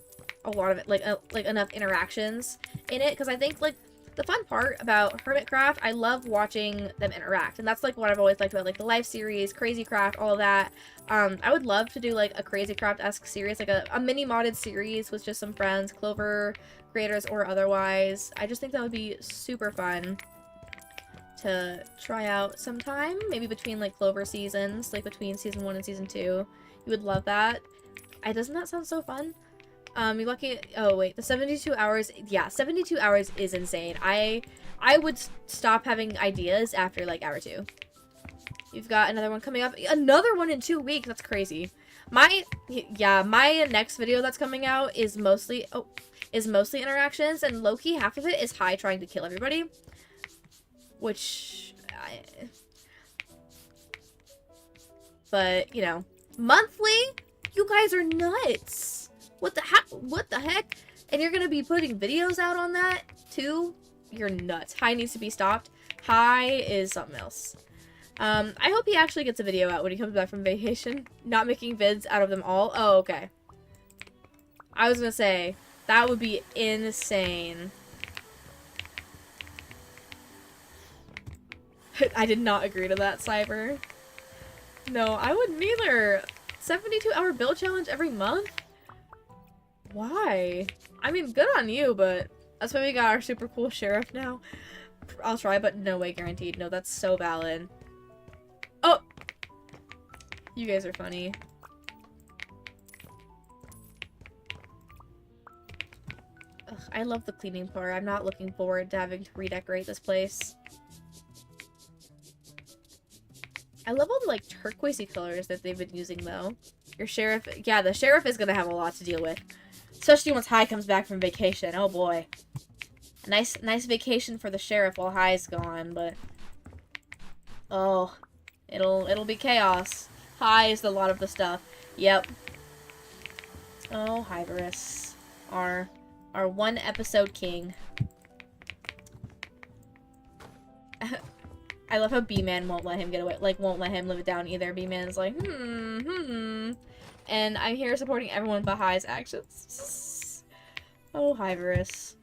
a lot of it, like enough interactions in it, because I think like the fun part about Hermitcraft, I love watching them interact, and that's like what I've always liked about like the life series, Crazy Craft, all of that. I would love to do like a Crazy Craft-esque series, like a mini modded series with just some friends, Clover creators or otherwise. I just think that would be super fun to try out sometime, maybe between like Clover seasons, like between season 1 and season 2. You would love that. Doesn't that sound so fun? You're lucky. Oh wait, the 72 hours. Yeah, 72 hours is insane. I would stop having ideas after like hour 2. You've got another one coming up. Another one in 2 weeks. That's crazy. My next video that's coming out is mostly interactions, and low-key half of it is High trying to kill everybody, which but you know, monthly. You guys are nuts. What the heck? And you're gonna be putting videos out on that too? You're nuts. High needs to be stopped. High is something else. I hope he actually gets a video out when he comes back from vacation. Not making vids out of them all. Oh, okay. I was gonna say, that would be insane. I did not agree to that, Cyber. No, I wouldn't either. 72-hour build challenge every month? Why? I mean, good on you, but that's why we got our super cool sheriff now. I'll try, but no way guaranteed. No, that's so valid. Oh! You guys are funny. Ugh, I love the cleaning part. I'm not looking forward to having to redecorate this place. I love all the, like, turquoisey colors that they've been using, though. Your sheriff... Yeah, the sheriff is gonna have a lot to deal with. Especially once High comes back from vacation. Oh, boy. Nice vacation for the sheriff while High's gone, but... Oh. It'll be chaos. High is a lot of the stuff. Yep. Oh, Hyberus. Our 1-episode king. I love how B-Man won't let him get away, like, won't let him live it down either. B-Man's like, And I'm here supporting everyone but High's actions. Oh, Hyberus.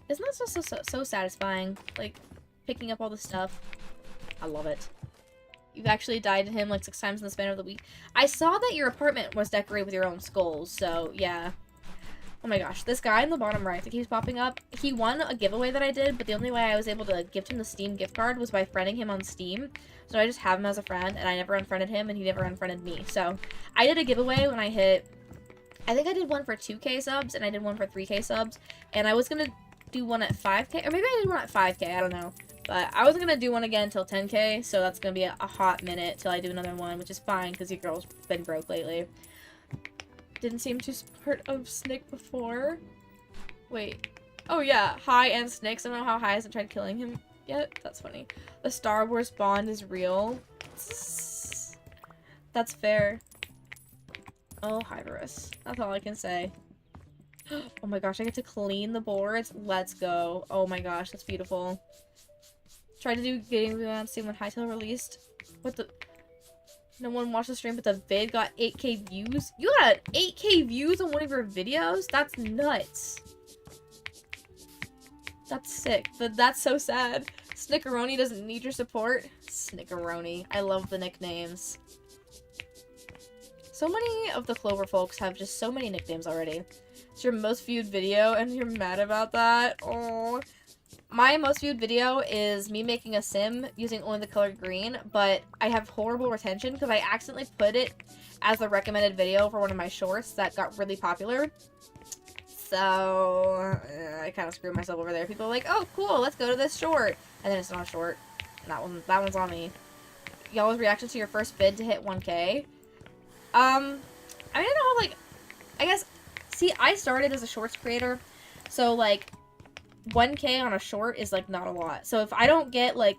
Isn't that just so satisfying? Like, picking up all the stuff. I love it. You've actually died to him like 6 times in the span of the week. I saw that your apartment was decorated with your own skulls, so yeah. Oh my gosh, this guy in the bottom right that keeps popping up, he won a giveaway that I did, but the only way I was able to gift him the Steam gift card was by friending him on Steam. So I just have him as a friend, and I never unfriended him, and he never unfriended me. So I did a giveaway when I hit, I think I did one for 2K subs, and I did one for 3K subs, and I was gonna do one at 5K, or maybe I did one at 5K, I don't know. But I wasn't gonna do one again until 10K, so that's gonna be a hot minute till I do another one, which is fine, because your girl's been broke lately. Didn't seem too part of Snick before. Wait. Oh yeah, High and Snick. I don't know how High hasn't tried killing him yet. That's funny. The Star Wars bond is real. That's fair. Oh, Hyberus. That's all I can say. Oh my gosh, I get to clean the boards. Let's go. Oh my gosh, that's beautiful. Tried to do getting on Steam when Hightail released. What the? No one watched the stream, but the vid got 8K views. You got 8K views on one of your videos? That's nuts. That's sick. That's so sad. Snickeroni doesn't need your support. Snickeroni. I love the nicknames. So many of the Clover folks have just so many nicknames already. It's your most viewed video, and you're mad about that? Oh. my most viewed video is me making a sim using only the color green, but I have horrible retention because I accidentally put it as the recommended video for one of my shorts that got really popular. So, I kind of screwed myself over there. People are like, oh, cool, let's go to this short. And then it's not a short. And that one's on me. Y'all's reaction to your first vid to hit 1K. I mean, I don't know, like, I guess, see, I started as a shorts creator, so, like, 1K on a short is, like, not a lot. So if I don't get, like,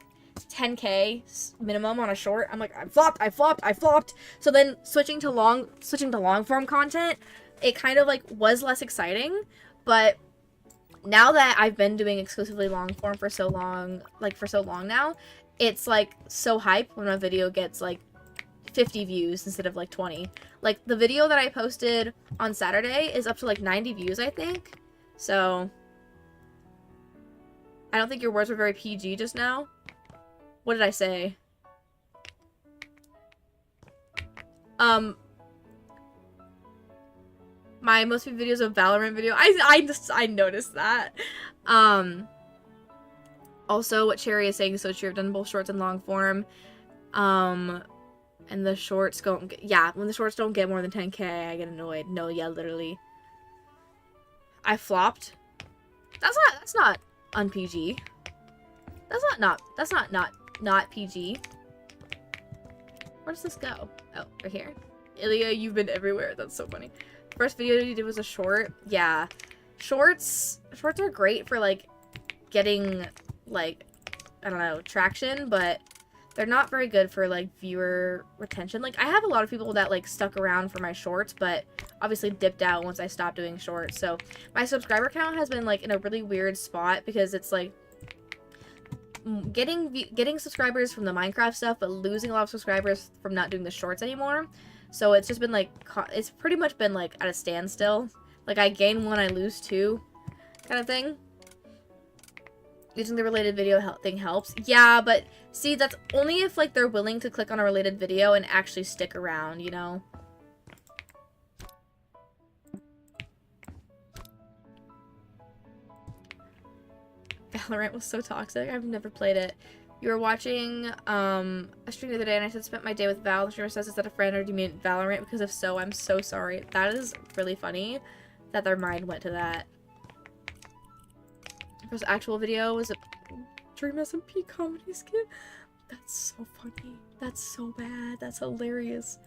10K minimum on a short, I'm like, I flopped. So then switching to long form content, it kind of, like, was less exciting, but now that I've been doing exclusively long form for so long now, it's, like, so hype when a video gets, like, 50 views instead of, like, 20. Like, the video that I posted on Saturday is up to, like, 90 views, I think. So, I don't think your words were very PG just now. What did I say? My most viewed videos of Valorant video. I noticed that. Also, what Cherry is saying is so true. I've done both shorts and long form. And the shorts don't get, yeah, when the shorts don't get more than 10K, I get annoyed. No, yeah, literally. I flopped. That's not un-PG. That's not PG. Where does this go? Oh, right here. Ilya, you've been everywhere. That's so funny. First video you did was a short. Yeah. Shorts are great for, like, getting, like, I don't know, traction, but they're not very good for, like, viewer retention. Like, I have a lot of people that, like, stuck around for my shorts, but obviously dipped out once I stopped doing shorts. So my subscriber count has been, like, in a really weird spot because it's, like, getting subscribers from the Minecraft stuff, but losing a lot of subscribers from not doing the shorts anymore. So it's just been, like, it's pretty much been, like, at a standstill. Like, I gain one, I lose two, kind of thing. Using the related video thing helps. Yeah, but see, that's only if, like, they're willing to click on a related video and actually stick around, you know? Valorant was so toxic. I've never played it. You were watching a stream the other day and I said spent my day with Val. The streamer says, is that a friend or do you mean Valorant? Because if so, I'm so sorry. That is really funny that their mind went to that. First actual video was a Dream SMP comedy skit. That's so funny. That's so bad. That's hilarious.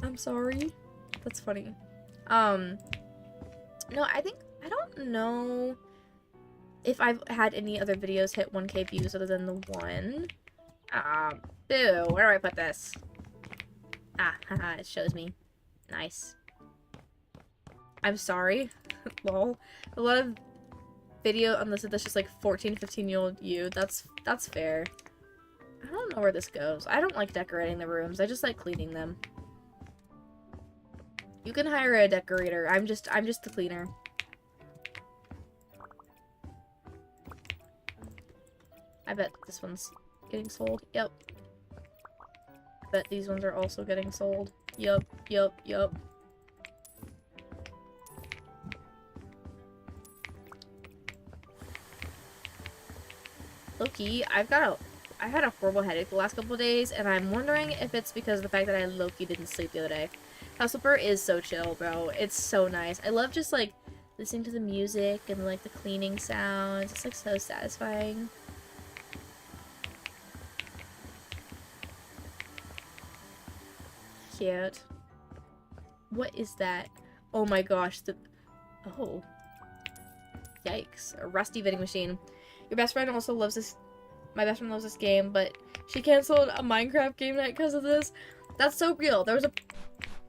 I'm sorry. That's funny. No, I don't know if I've had any other videos hit 1K views other than the one. Boo. Where do I put this? Haha, it shows me. Nice. I'm sorry. Lol. A lot of video unless that's just like 14-15-year-old you. That's fair. I don't know where this goes. I don't like decorating the rooms. I just like cleaning them. You can hire a decorator. I'm just the cleaner. I bet this one's getting sold. Yep. I bet these ones are also getting sold. Yup. Loki, I've had a horrible headache the last couple of days, and I'm wondering if it's because of the fact that I low-key didn't sleep the other day. House Flipper is so chill, bro. It's so nice. I love just, like, listening to the music and, like, the cleaning sounds. It's, like, so satisfying. Cute. What is that? Oh my gosh, oh. Yikes. A rusty vending machine. Your best friend also loves this. My best friend loves this game, but she canceled a Minecraft game night because of this. That's so real. There was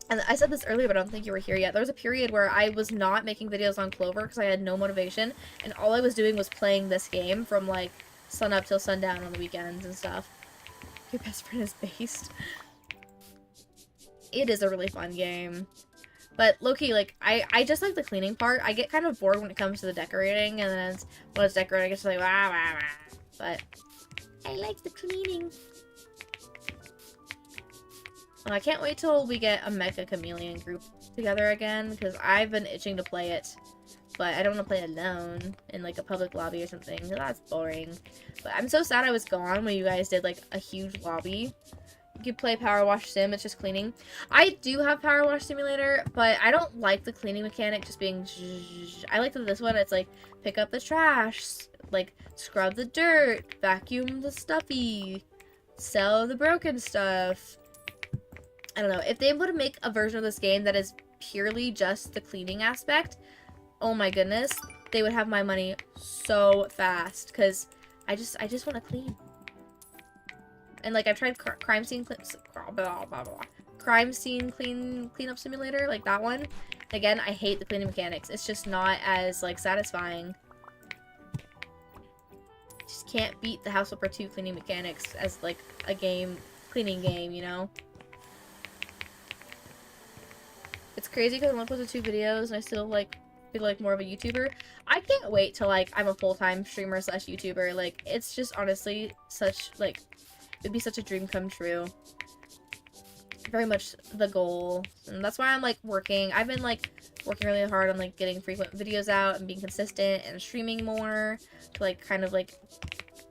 and I said this earlier, but I don't think you were here yet. There was a period where I was not making videos on Clover because I had no motivation, and all I was doing was playing this game from, like, sun up till sundown on the weekends and stuff. Your best friend is based. It is a really fun game. But low-key, like, I just like the cleaning part. I get kind of bored when it comes to the decorating, and then when it's decorating, it's like, wah, wah, wah. But I like the cleaning. Well, I can't wait till we get a Mecha Chameleon group together again, because I've been itching to play it but I don't want to play alone in like a public lobby or something. That's boring. But I'm so sad I was gone when you guys did like a huge lobby. You could play Power Wash Sim, it's just cleaning. I do have Power Wash Simulator, but I don't like the cleaning mechanic just being I like this one, it's like pick up the trash, like scrub the dirt, vacuum the stuffy, sell the broken stuff. I don't know. If they would make a version of this game that is purely just the cleaning aspect, oh my goodness, they would have my money so fast, because I just want to clean. And like I've tried crime scene cleanup simulator, like that one. Again, I hate the cleaning mechanics. It's just not as like satisfying. Just can't beat the House Flipper 2 cleaning mechanics as like a cleaning game, you know? It's crazy because I'm uploading 2 videos and I still like feel like more of a YouTuber. I can't wait till like I'm a full-time streamer / YouTuber. Like it's just honestly such like it'd be such a dream come true. Very much the goal. And that's why I'm like working. I've been like working really hard on like getting frequent videos out and being consistent and streaming more to like kind of like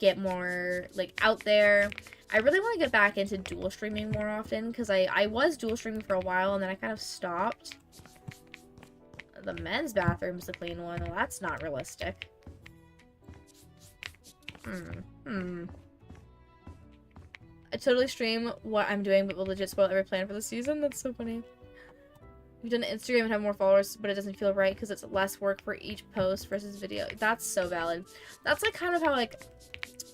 get more like out there. I really want to get back into dual streaming more often because I was dual streaming for a while and then I kind of stopped. The men's bathroom's the clean one. Well, that's not realistic. I totally stream what I'm doing, but will legit spoil every plan for the season. That's so funny. You've done Instagram and have more followers, but it doesn't feel right because it's less work for each post versus video. That's so valid. That's like kind of how like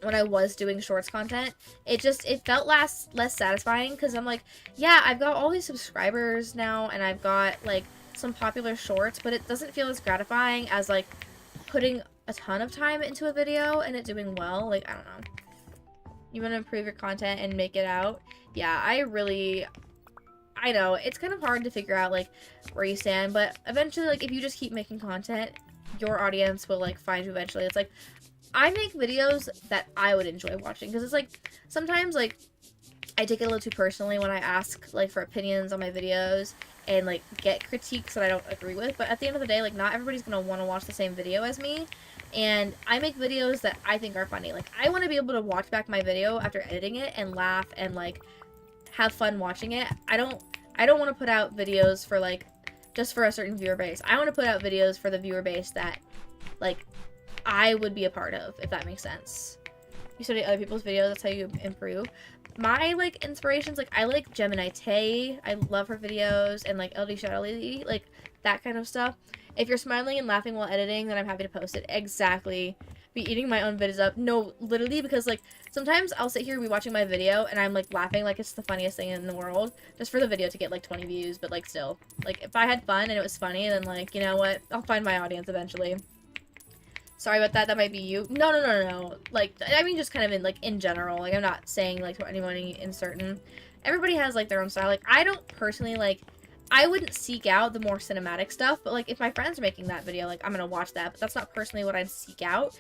when I was doing shorts content, it felt less satisfying because I'm like, yeah, I've got all these subscribers now and I've got like some popular shorts, but it doesn't feel as gratifying as like putting a ton of time into a video and it doing well. Like, I don't know. You want to improve your content and make it out? Yeah, I know, it's kind of hard to figure out, like, where you stand, but eventually, like, if you just keep making content, your audience will, like, find you eventually. It's like, I make videos that I would enjoy watching, because it's like, sometimes, like, I take it a little too personally when I ask, like, for opinions on my videos, and, like, get critiques that I don't agree with, but at the end of the day, like, not everybody's gonna want to watch the same video as me. And I make videos that I think are funny. Like, I want to be able to watch back my video after editing it and laugh and, like, have fun watching it. I don't want to put out videos for, like, just for a certain viewer base. I want to put out videos for the viewer base that, like, I would be a part of, if that makes sense. You study other people's videos, that's how you improve. My, like, inspirations, like, I like Gemini Tay. I love her videos. And, like, LD Shadow Lady. Like, that kind of stuff. If you're smiling and laughing while editing, then I'm happy to post it. Exactly. Be eating my own videos up. No, literally, because, like, sometimes I'll sit here rewatching my video, and I'm, like, laughing like it's the funniest thing in the world, just for the video to get, like, 20 views, but, like, still. Like, if I had fun and it was funny, then, like, you know what? I'll find my audience eventually. Sorry about that. That might be you. No. Like, I mean, just kind of in, like, in general. Like, I'm not saying, like, to anyone in certain. Everybody has, like, their own style. Like, I don't personally, like, I wouldn't seek out the more cinematic stuff, but, like, if my friends are making that video, like, I'm gonna watch that, but that's not personally what I'd seek out.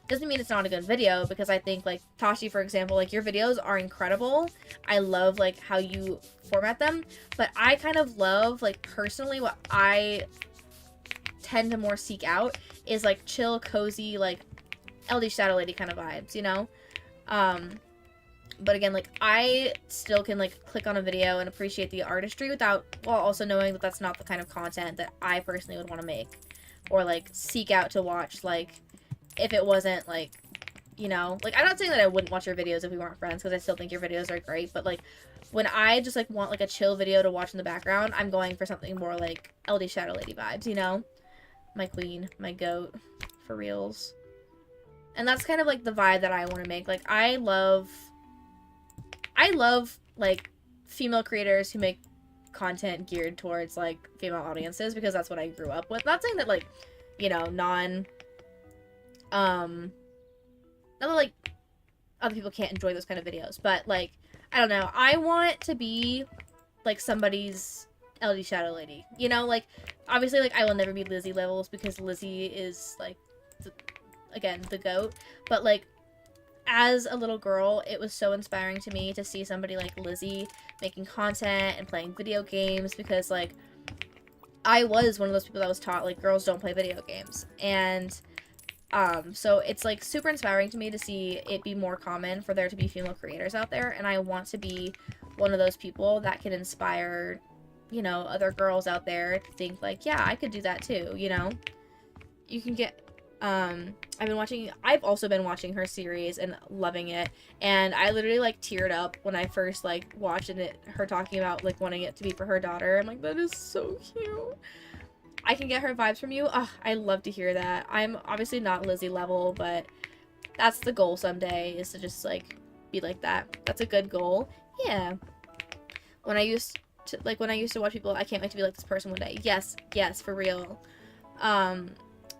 Doesn't mean it's not a good video, because I think, like, Tashi, for example, like, your videos are incredible. I love, like, how you format them, but I kind of love, like, personally, what I tend to more seek out is, like, chill, cozy, like, LD Shadow Lady kind of vibes, you know? But again, like, I still can, like, click on a video and appreciate the artistry while also knowing that that's not the kind of content that I personally would want to make. Or, like, seek out to watch, like, if it wasn't, like, you know? Like, I'm not saying that I wouldn't watch your videos if we weren't friends, because I still think your videos are great, but, like, when I just, like, want, like, a chill video to watch in the background, I'm going for something more, like, LD Shadow Lady vibes, you know? My queen, my goat, for reals. And that's kind of, like, the vibe that I want to make. Like, I love, like, female creators who make content geared towards, like, female audiences, because that's what I grew up with. Not saying that, like, you know, not that, like, other people can't enjoy those kind of videos, but, like, I don't know, I want to be, like, somebody's LD Shadow Lady, you know? Like, obviously, like, I will never be Lizzie levels, because Lizzie is, like, again, the GOAT, but, like, as a little girl, it was so inspiring to me to see somebody like Lizzie making content and playing video games, because, like, I was one of those people that was taught, like, girls don't play video games. And, so it's, like, super inspiring to me to see it be more common for there to be female creators out there. And I want to be one of those people that can inspire, you know, other girls out there to think, like, yeah, I could do that too, you know? You can get, I've also been watching her series and loving it. And I literally, like, teared up when I first, like, watched it, her talking about, like, wanting it to be for her daughter. I'm like, that is so cute. I can get her vibes from you. Ugh, I love to hear that. I'm obviously not Lizzie level, but that's the goal someday, is to just, like, be like that. That's a good goal. Yeah. When I used to watch people, I can't wait to be like this person one day. Yes, for real.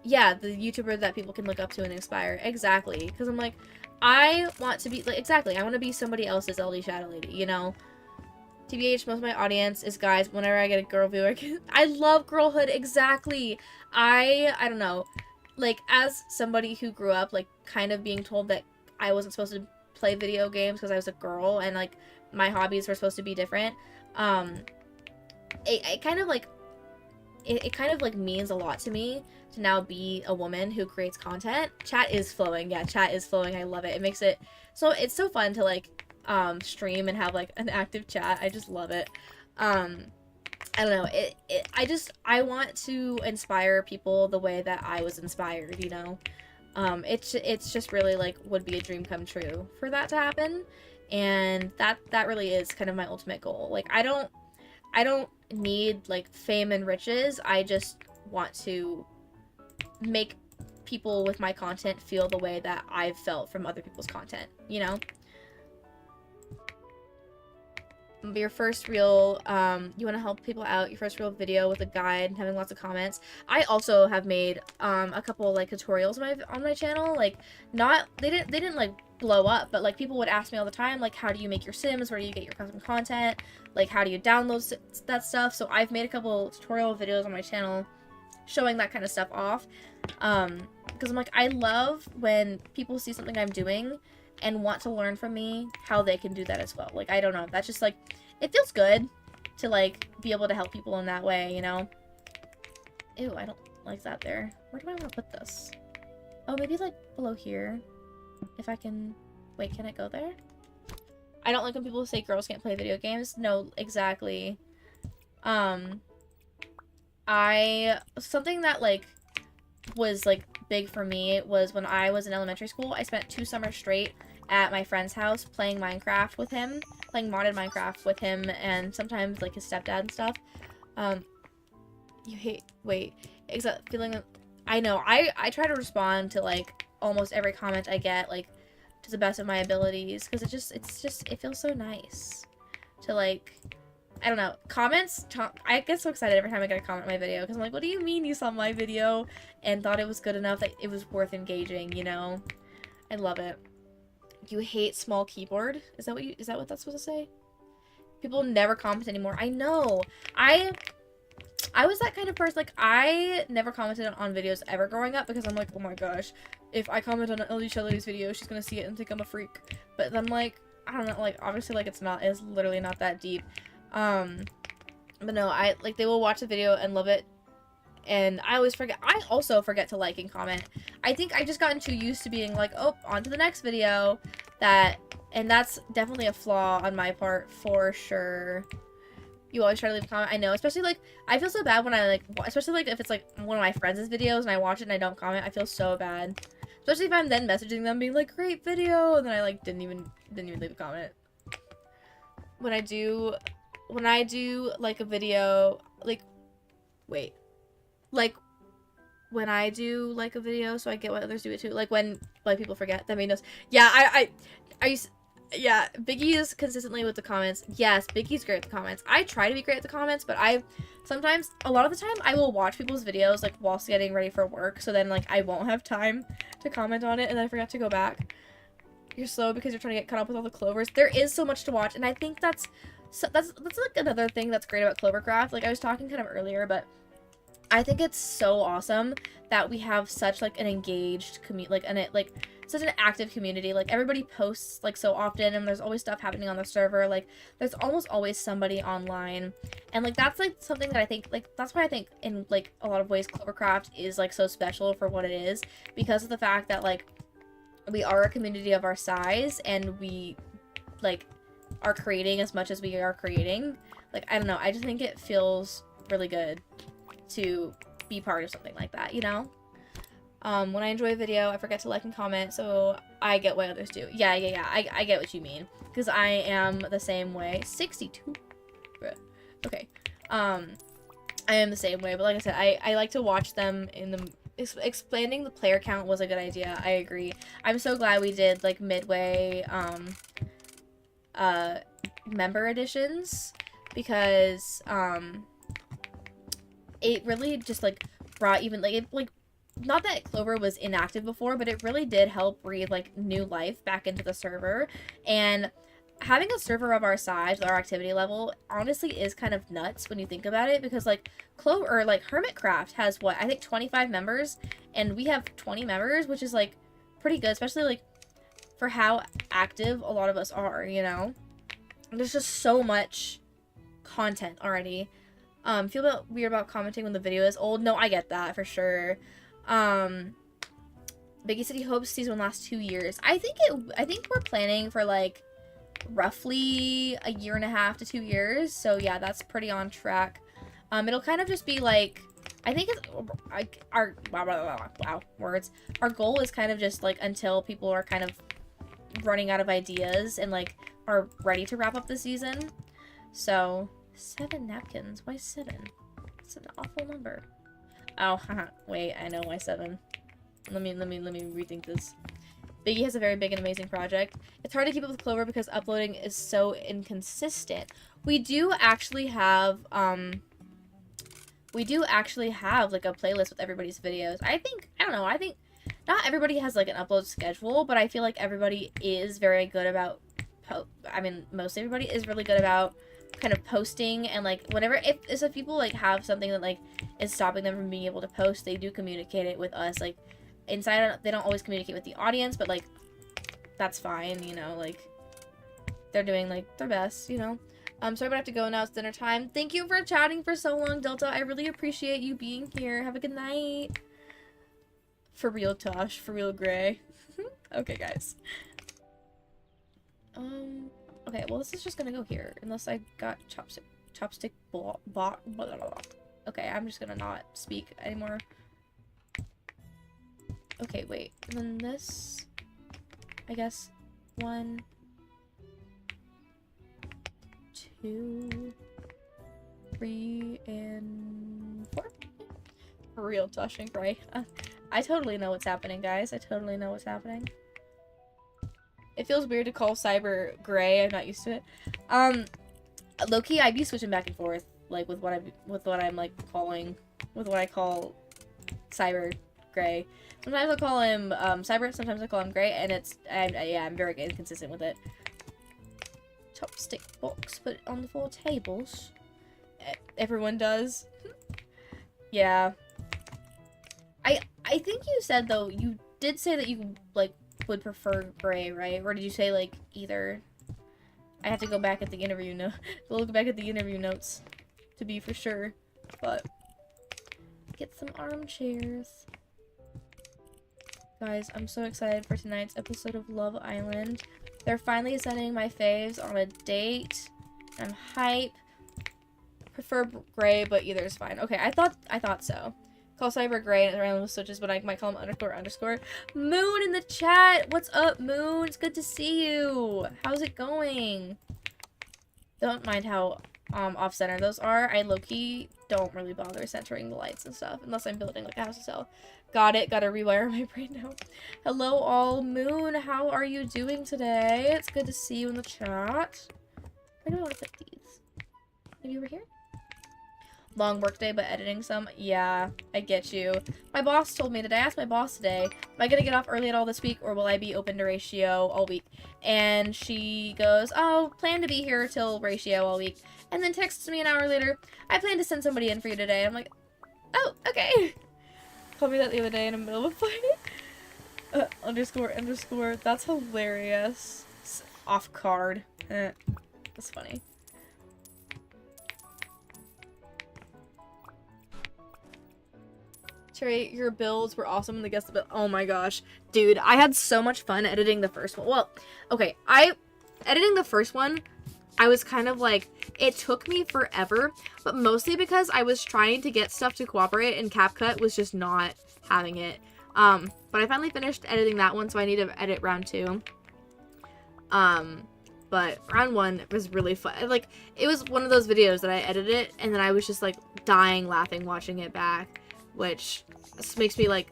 Yeah, the YouTuber that people can look up to and inspire. Exactly. Because I'm like, I want to be, like, exactly, I want to be somebody else's LD Shadow Lady, you know? TBH, most of my audience is guys. Whenever I get a girl viewer, I love girlhood. Exactly. I don't know. Like, as somebody who grew up, like, kind of being told that I wasn't supposed to play video games because I was a girl, and, like, my hobbies were supposed to be different, it kind of, like, it kind of, like, means a lot to me to now be a woman who creates content. Chat is flowing. Yeah, chat is flowing. I love it. It makes it so, it's so fun to, like, stream and have, like, an active chat. I just love it. I don't know. I want to inspire people the way that I was inspired, you know? It's just really, like, would be a dream come true for that to happen. And that really is kind of my ultimate goal. Like, I don't need, like, fame and riches. I just want to make people with my content feel the way that I've felt from other people's content, you know? Your first real, you want to help people out, your first real video with a guide and having lots of comments. I also have made, a couple, like, tutorials on my channel. Like, they didn't, like, blow up, but, like, people would ask me all the time, like, how do you make your Sims? Where do you get your custom content? Like, how do you download that stuff? So I've made a couple tutorial videos on my channel showing that kind of stuff off. Because I'm like, I love when people see something I'm doing and want to learn from me how they can do that as well. Like, I don't know. That's just, like, it feels good to, like, be able to help people in that way, you know? Ew, I don't like that there. Where do I want to put this? Oh, maybe, like, below here. If I can... Wait, can it go there? I don't like when people say girls can't play video games. No, exactly. Something that, like, was, like, big for me was when I was in elementary school. I spent 2 summers straight at my friend's house playing Minecraft with him. Playing modded Minecraft with him and sometimes, like, his stepdad and stuff. Feeling... I know, I try to respond to, like, almost every comment I get, like, to the best of my abilities, because it feels so nice to, like, I don't know, comments, I get so excited every time I get a comment on my video, because I'm like, what do you mean you saw my video and thought it was good enough that it was worth engaging, you know? I love it. You hate small keyboard? Is that what that's supposed to say? People never comment anymore. I know. I was that kind of person. Like, I never commented on videos ever growing up because I'm like, oh my gosh, if I comment on LD Shelly's video, she's gonna see it and think I'm a freak. But then, like, I don't know, like, obviously, like, it's literally not that deep. But no, they will watch the video and love it, and I also forget to like and comment. I think I just gotten too used to being like, oh, on to the next video, and that's definitely a flaw on my part, for sure. You always try to leave a comment. I know, especially, like, I feel so bad when I, like, especially, like, if it's, like, one of my friends' videos and I watch it and I don't comment, I feel so bad. Especially if I'm then messaging them being like, great video, and then I, like, didn't even leave a comment. When I do, like, a video, like, wait. Like, when I do, like, a video, so I get what others do it too. Like, when, like, people forget, that made no sense. Yeah, yeah, Biggie is consistently with the comments. Yes, Biggie's great at the comments. I try to be great at the comments, but sometimes, a lot of the time, I will watch people's videos, like, whilst getting ready for work, so then, like, I won't have time to comment on it, and then I forgot to go back. You're slow because you're trying to get caught up with all the clovers. There is so much to watch, and I think that's like, another thing that's great about Clovercraft. Like, I was talking kind of earlier, but I think it's so awesome that we have such, like, an engaged community, like, such an active community. Like, everybody posts, like, so often, and there's always stuff happening on the server. Like, there's almost always somebody online. And, like, that's, like, something that I think, like, that's why I think in, like, a lot of ways Clovercraft is, like, so special for what it is. Because of the fact that, like, we are a community of our size, and we, like, are creating as much as we are creating. Like, I don't know, I just think it feels really good to be part of something like that, you know? When I enjoy a video, I forget to like and comment, so I get what others do. Yeah, I get what you mean. Because I am the same way. 62. Okay. I am the same way, but like I said, I like to watch them in the... Expanding the player count was a good idea, I agree. I'm so glad we did, like, midway, member editions, because, it really just, like, brought even, like, not that Clover was inactive before, but it really did help breathe, like, new life back into the server, and having a server of our size with our activity level honestly is kind of nuts when you think about it, because, like, Clover, or, like, Hermitcraft has, what, I think 25 members, and we have 20 members, which is, like, pretty good, especially, like, for how active a lot of us are, you know? There's just so much content already. Feel a bit weird about commenting when the video is old. No, I get that, for sure. Biggie said he hopes season 1 lasts 2 years. I think we're planning for, like, roughly a year and a half to 2 years, so yeah, that's pretty on track. It'll kind of just be like, I think it's our words. Our goal is kind of just like until people are kind of running out of ideas and like are ready to wrap up the season. So 7 napkins. Why 7? It's an awful number. Oh, haha. Wait, I know why 7. Let me rethink this. Biggie has a very big and amazing project. It's hard to keep up with Clover because uploading is so inconsistent. We do actually have like a playlist with everybody's videos. I think not everybody has like an upload schedule, but I feel like everybody is very good about most everybody is really good about kind of posting, and like whenever if people like have something that like is stopping them from being able to post, they do communicate it with us. Like inside, they don't always communicate with the audience, but like that's fine, you know, like they're doing like their best, you know. Sorry, but I have to go now. It's dinner time. Thank you for chatting for so long, Delta. I really appreciate you being here. Have a good night. For real, Tosh. For real, Gray. Okay, guys. Okay, well, this is just gonna go here. Unless I got chopstick blah, blah, blah, blah, blah. Okay, I'm just gonna not speak anymore. Okay, wait. And then this... I guess... 1... 2... 3... and 4? For real, Tosh and Gray. I totally know what's happening, guys. I totally know what's happening. It feels weird to call Cyber Gray. I'm not used to it. Low-key, I'd be switching back and forth, like, with what I'm like calling, with what I call Cyber Gray. Sometimes I'll call him, Cyber, sometimes I call him Gray, and yeah, I'm very inconsistent with it. Chopstick box, put it on the 4 tables. Everyone does. Yeah. I think you said, though, you did say that you, like, would prefer Gray, right? Or did you say, like, either? I have to go back at the interview look back at the interview notes to be for sure. But get some armchairs. Guys, I'm so excited for tonight's episode of Love Island. They're finally sending my faves on a date. I'm hype. Prefer Gray, but either is fine. Okay, I thought so. Call Cyber Gray and random switches, but I might call him __. Moon in the chat! What's up, Moon? It's good to see you! How's it going? Don't mind how off-center those are. I low-key don't really bother centering the lights and stuff, unless I'm building like a house to sell. Got it. Gotta rewire my brain now. Hello, all. Moon, how are you doing today? It's good to see you in the chat. Where do I want to put these? Maybe over here? Long work day, but editing some. Yeah, I get you. My boss told me that I asked my boss today, am I gonna get off early at all this week, or will I be open to ratio all week? And she goes, oh, plan to be here till ratio all week. And then texts me an hour later, I plan to send somebody in for you today. I'm like, oh, okay. Told me that the other day in the middle of a fight. Underscore, underscore. That's hilarious. Off card. That's funny. Cherry, your builds were awesome in the guest build. Oh my gosh. Dude, I had so much fun editing the first one. Well, okay, editing the first one, I was kind of like, it took me forever, but mostly because I was trying to get stuff to cooperate and CapCut was just not having it. But I finally finished editing that one, so I need to edit round 2. But round 1 was really fun. Like, it was one of those videos that I edited, and then I was just like dying laughing watching it back, which makes me like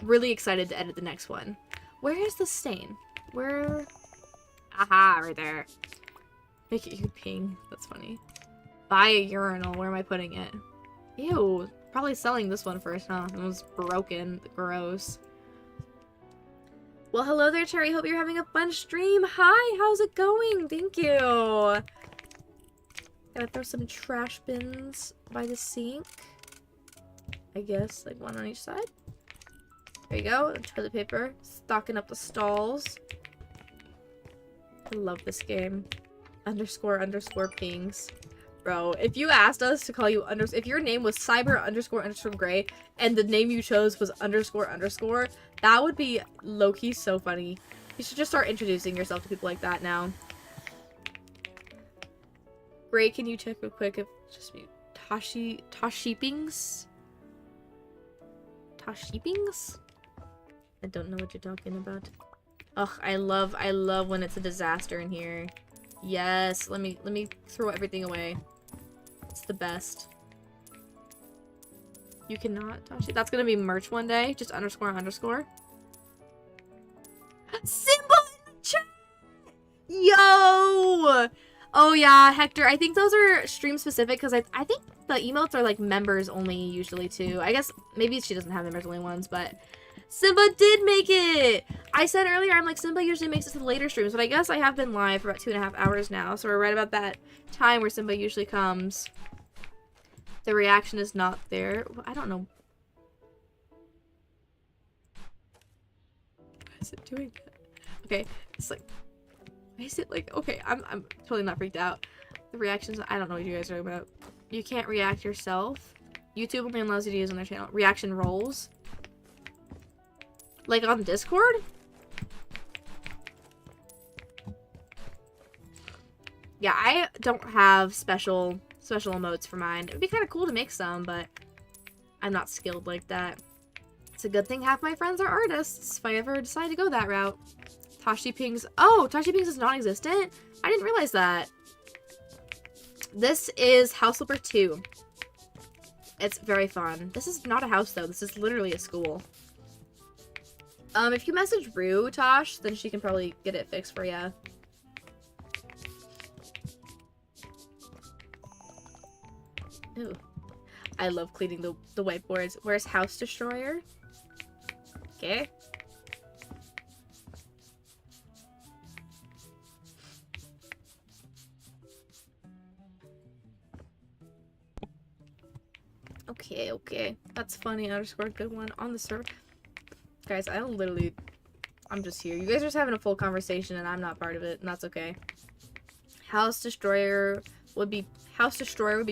really excited to edit the next one. Where is the stain? Where? Aha, right there. Make it you ping. That's funny. Buy a urinal. Where am I putting it? Ew. Probably selling this one first, huh? It was broken. Gross. Well, hello there, Cherry. Hope you're having a fun stream. Hi, how's it going? Thank you. Gotta throw some trash bins by the sink. I guess, like one on each side. There you go. Toilet paper. Stocking up the stalls. I love this game. Underscore, underscore pings. Bro, if you asked us to call you if your name was cyber underscore underscore gray and the name you chose was underscore underscore, that would be low-key so funny. You should just start introducing yourself to people like that now. Gray, can you check real quick if just me Toshipings? Toshipings? I don't know what you're talking about. Ugh, I love when it's a disaster in here. Yes, let me throw everything away. It's the best. You cannot touch it. That's gonna be merch one day. Just underscore underscore. Symbol in the chat! Yo! Oh yeah, Hector. I think those are stream specific because I think the emotes are like members only usually too. I guess maybe she doesn't have members only ones, but Simba did make it! I said earlier, I'm like, Simba usually makes it to the later streams, but I guess I have been live for about 2.5 hours now, so we're right about that time where Simba usually comes. The reaction is not there. I don't know. Why is it doing that? Okay, it's like, why is it like, okay, I'm totally not freaked out. The reactions, I don't know what you guys are talking about. You can't react yourself. YouTube only allows you to use on their channel. Reaction rolls. Like on Discord? Yeah, I don't have special emotes for mine. It would be kind of cool to make some, but I'm not skilled like that. It's a good thing half my friends are artists if I ever decide to go that route. Tashi Pings. Oh, Tashi Pings is non-existent? I didn't realize that. This is House Flipper 2. It's very fun. This is not a house, though. This is literally a school. If you message Rue, Tosh, then she can probably get it fixed for you. Ooh. I love cleaning the whiteboards. Where's House Destroyer? Okay. Okay. That's funny. Underscore good one on the server. Guys, I'm just here. You guys are just having a full conversation and I'm not part of it, and that's okay. House Destroyer would be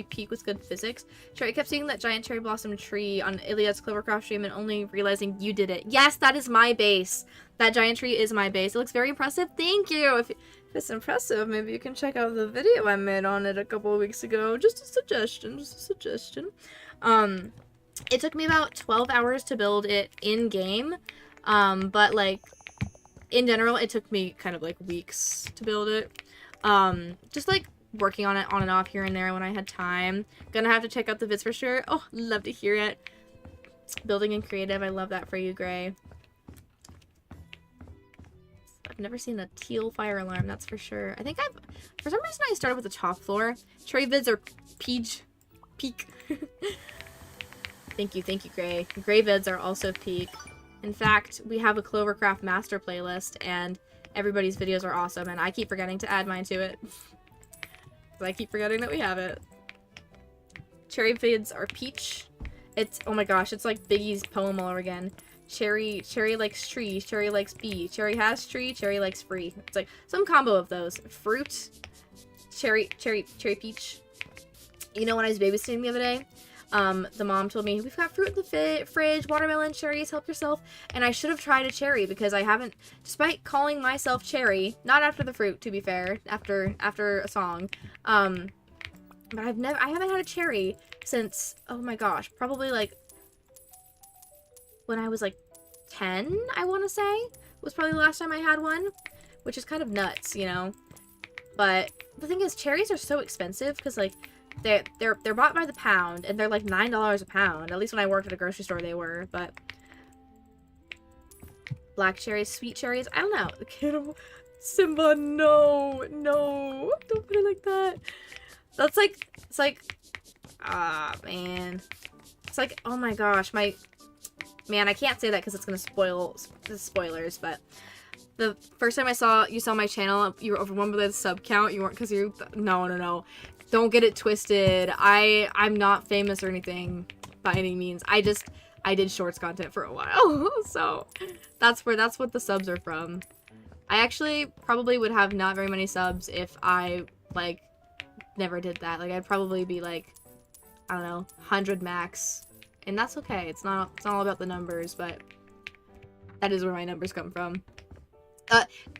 peak with good physics. Sure, I kept seeing that giant cherry blossom tree on Iliad's Clovercraft stream and only realizing you did it. Yes, that is my base. That giant tree is my base. It looks very impressive. Thank you. If it's impressive, maybe you can check out the video I made on it a couple of weeks ago. Just a suggestion. It took me about 12 hours to build it in-game, but, like, in general, it took me kind of, like, weeks to build it. Just, like, working on it on and off here and there when I had time. Gonna have to check out the vids for sure. Oh, love to hear it. Building and creative, I love that for you, Gray. I've never seen a teal fire alarm, that's for sure. I think for some reason I started with the top floor. Cherry vids are peak. Thank you, Gray. Gray vids are also peak. In fact, we have a Clovercraft master playlist, and everybody's videos are awesome, and I keep forgetting to add mine to it. I keep forgetting that we have it. Cherry vids are peach. It's, oh my gosh, it's like Biggie's poem all over again. Cherry likes tree, cherry likes bee, cherry has tree, cherry likes free. It's like some combo of those. Fruit, cherry peach. You know, when I was babysitting the other day, the mom told me, we've got fruit in the fridge, watermelon, cherries, help yourself. And I should have tried a cherry because I haven't, despite calling myself Cherry, not after the fruit, to be fair, after a song. But I haven't had a cherry since, oh my gosh, probably like when I was like 10, I want to say, was probably the last time I had one, which is kind of nuts, you know. But the thing is, cherries are so expensive because like they're bought by the pound and they're like $9 a pound. At least when I worked at a grocery store, they were. But black cherries, sweet cherries, I don't know. The kid, Simba, no, don't put it like that. That's like, it's like, man. It's like, oh my gosh, man, I can't say that because it's gonna spoil the spoilers, but the first time you saw my channel, you were overwhelmed by the sub count. You weren't, because you, no. Don't get it twisted. I'm not famous or anything by any means. I did shorts content for a while. So that's what the subs are from. I actually probably would have not very many subs if I, like, never did that. Like, I'd probably be like, I don't know, 100 max. And that's okay. It's not all about the numbers, but that is where my numbers come from.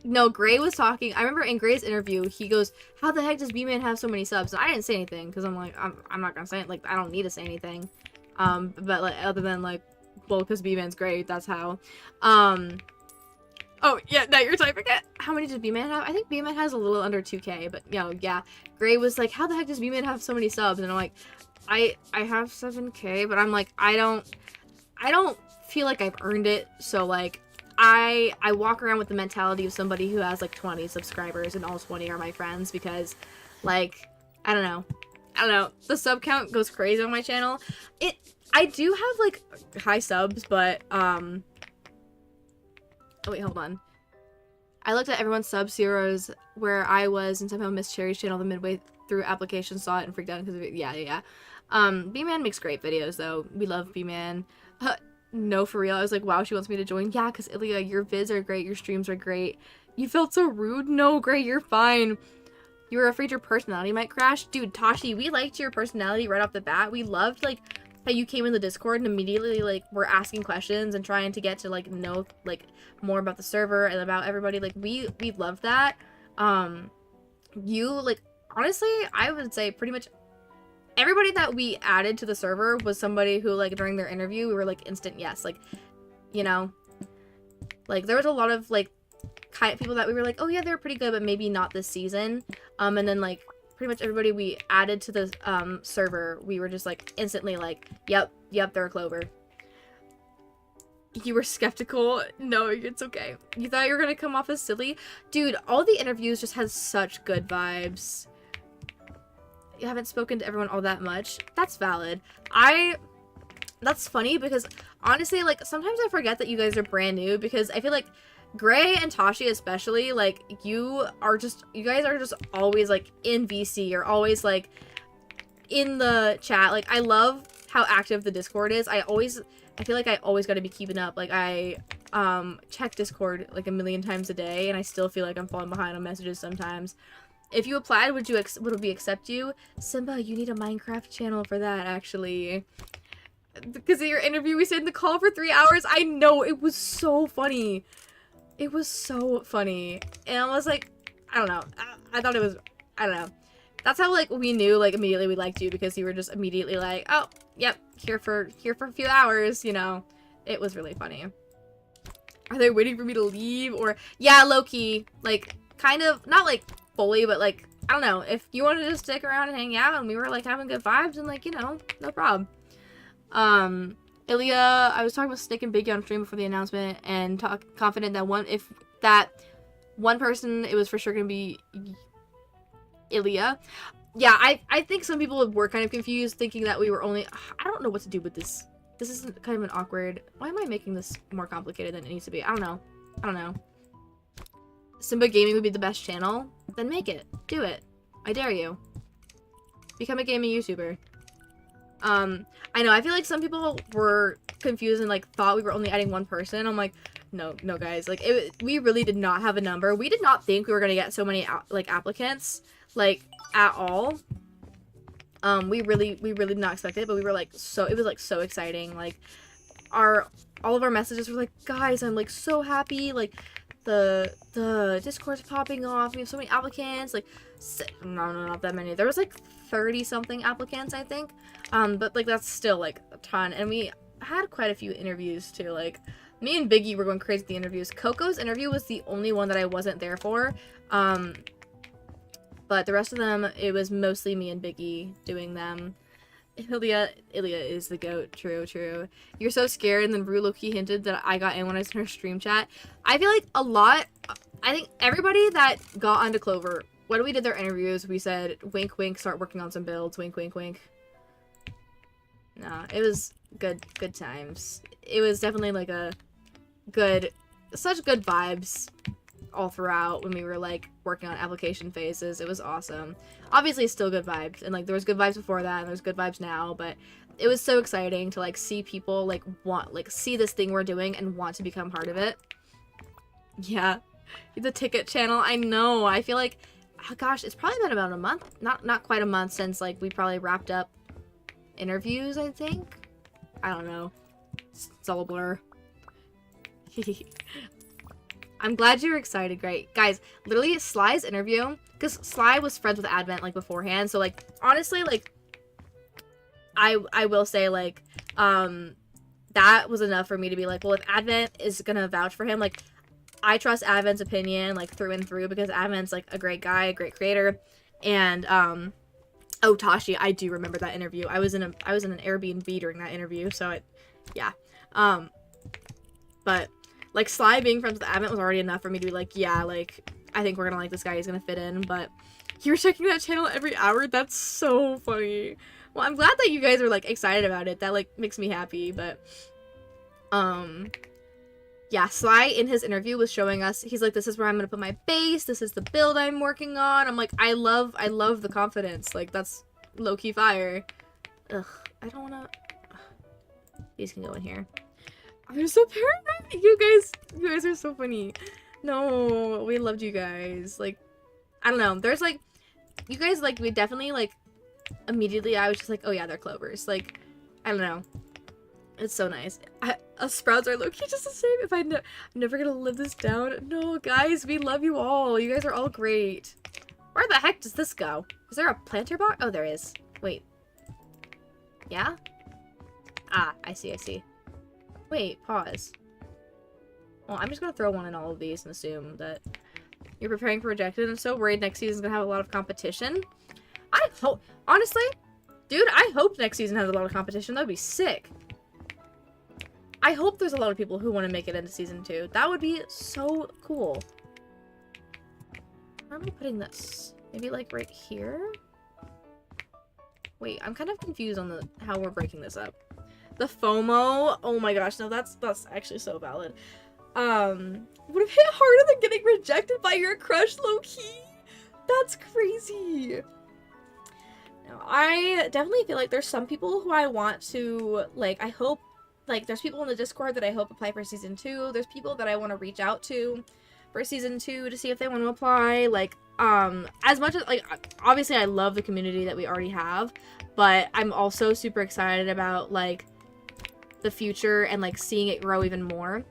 No, Gray was talking. I remember in Gray's interview, he goes, how the heck does B-Man have so many subs? And I didn't say anything, because I'm like, I'm not gonna say it. Like, I don't need to say anything. But, like, other than, like, well, because B-Man's great, that's how. Oh, yeah, now you're typing it. How many does B-Man have? I think B-Man has a little under 2K, but, you know, yeah. Gray was like, how the heck does B-Man have so many subs? And I'm like, I have 7K, but I'm like, I don't feel like I've earned it, so, like, I walk around with the mentality of somebody who has like 20 subscribers and all 20 are my friends because, like, I don't know. The sub count goes crazy on my channel. I do have like high subs, but oh wait, hold on. I looked at everyone's sub zeros where I was and somehow missed Cherry's channel the midway through application, saw it and freaked out because of it. Yeah. B-Man makes great videos though. We love B-Man. No, for real. I was like, wow, she wants me to join. Yeah, because Ilya, your vids are great. Your streams are great. You felt so rude. No, Gray, you're fine. You were afraid your personality might crash. Dude, Tashi, we liked your personality right off the bat. We loved, like, how you came in the Discord and immediately, like, were asking questions and trying to get to, like, know, like, more about the server and about everybody. Like, we loved that. You, like, honestly, I would say pretty much everybody that we added to the server was somebody who, like, during their interview, we were, like, instant yes. Like, you know? Like, there was a lot of, like, kind of people that we were like, oh, yeah, they're pretty good, but maybe not this season. And then, like, pretty much everybody we added to the, server, we were just, like, instantly like, yep, they're a Clover. You were skeptical? No, it's okay. You thought you were gonna come off as silly? Dude, all the interviews just had such good vibes. You haven't spoken to everyone all that much. That's valid. That's funny because honestly, like, sometimes I forget that you guys are brand new because I feel like Gray and Tashi especially, like, you guys are just always, like, in VC. You're always, like, in the chat. Like, I love how active the Discord is. I feel like I always gotta be keeping up. Like, I check Discord, like, a million times a day and I still feel like I'm falling behind on messages sometimes. If you applied, would we accept you? Simba, you need a Minecraft channel for that, actually. Because of your interview, we stayed in the call for 3 hours. I know, it was so funny. It was so funny. And I was like, I don't know. I thought it was, I don't know. That's how, like, we knew, like, immediately we liked you because you were just immediately like, oh, yep, here for a few hours, you know. It was really funny. Are they waiting for me to leave? Or, yeah, low-key, like, kind of, not, like, fully, but, like, I don't know, if you wanted to stick around and hang out and we were, like, having good vibes and, like, you know, no problem. Ilya, I was talking with Snick and Biggie on stream before the announcement and confident that if that one person, it was for sure gonna be Ilya. Yeah, I think some people were kind of confused thinking that we were only, I don't know what to do with this. This is kind of an awkward, why am I making this more complicated than it needs to be? I don't know. Simba Gaming would be the best channel? Then make it. Do it. I dare you. Become a gaming YouTuber. I know, I feel like some people were confused and like thought we were only adding one person. I'm like, no guys, like we really did not have a number. We did not think we were gonna get so many like applicants like at all. We really did not expect it, but we were like it was like so exciting. Like all of our messages were like, guys, I'm like so happy, like the Discord's popping off, we have so many applicants, like no, not that many. There was like 30 something applicants, I think, but like that's still like a ton. And we had quite a few interviews too. Like me and Biggie were going crazy at the interviews. Coco's interview was the only one that I wasn't there for, but the rest of them, it was mostly me and Biggie doing them. Ilya is the goat. True. You're so scared, and then Rue low-key hinted that I got in when I was in her stream chat. I feel like I think everybody that got onto Clover, when we did their interviews, we said, wink, wink, start working on some builds, wink, wink, wink. Nah, it was good times. It was definitely like such good vibes all throughout when we were like working on application phases. It was awesome. Obviously still good vibes, and like there was good vibes before that and there's good vibes now, but it was so exciting to like see people like see this thing we're doing and want to become part of it. Yeah, the ticket channel. I know. I feel like, oh gosh, it's probably been about a month, not quite a month since like we probably wrapped up interviews, I think. I don't know. It's all a blur. I'm glad you're excited. Great. Guys, literally Sly's interview, because Sly was friends with Advent like beforehand, so like honestly, like I will say like that was enough for me to be like, well, if Advent is gonna vouch for him, like I trust Advent's opinion like through and through, because Advent's like a great guy, a great creator. And oh, Tashi, I do remember that interview. I was in an Airbnb during that interview, so yeah. But like Sly being friends with Advent was already enough for me to be like, yeah, like I think we're gonna like this guy, he's gonna fit in. But you were checking that channel every hour? That's so funny. Well, I'm glad that you guys are like excited about it. That like makes me happy. But yeah, Sly in his interview was showing us, he's like, this is where I'm gonna put my base, this is the build I'm working on. I'm like, I love the confidence. Like that's low-key fire. Ugh, I don't wanna. These can go in here. I'm so paranoid. You guys are so funny. No, we loved you guys. Like, I don't know. There's like, you guys like, we definitely like, immediately I was just like, oh yeah, they're Clovers. Like, I don't know. It's so nice. Us Sprouts are low-key just the same. If I'm never gonna live this down. No, guys, we love you all. You guys are all great. Where the heck does this go? Is there a planter box? Oh, there is. Wait. Yeah? Ah, I see. Wait, pause. Well, I'm just gonna throw one in all of these and assume that you're preparing for rejected. I'm so worried next season's gonna have a lot of competition. I hope, honestly, dude, I hope next season has a lot of competition. That'd be sick. I hope there's a lot of people who want to make it into season 2. That would be so cool. Where am I putting this? Maybe like right here? Wait, I'm kind of confused on how we're breaking this up. The FOMO, oh my gosh, no, that's actually so valid. Would have hit harder than getting rejected by your crush, low-key? That's crazy. No, I definitely feel like there's some people who I want to, like, I hope, like, there's people in the Discord that I hope apply for season 2. There's people that I want to reach out to for season 2 to see if they want to apply. Like, as much as, like, obviously I love the community that we already have, but I'm also super excited about, like, the future and like seeing it grow even more.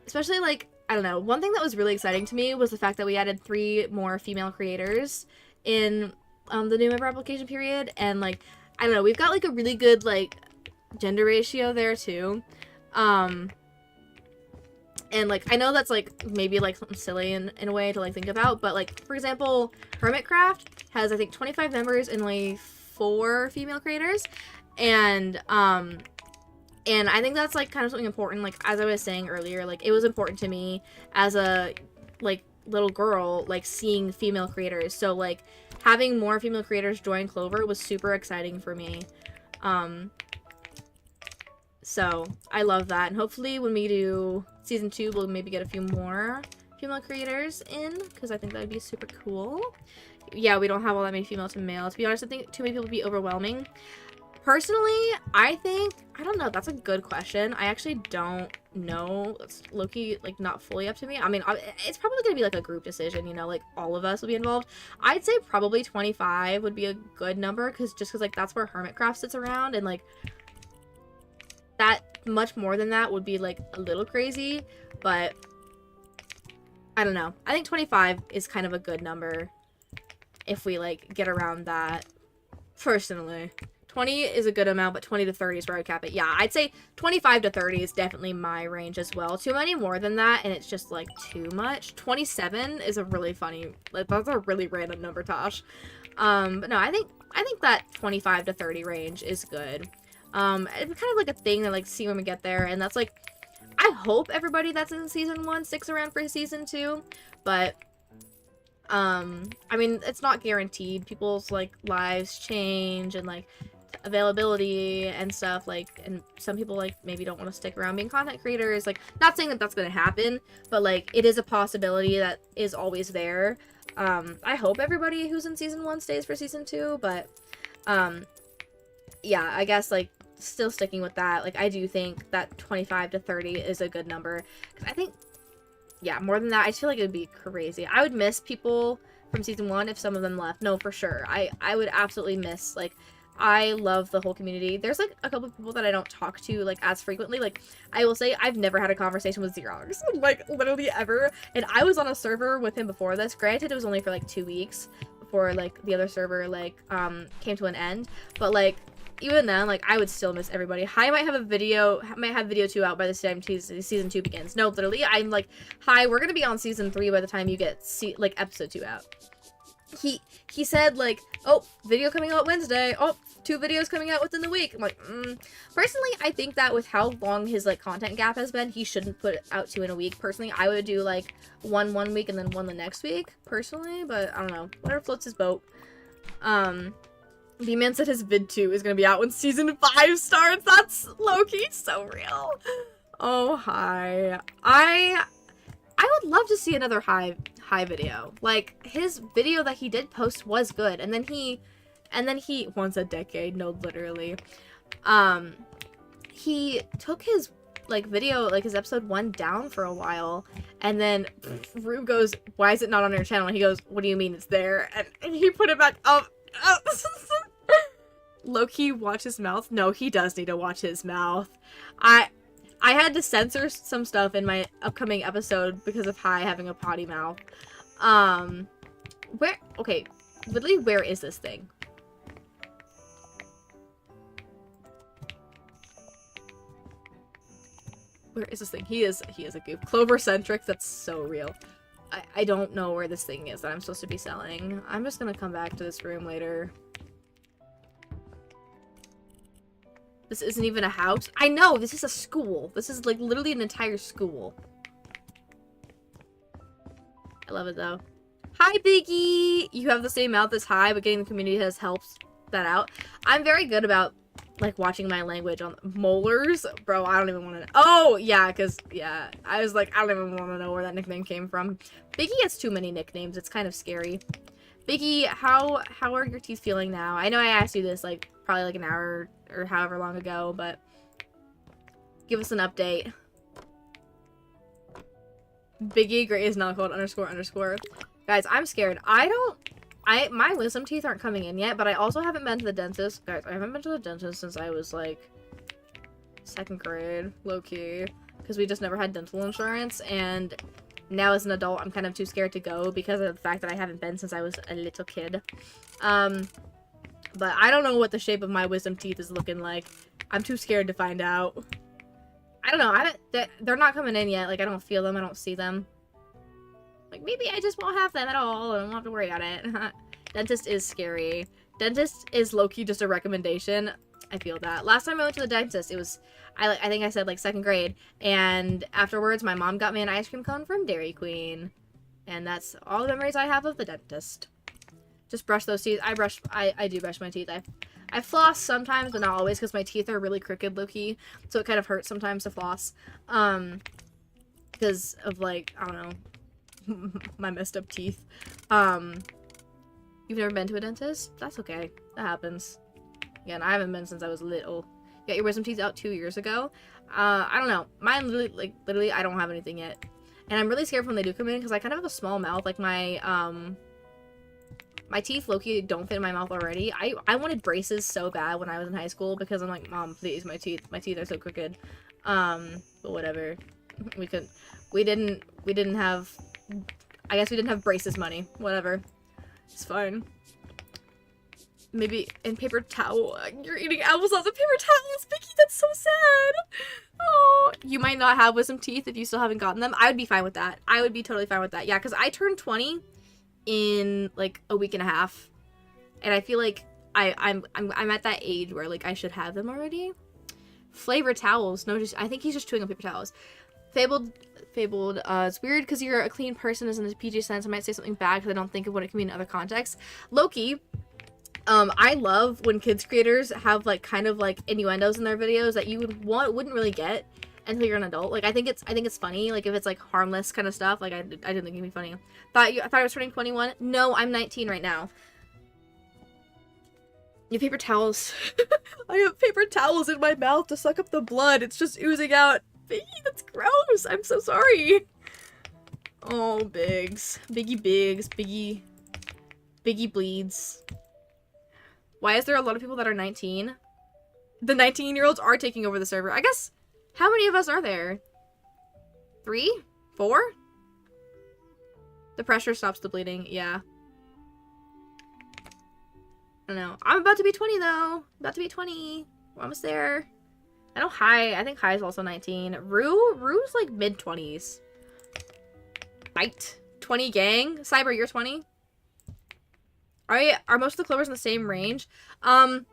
Especially like, I don't know, one thing that was really exciting to me was the fact that we added 3 more female creators in the new member application period, and like, I don't know, we've got like a really good like gender ratio there too. And like, I know that's like maybe like something silly in a way to like think about, but like, for example, Hermitcraft has I think 25 members and only 4 female creators. And I think that's like kind of something important. Like, as I was saying earlier, like it was important to me as a like little girl, like seeing female creators. So like having more female creators join Clover was super exciting for me. So I love that, and hopefully when we do season 2, we'll maybe get a few more female creators in, because I think that would be super cool. Yeah, we don't have all that many female to male. To be honest, I think too many people would be overwhelming. Personally, I don't know, that's a good question. I actually don't know. It's low-key, like, not fully up to me. I mean, it's probably gonna be, like, a group decision, you know, like, all of us will be involved. I'd say probably 25 would be a good number, because like, that's where Hermitcraft sits around, and, like, that much more than that would be, like, a little crazy, but I don't know. I think 25 is kind of a good number if we, like, get around that, personally. 20 is a good amount, but 20 to 30 is where I cap it. Yeah, I'd say 25 to 30 is definitely my range as well. Too many more than that, and it's just, like, too much. 27 is a really funny, like, that's a really random number, Tosh. But no, I think that 25 to 30 range is good. It's kind of like a thing that, like, see when we get there, and that's, like, I hope everybody that's in season 1 sticks around for season 2, but I mean, it's not guaranteed. People's, like, lives change, and, like, availability and stuff, like, and some people, like, maybe don't want to stick around being content creators. Like, not saying that that's gonna happen, but, like, it is a possibility that is always there. I hope everybody who's in season 1 stays for season 2, but yeah, I guess, like, still sticking with that, like, I do think that 25 to 30 is a good number, because I think, yeah, more than that, I feel like it would be crazy. I would miss people from season 1 if some of them left. No, for sure. I would absolutely miss, like, I love the whole community. There's, like, a couple of people that I don't talk to, like, as frequently. Like, I will say I've never had a conversation with Xerox, like, literally ever. And I was on a server with him before this. Granted, it was only for, like, 2 weeks before, like, the other server, like, came to an end. But, like, even then, like, I would still miss everybody. Hi might have video 2 out by the time season 2 begins. No, literally, I'm like, hi, we're gonna be on season 3 by the time you get, like, episode 2 out. He said, like, oh, video coming out Wednesday. Oh, 2 videos coming out within the week. I'm like, Personally, I think that with how long his, like, content gap has been, he shouldn't put out 2 in a week. Personally, I would do, like, one week and then one the next week, personally, but I don't know. Whatever floats his boat. B-Man said his vid 2 is gonna be out when season 5 starts. That's low-key so real. Oh, hi. I would love to see another high video. Like, his video that he did post was good, and then he once a decade, no, literally, he took his, like, video, like, his episode 1 down for a while, and then Rube goes, why is it not on your channel? And he goes, what do you mean it's there? And he put it back up. Low-key watch his mouth? No, he does need to watch his mouth. I had to censor some stuff in my upcoming episode because of Hi having a potty mouth. Okay, literally, where is this thing? Where is this thing? He is a goof. Clover-centric, that's so real. I don't know where this thing is that I'm supposed to be selling. I'm just gonna come back to this room later. This isn't even a house. I know, this is a school. This is, like, literally an entire school. I love it, though. Hi, Biggie! You have the same mouth as Hi, but getting the community has helped that out. I'm very good about, like, watching my language on molars. Bro, I don't even want to know. Oh, yeah, because, yeah. I was like, I don't even want to know where that nickname came from. Biggie has too many nicknames. It's kind of scary. Biggie, how are your teeth feeling now? I know I asked you this, like, probably like an hour or however long ago, but give us an update. Biggie Gray is not called __. Guys, I'm scared. My wisdom teeth aren't coming in yet, but I also haven't been to the dentist. Guys, I haven't been to the dentist since I was, like, 2nd grade, low-key, because we just never had dental insurance, and now as an adult, I'm kind of too scared to go because of the fact that I haven't been since I was a little kid. But I don't know what the shape of my wisdom teeth is looking like. I'm too scared to find out. I don't know. They're not coming in yet. Like, I don't feel them. I don't see them. Like, maybe I just won't have them at all and I won't have to worry about it. Dentist is scary. Dentist is low-key just a recommendation. I feel that. Last time I went to the dentist, it was, I think I said, like, 2nd grade. And afterwards, my mom got me an ice cream cone from Dairy Queen. And that's all the memories I have of the dentist. Just brush those teeth. I do brush my teeth. I floss sometimes, but not always, because my teeth are really crooked, low-key. So it kind of hurts sometimes to floss. Because of, like, I don't know, my messed up teeth. You've never been to a dentist? That's okay. That happens. Yeah, and I haven't been since I was little. You got your wisdom teeth out 2 years ago. I don't know. Mine literally, I don't have anything yet. And I'm really scared when they do come in because I kind of have a small mouth. Like my teeth low-key don't fit in my mouth already. I wanted braces so bad when I was in high school because I'm like, Mom, please, my teeth are so crooked. But whatever. We didn't have, I guess we didn't have braces money. Whatever. It's fine. Maybe in paper towel. You're eating applesauce and paper towels, Vicky. That's so sad. Oh, you might not have wisdom teeth if you still haven't gotten them. I would be fine with that. I would be totally fine with that. Yeah, because I turned 20 in like a week and a half, and I feel like I'm at that age where like I should have them already. Flavored towels. No, I think he's just chewing on paper towels. Fabled. It's weird because you're a clean person, isn't a PG sense. I might say something bad because I don't think of what it can mean in other contexts. Loki. I love when kids creators have like kind of like innuendos in their videos that you wouldn't really get until you're an adult. Like I think it's funny. Like if it's like harmless kind of stuff. Like I didn't think it'd be funny. I thought I was turning 21. No, I'm 19 right now. You have paper towels. I have paper towels in my mouth to suck up the blood. It's just oozing out. Biggie, that's gross. I'm so sorry. Oh, Biggs. Biggie Biggs. Biggie bleeds. Why is there a lot of people that are 19? The 19-year-olds are taking over the server. I guess, how many of us are there? 3? 4? The pressure stops the bleeding. Yeah. I don't know. I'm about to be 20, though. About to be 20. We're almost there. I know I think High is also 19. Rue's like mid-20s. Bite. 20 gang. Cyber, you're 20? Are most of the clovers in the same range? Biggie's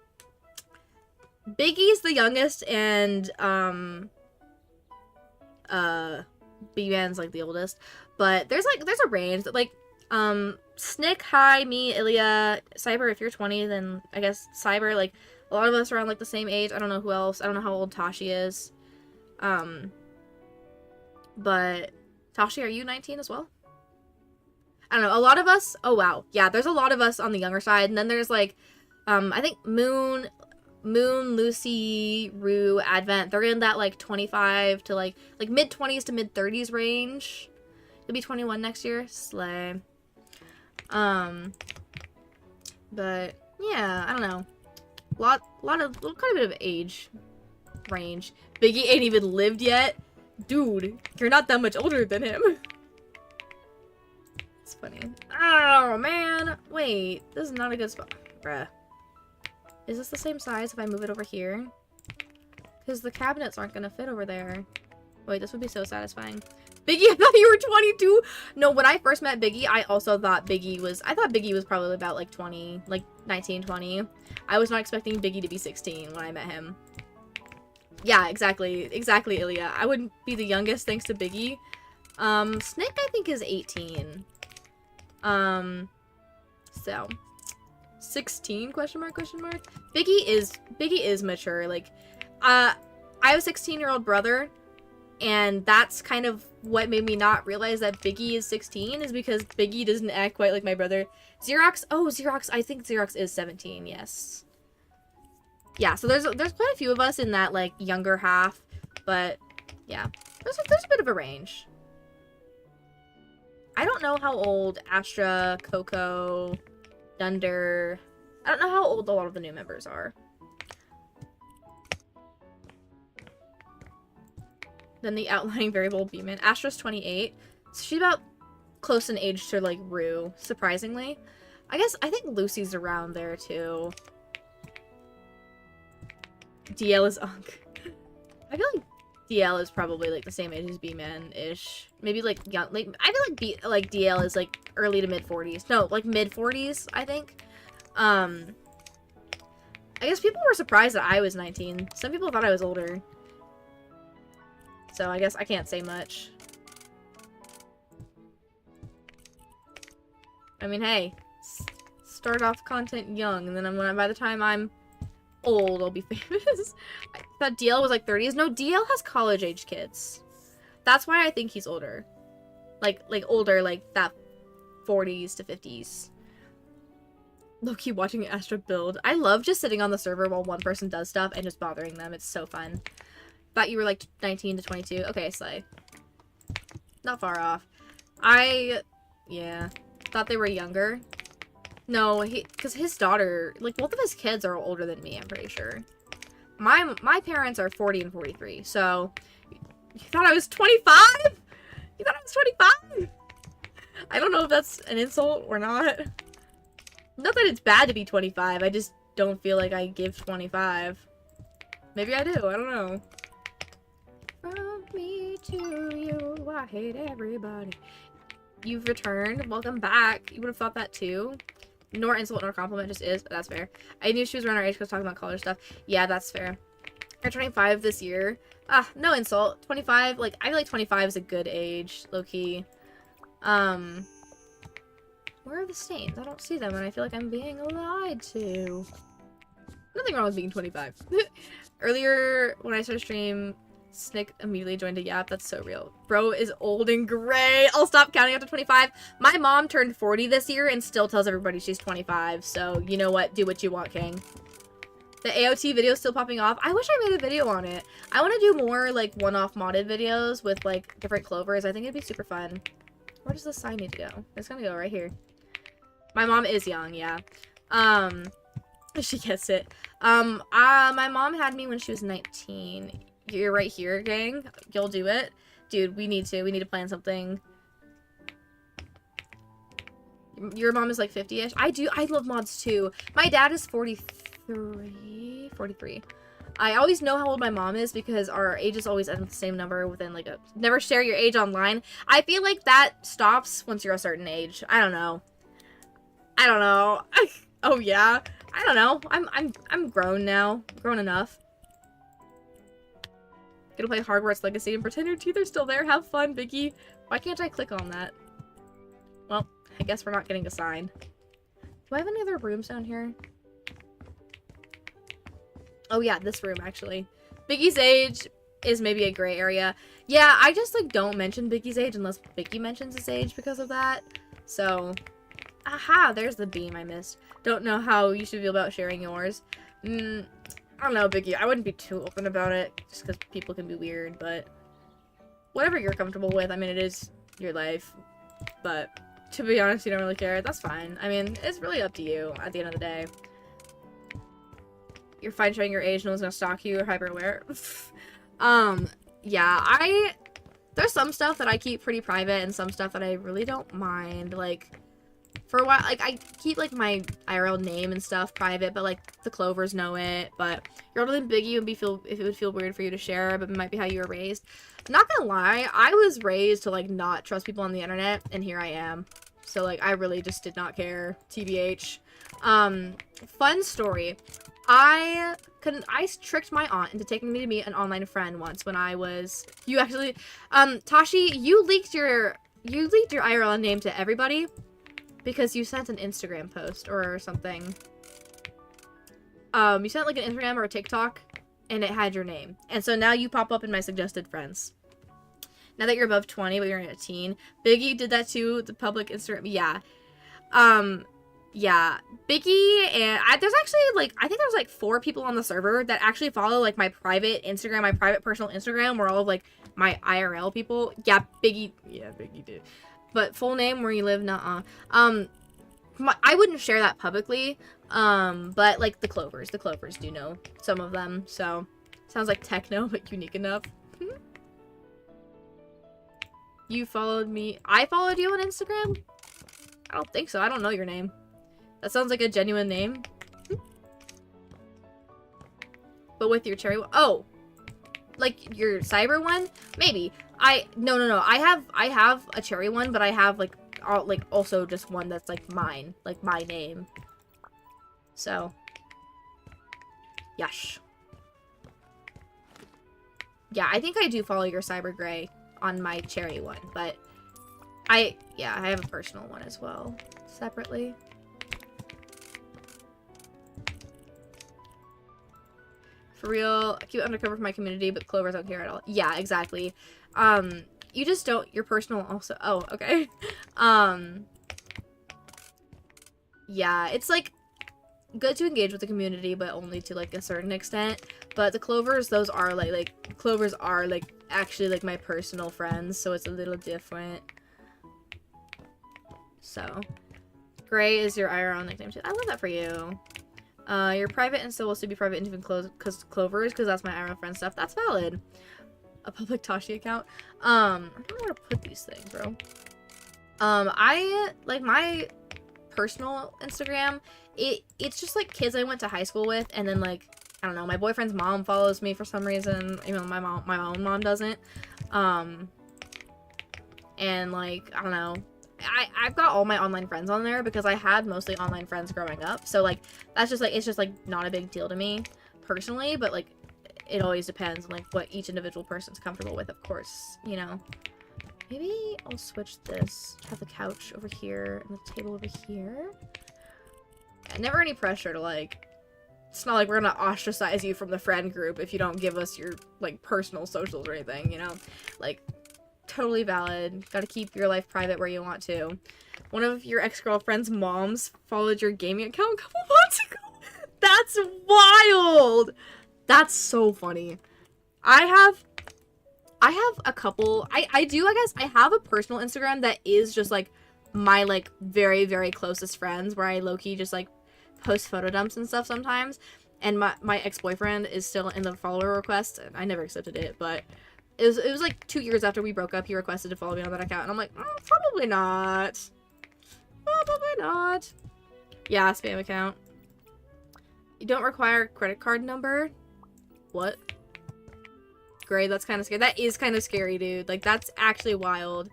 the youngest, and B-Man's like the oldest. But there's a range that like Snick, High, me, Ilya, Cyber. If you're 20, then I guess Cyber. Like a lot of us are around like the same age. I don't know who else. I don't know how old Tashi is. But Tashi, are you 19 as well? I don't know, a lot of us, oh wow, yeah, there's a lot of us on the younger side, and then there's like, I think Moon, Lucy, Rue, Advent, they're in that like 25 to like mid-20s to mid-30s range. You'll be 21 next year, slay. But, yeah, I don't know, kind of bit of age range. Biggie ain't even lived yet. Dude, you're not that much older than him. Funny. Oh, man. Wait, this is not a good spot. Bruh. Is this the same size if I move it over here? Because the cabinets aren't going to fit over there. Wait, this would be so satisfying. Biggie, I thought you were 22! No, when I first met Biggie, I also thought Biggie was probably about like 20, like 19, 20. I was not expecting Biggie to be 16 when I met him. Yeah, exactly, Ilya. I wouldn't be the youngest thanks to Biggie. Snick, I think, is 18. So 16 question mark. Biggie is mature. Like I have a 16-year-old brother, and that's kind of what made me not realize that Biggie is 16, is because Biggie doesn't act quite like my brother. Xerox, I think Xerox is 17, yes. Yeah, so there's quite a few of us in that like younger half, but yeah. There's a bit of a range. I don't know how old Astra, Coco, Dunder... I don't know how old a lot of the new members are. Then the outlying variable B-Man. Astra's 28. So she's about close in age to, like, Rue, surprisingly. I think Lucy's around there, too. DL is Unk. I feel like DL is probably like the same age as B-Man-ish. Maybe like young, like I feel like DL is like early to mid 40s. No, like mid 40s, I think. I guess people were surprised that I was 19. Some people thought I was older. So I guess I can't say much. I mean, hey, start off content young, and then by the time I'm old, I'll be famous. I thought DL was like 30s. No, DL has college-age kids. That's why I think he's older. Like older, like that 40s to 50s. Low-key watching Astra build. I love just sitting on the server while one person does stuff and just bothering them. It's so fun. Thought you were like 19 to 22. Okay, Slay. Not far off. Yeah. Thought they were younger. No, because his daughter, like, both of his kids are older than me, I'm pretty sure. My parents are 40 and 43, so... You thought I was 25? You thought I was 25? I don't know if that's an insult or not. Not that it's bad to be 25, I just don't feel like I give 25. Maybe I do, I don't know. From me to you, I hate everybody. You've returned. Welcome back. You would have thought that too. Nor insult nor compliment, just is, but that's fair. I knew she was around our age because talking about college stuff. Yeah, that's fair. You're 25 this year. Ah, no insult. 25, like, I feel like 25 is a good age, low-key. Where are the stains? I don't see them, and I feel like I'm being lied to. Nothing wrong with being 25. Earlier, when I started stream, Snick immediately joined a yap. That's so real. Bro is old and gray. I'll stop counting after 25. My mom turned 40 this year and still tells everybody she's 25. So, you know what? Do what you want, King. The AOT video is still popping off. I wish I made a video on it. I want to do more, like, one-off modded videos with, like, different clovers. I think it'd be super fun. Where does the sign need to go? It's gonna go right here. My mom is young, yeah. She gets it. My mom had me when she was 19. You're right here, gang. You'll do it. Dude, we need to plan something. Your mom is like 50-ish. I love mods too. My dad is 43. I always know how old my mom is because our ages always end with the same number within like never share your age online. I feel like that stops once you're a certain age. I don't know. Oh yeah. I don't know. I'm grown now. Grown enough. Gonna play Hogwarts Legacy and pretend your teeth are still there. Have fun, Vicky. Why can't I click on that? Well, I guess we're not getting a sign. Do I have any other rooms down here? Oh yeah, this room actually. Biggie's age is maybe a gray area. Yeah, I just like don't mention Biggie's age unless Vicky mentions his age because of that. So, aha, there's the beam I missed. Don't know how you should feel about sharing yours. I don't know, Biggie. I wouldn't be too open about it, just because people can be weird, but whatever you're comfortable with. I mean, it is your life, but to be honest, you don't really care. That's fine. I mean, it's really up to you at the end of the day. You're fine showing your age. No one's gonna stalk you or hyper aware. Yeah, there's some stuff that I keep pretty private and some stuff that I really don't mind, like, for a while, like, I keep, like, my IRL name and stuff private, but, like, the Clovers know it, but you're older than Biggie, it would feel weird for you to share, but it might be how you were raised. Not gonna lie, I was raised to, like, not trust people on the internet, and here I am. So, like, I really just did not care, TBH. Fun story. I tricked my aunt into taking me to meet an online friend once when I was, Tashi, you leaked your IRL name to everybody. Because you sent an Instagram post or something. You sent like an Instagram or a TikTok and it had your name. And so now you pop up in my suggested friends. Now that you're above 20 but you're a teen. Biggie did that too, the public Instagram. Yeah. Yeah. Biggie and there's actually like, I think there's like 4 people on the server that actually follow like my private Instagram, my private personal Instagram where all of like my IRL people. Yeah, Biggie did. But full name, where you live, nuh-uh. I wouldn't share that publicly, but, like, the Clovers do know some of them, so, sounds like techno, but unique enough. You followed me, I followed you on Instagram? I don't think so, I don't know your name. That sounds like a genuine name. But with your cherry one, oh! Like, your cyber one? Maybe. No. I have a cherry one, but I have, like, also just one that's, like, mine. Like, my name. So. Yash. Yeah, I think I do follow your cyber gray on my cherry one, but I have a personal one as well, separately. For real, I keep undercover for my community, but Clovers don't care at all. Yeah, exactly. You just don't, your personal also, oh, okay. Yeah, it's like, good to engage with the community, but only to like a certain extent. But the clovers, those are like clovers are like actually like my personal friends, so it's a little different. So Gray is your IRL nickname too. I love that for you. You're private and still will still be private and even clovers, because that's my IRL friend stuff. That's valid. A public Tashi account. I don't know where to put these things, bro. I like my personal Instagram. It's just like kids I went to high school with, and then like I don't know, my boyfriend's mom follows me for some reason, even though my own mom doesn't. And like I don't know, I've got all my online friends on there because I had mostly online friends growing up, so like that's just like it's just like not a big deal to me personally, but like it always depends on like what each individual person's comfortable with, of course, you know. Maybe I'll switch this. Have the couch over here and the table over here. Yeah, never any pressure to like. It's not like we're gonna ostracize you from the friend group if you don't give us your like personal socials or anything, you know. Like, totally valid. Gotta keep your life private where you want to. One of your ex-girlfriend's moms followed your gaming account a couple months ago. That's wild. That's so funny. I have a couple, I do, I guess, I have a personal Instagram that is just, like, my, like, very, very closest friends, where I low-key just, like, post photo dumps and stuff sometimes, and my ex-boyfriend is still in the follower request, and I never accepted it, but it was, like, 2 years after we broke up, he requested to follow me on that account, and I'm like, probably not. Probably not. Yeah, spam account. You don't require a credit card number? What? Great, that's kind of scary. That is kind of scary, dude. Like, that's actually wild.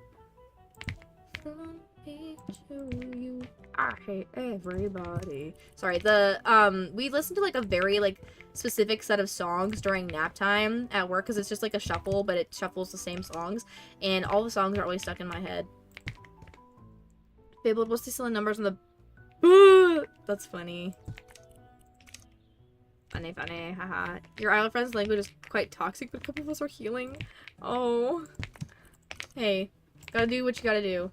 From me to you, I hate everybody. Sorry, we listened to, like, a very, like, specific set of songs during nap time at work, because it's just, like, a shuffle, but it shuffles the same songs, and all the songs are always stuck in my head. Fable, what's the silly numbers on the... That's funny. Funny, funny, haha. Your island friend's language is quite toxic, but a couple of us are healing. Oh. Hey, gotta do what you gotta do.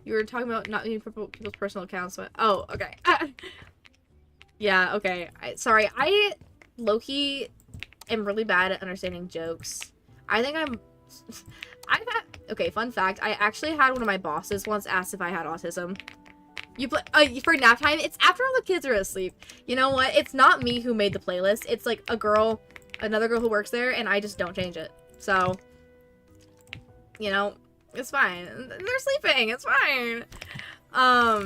You were talking about not using people's personal accounts, so oh, okay. Yeah, okay. Sorry, I low-key am really bad at understanding jokes. I think okay, fun fact, I actually had one of my bosses once asked if I had autism. You play for nap time. It's after all the kids are asleep. You know what? It's not me who made the playlist. It's like another girl who works there, and I just don't change it. So, you know, it's fine. They're sleeping. It's fine. I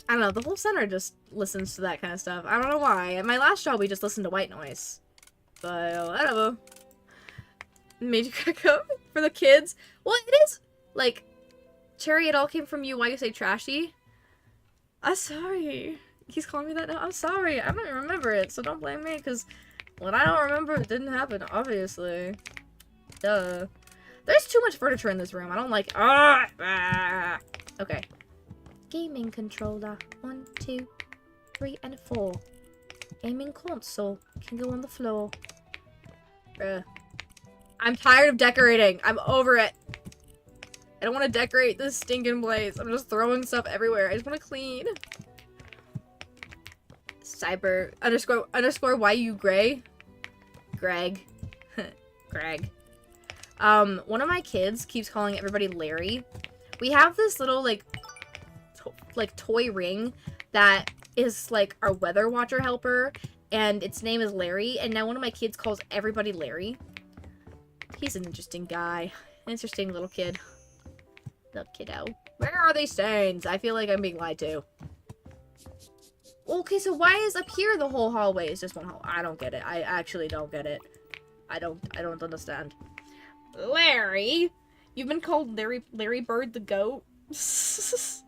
don't know. The whole center just listens to that kind of stuff. I don't know why. At my last job, we just listened to white noise. But whatever. Made you crack up for the kids. Well, it is like. Cherry, it all came from you. Why you say trashy? I'm sorry. He's calling me that now. I'm sorry. I don't even remember it, so don't blame me, because when I don't remember, it didn't happen, obviously. Duh. There's too much furniture in this room. I don't like... Okay. Gaming controller. 1, 2, 3, and 4. Gaming console. Can go on the floor. I'm tired of decorating. I'm over it. I don't want to decorate this stinking place. I'm just throwing stuff everywhere. I just want to clean. Cyber underscore why you gray? Greg. Greg. One of my kids keeps calling everybody Larry. We have this little like toy ring that is like our weather watcher helper, and its name is Larry, and now one of my kids calls everybody Larry. He's an interesting guy. An interesting little kid. Little kiddo. Where are these stains? I feel like I'm being lied to. Okay, so why is up here the whole hallway is just one hall? I don't get it. I actually don't get it. I don't understand. Larry? You've been called Larry Bird the goat? Does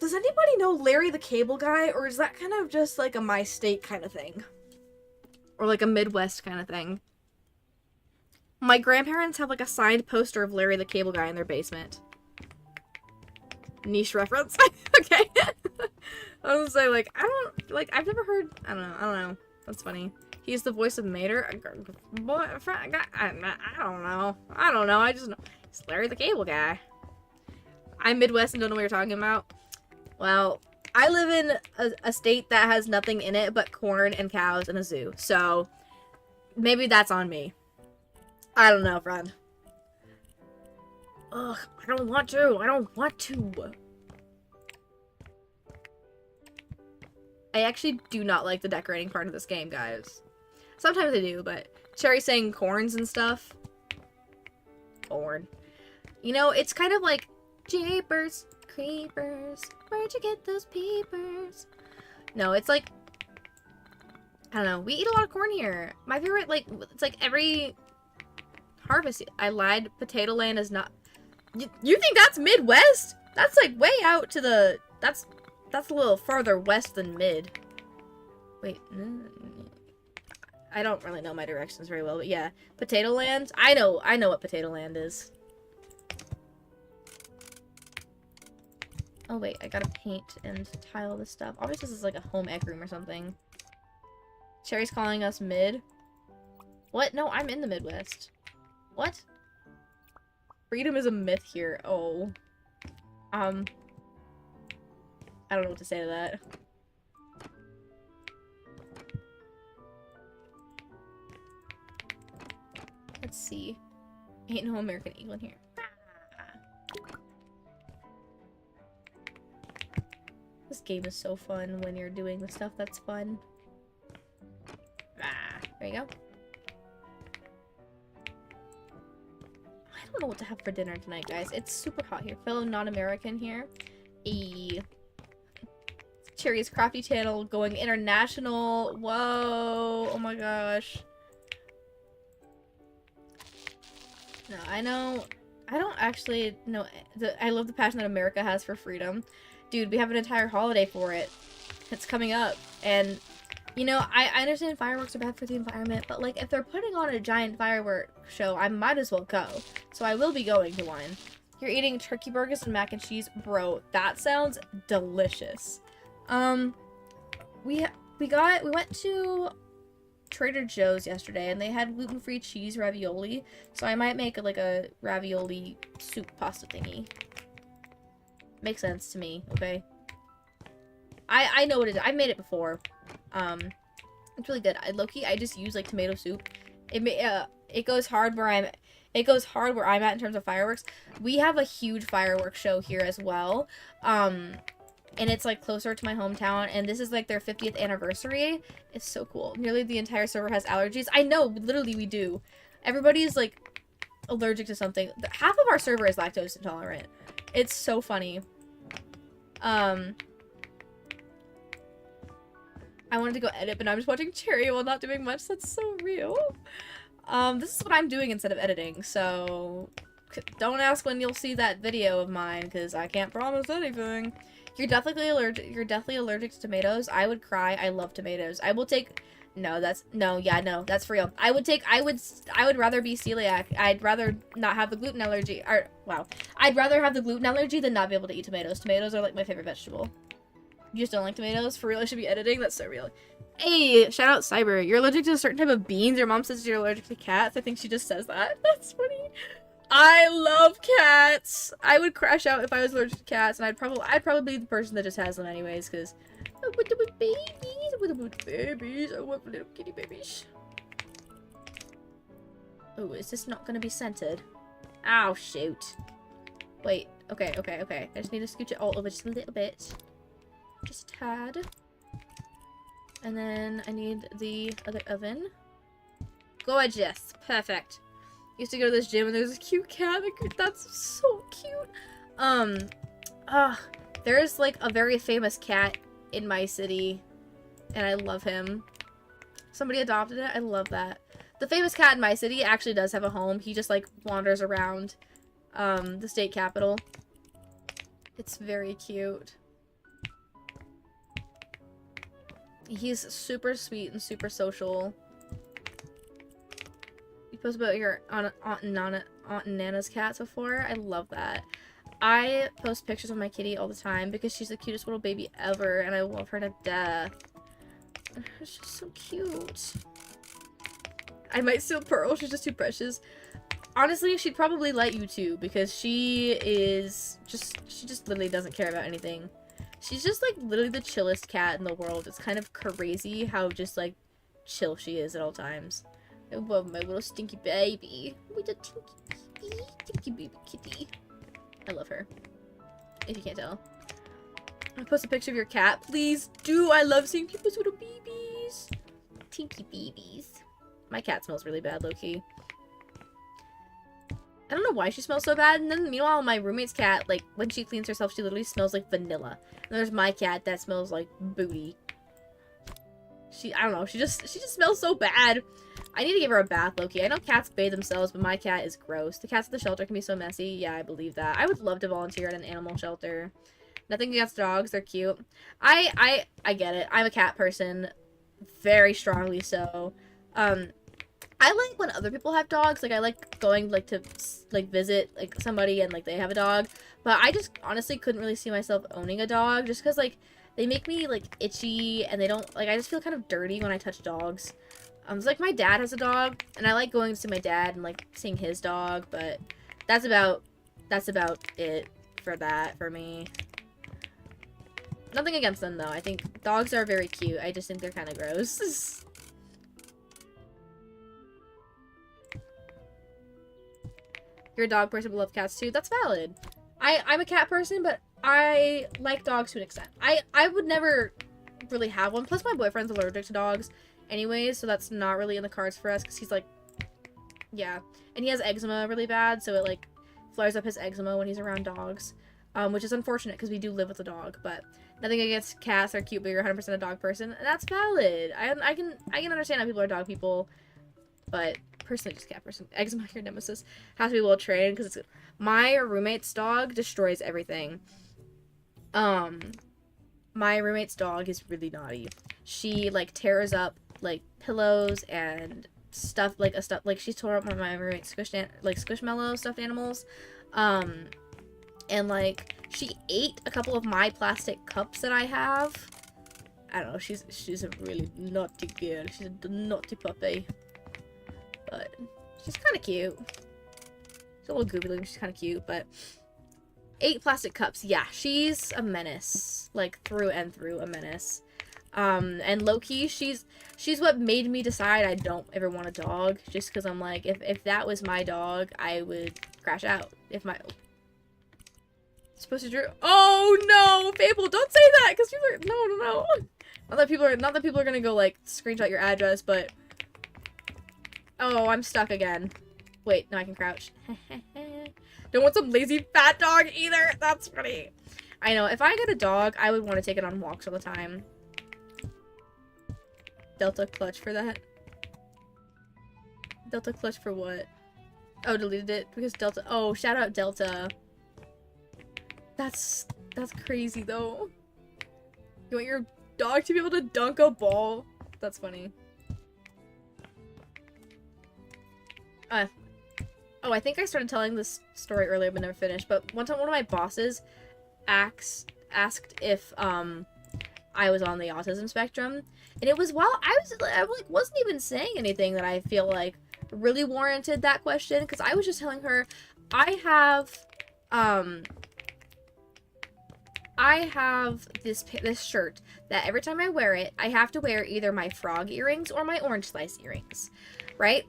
anybody know Larry the Cable Guy, or is that kind of just like a my state kind of thing? Or like a Midwest kind of thing? My grandparents have like a signed poster of Larry the Cable Guy in their basement. Niche reference. Okay. I was gonna say, like, I've never heard, I don't know. That's funny. He's the voice of Mater. I don't know. I just know. He's Larry the Cable Guy. I'm Midwest and don't know what you're talking about. Well, I live in a state that has nothing in it but corn and cows and a zoo. So, maybe that's on me. I don't know, friend. Ugh, I don't want to. I don't want to. I actually do not like the decorating part of this game, guys. Sometimes I do, but Cherry saying corns and stuff. Corn. You know, it's kind of like, Jeepers creepers, where'd you get those peepers? No, it's like, I don't know. We eat a lot of corn here. My favorite, like, it's like every harvest. I lied. Potato Land is not. You think that's Midwest? That's like way out to the. That's a little farther west than mid. Wait. I don't really know my directions very well, but yeah. Potato Land? I know what Potato Land is. Oh wait, I gotta paint and tile this stuff. Obviously this is like a home ec room or something. Cherry's calling us mid. What? No, I'm in the Midwest. What? Freedom is a myth here. Oh. I don't know what to say to that. Let's see. Ain't no American Eagle in here. This game is so fun when you're doing the stuff that's fun. There you go. I don't know what to have for dinner tonight, guys. It's super hot here. Fellow non-American here. Cherry's Crafty Channel going international. Whoa. Oh my gosh. No, I know. I don't actually know. I love the passion that America has for freedom. Dude, we have an entire holiday for it. It's coming up. And, you know, I understand fireworks are bad for the environment, but, like, if they're putting on a giant firework show, I might as well go. So I will be going to one. You're eating turkey burgers and mac and cheese? Bro, that sounds delicious. We went to Trader Joe's yesterday, and they had gluten-free cheese ravioli, so I might make, like, a ravioli soup pasta thingy. Makes sense to me, okay? I know what it is. I've made it before. It's really good. I just use like tomato soup. It goes hard where I'm at in terms of fireworks. We have a huge fireworks show here as well. And it's like closer to my hometown, and this is like their 50th anniversary. It's so cool. Nearly the entire server has allergies. I know, literally we do. Everybody is like allergic to something. Half of our server is lactose intolerant. It's so funny. I wanted to go edit, but I'm just watching Cherry while not doing much. That's so real. This is what I'm doing instead of editing, so don't ask when you'll see that video of mine, because I can't promise anything. You're definitely allergic to tomatoes. I would cry. I love tomatoes. I will take... No, that's for real. I would rather be celiac. I'd rather not have the gluten allergy. I'd rather have the gluten allergy than not be able to eat tomatoes. Tomatoes are like my favorite vegetable. You just don't like tomatoes? For real, I should be editing? That's so real. Hey, shout out Cyber. You're allergic to a certain type of beans. Your mom says you're allergic to cats. I think she just says that. That's funny. I love cats. I would crash out if I was allergic to cats, and I'd probably be the person that just has them anyways, because I want them with babies. I want them with babies. I want little kitty babies. Oh, is this not gonna be scented? Oh, shoot. Wait. Okay. I just need to scooch it all over just a little bit. Just a tad. And then I need the other oven. Gorgeous. Perfect. Used to go to this gym and there's a cute cat. That's so cute. There's like a very famous cat in my city, and I love him. Somebody adopted it. I love that. The famous cat in my city actually does have a home. He just like wanders around the state capital. It's very cute. He's super sweet and super social. You post about your Aunt and Nana's cats before? I love that. I post pictures of my kitty all the time because she's the cutest little baby ever, and I love her to death. She's just so cute. I might steal Pearl. She's just too precious. Honestly, she'd probably let you too, because she just literally doesn't care about anything. She's just, like, literally the chillest cat in the world. It's kind of crazy how just, like, chill she is at all times. I love my little stinky baby. With a stinky baby kitty. I love her. If you can't tell. I'm gonna post a picture of your cat. Please do. I love seeing people's little babies. Tinky babies. My cat smells really bad, low-key. I don't know why she smells so bad. And then meanwhile, my roommate's cat, like, when she cleans herself, she literally smells like vanilla. And there's my cat that smells like booty. I don't know. She just smells so bad. I need to give her a bath, low-key. I know cats bathe themselves, but my cat is gross. The cats at the shelter can be so messy. Yeah, I believe that. I would love to volunteer at an animal shelter. Nothing against dogs. They're cute. I get it. I'm a cat person. Very strongly so. I like when other people have dogs. Like, I like going, like, to, like, visit, like, somebody and, like, they have a dog. But I just honestly couldn't really see myself owning a dog just because, like, they make me, like, itchy and they don't, like, I just feel kind of dirty when I touch dogs. It's like my dad has a dog and I like going to see my dad and, like, seeing his dog, but that's about it for me. Nothing against them, though. I think dogs are very cute. I just think they're kind of gross. You're a dog person but love cats too. That's valid. I'm a cat person, but I like dogs to an extent. I would never really have one. Plus, my boyfriend's allergic to dogs anyways, so that's not really in the cards for us because he's like, yeah. And he has eczema really bad, so it, like, flares up his eczema when he's around dogs, which is unfortunate because we do live with a dog, but nothing against cats. They're cute, but you're 100% a dog person, and that's valid. I can understand how people are dog people, but personally just cat person. Eczema, your nemesis. Has to be well trained because it's my roommate's dog destroys everything. My roommate's dog is really naughty. She, like, tears up, like, pillows and stuff, like she tore up one of my roommate's squishmallow stuffed animals. And, like, she ate a couple of my plastic cups that I have. I don't know, she's a really naughty girl. She's a naughty puppy. But she's kind of cute. She's a little goofy looking, she's kind of cute, but 8 plastic cups. Yeah, she's a menace. Like, through and through a menace. And low-key, she's what made me decide I don't ever want a dog. Just because I'm like, if that was my dog, I would crash out. If my... Supposed to drew... Oh, no! Fable, don't say that! Because people are... No. Not that people are gonna go, like, screenshot your address, but... Oh, I'm stuck again. Wait, no, I can crouch. Don't want some lazy fat dog either. That's funny. I know. If I got a dog, I would want to take it on walks all the time. Delta clutch for that. Delta clutch for what? Oh, deleted it because Delta. Oh, shout out Delta. That's crazy though. You want your dog to be able to dunk a ball? That's funny. Oh, I think I started telling this story earlier but never finished, but one time one of my bosses asked if I was on the autism spectrum, and it was while I wasn't even saying anything that I feel like really warranted that question, because I was just telling her I have this shirt that every time I wear it, I have to wear either my frog earrings or my orange slice earrings, right?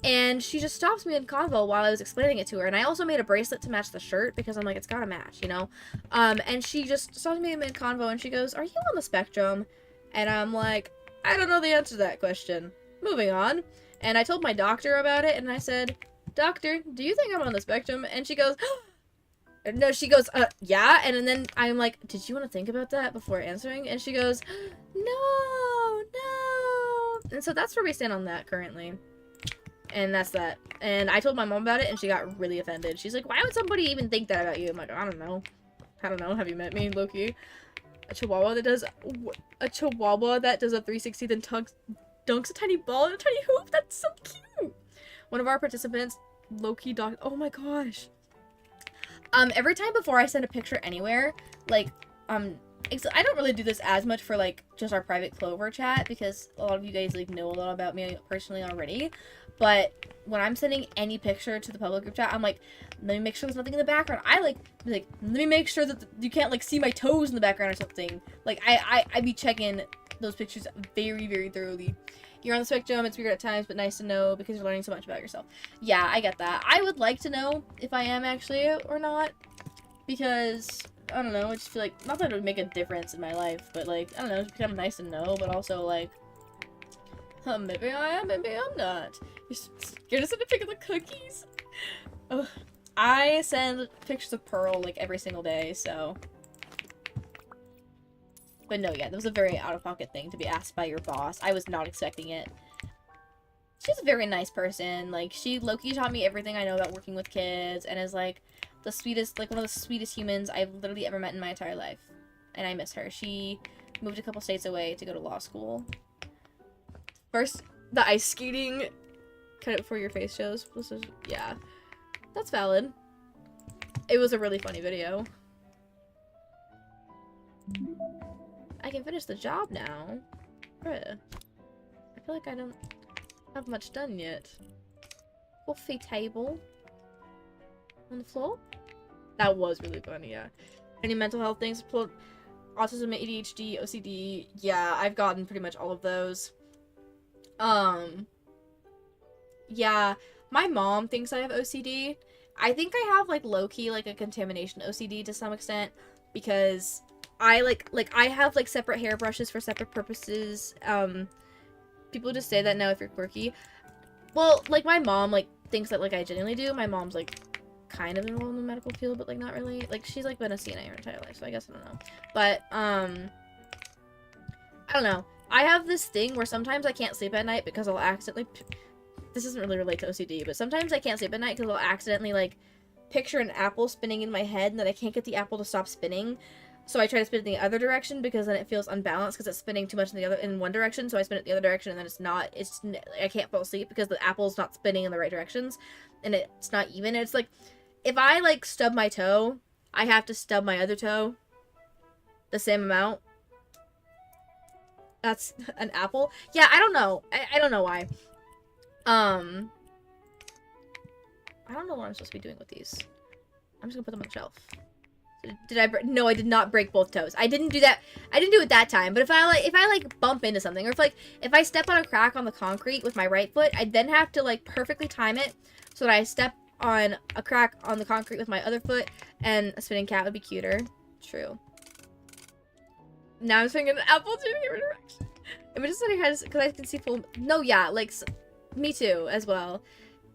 And she just stops me in convo while I was explaining it to her. And I also made a bracelet to match the shirt because I'm like, it's gotta match, you know? And she just stops me in mid-convo and she goes, are you on the spectrum? And I'm like, I don't know the answer to that question. Moving on. And I told my doctor about it and I said, doctor, do you think I'm on the spectrum? And she goes, no, she goes, yeah. And then I'm like, did you want to think about that before answering? And she goes, no. And so that's where we stand on that currently. And that's that. And I told my mom about it, and she got really offended. She's like, why would somebody even think that about you? I'm like, I don't know. Have you met me, Loki? A chihuahua that does a 360 then dunks a tiny ball in a tiny hoop? That's so cute. One of our participants, Loki dog. Oh my gosh. Every time before I send a picture anywhere, like, I don't really do this as much for, like, just our private Clover chat, because a lot of you guys, like, know a lot about me personally already. But when I'm sending any picture to the public group chat, I'm like, let me make sure there's nothing in the background. I, like, let me make sure that you can't, like, see my toes in the background or something. Like, I be checking those pictures very, very thoroughly. You're on the spectrum, it's weird at times, but nice to know because you're learning so much about yourself. Yeah, I get that. I would like to know if I am actually or not, because, I don't know, I just feel like, not that it would make a difference in my life, but, like, I don't know, it's kind of nice to know, but also, like, maybe I am, maybe I'm not. You're scared to send a pic of the cookies? Ugh. I send pictures of Pearl, like, every single day, so. But no, yeah, that was a very out-of-pocket thing to be asked by your boss. I was not expecting it. She's a very nice person. Like, she low-key taught me everything I know about working with kids, and is, like, the sweetest, like, one of the sweetest humans I've literally ever met in my entire life. And I miss her. She moved a couple states away to go to law school. First, the ice skating cut it before your face shows. This is, yeah. That's valid. It was a really funny video. I can finish the job now. Bruh. I feel like I don't have much done yet. Coffee table. On the floor? That was really funny, yeah. Any mental health things? Autism, ADHD, OCD. Yeah, I've gotten pretty much all of those. Yeah, my mom thinks I have OCD. I think I have, like, low-key, like, a contamination OCD to some extent, because I, I have, like, separate hairbrushes for separate purposes. People just say that now if you're quirky. Well, like, my mom, like, thinks that, like, I genuinely do. My mom's, like, kind of involved in the medical field, but, like, not really. Like, she's, like, been a CNA her entire life, so I guess I don't know. But, I don't know. I have this thing where sometimes I can't sleep at night because I'll accidentally... This doesn't really relate to OCD, but sometimes I can't sleep at night because I'll accidentally, like, picture an apple spinning in my head, and then I can't get the apple to stop spinning. So I try to spin it in the other direction because then it feels unbalanced because it's spinning too much in one direction. So I spin it the other direction, and then it's not. I can't fall asleep because the apple's not spinning in the right directions, and it's not even. And it's like, if I, like, stub my toe, I have to stub my other toe the same amount. That's an apple. Yeah, I don't know. I don't know why. I don't know what I'm supposed to be doing with these. I'm just gonna put them on the shelf. Did I break? No, I did not break both toes. I didn't do that. I didn't do it that time. But if I bump into something, or if I step on a crack on the concrete with my right foot, I then have to, like, perfectly time it so that I step on a crack on the concrete with my other foot, and a spinning cat would be cuter. True. Now I'm swinging an apple to the other direction. Am I just letting her because I can see full? No, yeah, like, me too as well.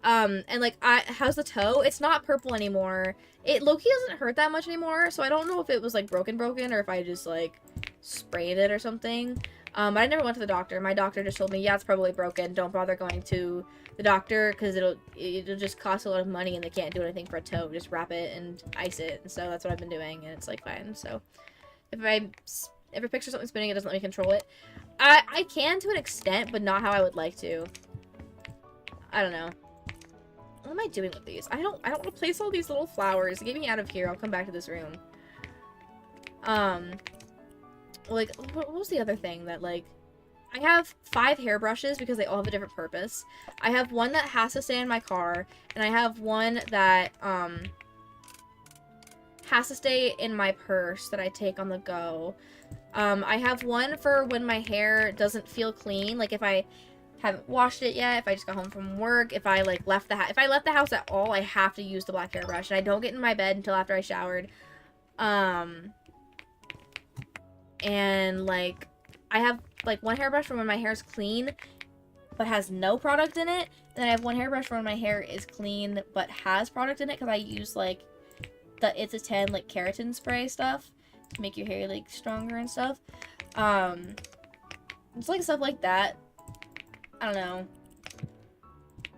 And, like, how's the toe? It's not purple anymore. It low-key doesn't hurt that much anymore, so I don't know if it was, like, broken, or if I just, like, sprayed it or something. But I never went to the doctor. My doctor just told me, yeah, it's probably broken. Don't bother going to the doctor, because it'll just cost a lot of money, and they can't do anything for a toe. Just wrap it and ice it, and so that's what I've been doing, and it's, like, fine. So, if I picture something spinning, it doesn't let me control it. I can to an extent, but not how I would like to. I don't know. What am I doing with these? I don't want to place all these little flowers. Get me out of here. I'll come back to this room. Like, what was the other thing that, like, I have 5 hairbrushes because they all have a different purpose. I have one that has to stay in my car, and I have one that, has to stay in my purse that I take on the go. I have one for when my hair doesn't feel clean, like if I haven't washed it yet, if I just got home from work, if I, like, left the house at all, I have to use the black hairbrush, and I don't get in my bed until after I showered. And, like, I have, like, one hairbrush for when my hair is clean but has no product in it, then I have one hairbrush for when my hair is clean but has product in it, because I use, like, the It's a 10, like, keratin spray stuff to make your hair, like, stronger and stuff. It's, like, stuff like that. I don't know.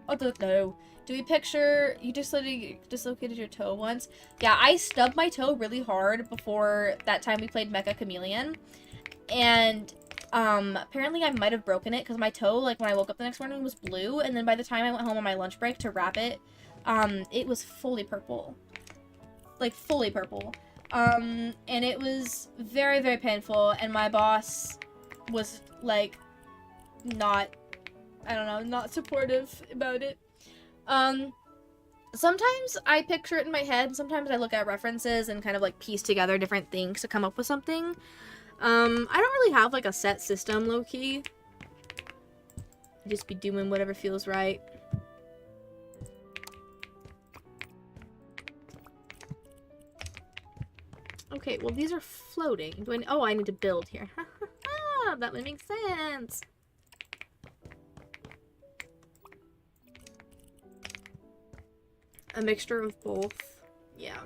I don't know. Do we picture you dislocated your toe once? Yeah, I stubbed my toe really hard before that time we played Mecha Chameleon. And apparently I might have broken it because my toe, like, when I woke up the next morning, was blue, and then by the time I went home on my lunch break to wrap it, it was fully purple. Like, fully purple. And it was very, very painful, and my boss was, like, not, I don't know, not supportive about it. Sometimes I picture it in my head, sometimes I look at references and kind of, like, piece together different things to come up with something. I don't really have, like, a set system, low-key. I just be doing whatever feels right. Okay, well, these are floating. Oh, I need to build here. That would make sense. A mixture of both. Yeah.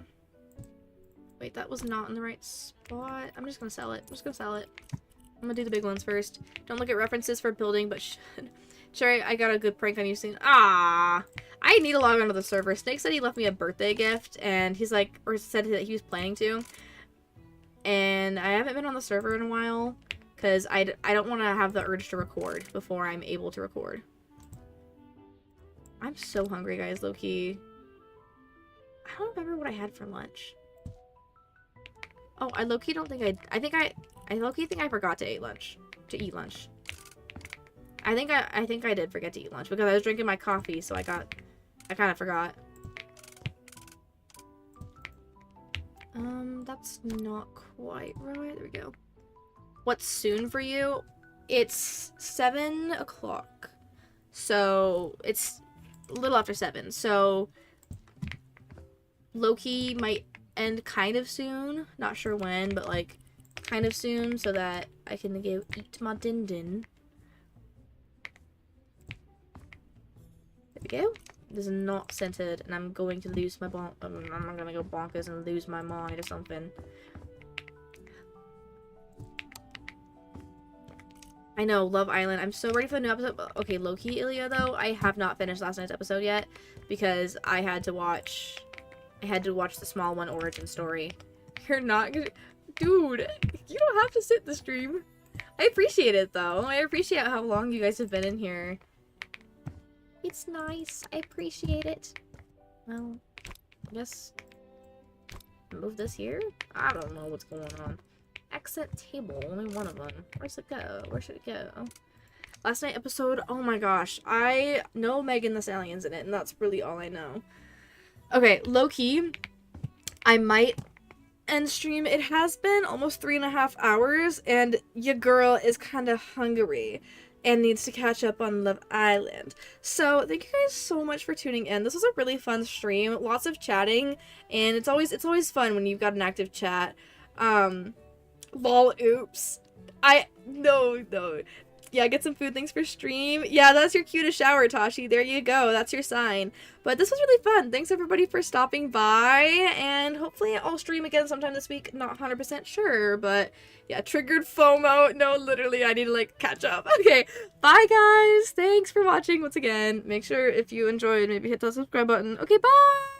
Wait, that was not in the right spot. I'm just gonna sell it. I'm just gonna sell it. I'm gonna do the big ones first. Don't look at references for building, but should. Sherry, I got a good prank on you soon. Ah, I need to log onto the server. Snake said he left me a birthday gift, and he's like, or said that he was planning to. And I haven't been on the server in a while, because I don't want to have the urge to record before I'm able to record. I'm so hungry, guys, low-key. I don't remember what I had for lunch. Oh, I low-key don't think I low-key think I forgot to eat lunch. I think I did forget to eat lunch because I was drinking my coffee, so I kind of forgot. That's not quite right. There we go. What's soon for you? It's 7 o'clock. So, it's a little after 7. So, low-key might end kind of soon. Not sure when, but, like, kind of soon so that I can go eat my din-din. There we go. This is not scented, and I'm going to lose my I'm gonna go bonkers and lose my mind or something. I know, Love Island. I'm so ready for the new episode. Okay, low-key, Ilya, though, I have not finished last night's episode yet because I had to watch the small one origin story. You're not gonna... Dude, you don't have to sit the stream. I appreciate it, though. I appreciate how long you guys have been in here. It's nice. I appreciate it. Well, I guess move this here? I don't know what's going on. Exit table. Only one of them. Where's it go? Where should it go? Last night episode. Oh my gosh. I know Megan Thee Stallion's in it, and that's really all I know. Okay, low-key. I might end stream. It has been almost 3.5 hours, and your girl is kind of hungry and needs to catch up on Love Island. So thank you guys so much for tuning in. This was a really fun stream. Lots of chatting, and it's always fun when you've got an active chat. Lol, oops. No. Yeah, get some food. Thanks for stream. Yeah, that's your cue to shower, Tashi. There you go. That's your sign. But this was really fun. Thanks everybody for stopping by, and hopefully I'll stream again sometime this week. Not 100% sure, but yeah, triggered FOMO. No, literally, I need to like catch up. Okay, bye guys. Thanks for watching once again. Make sure if you enjoyed, maybe hit that subscribe button. Okay, bye.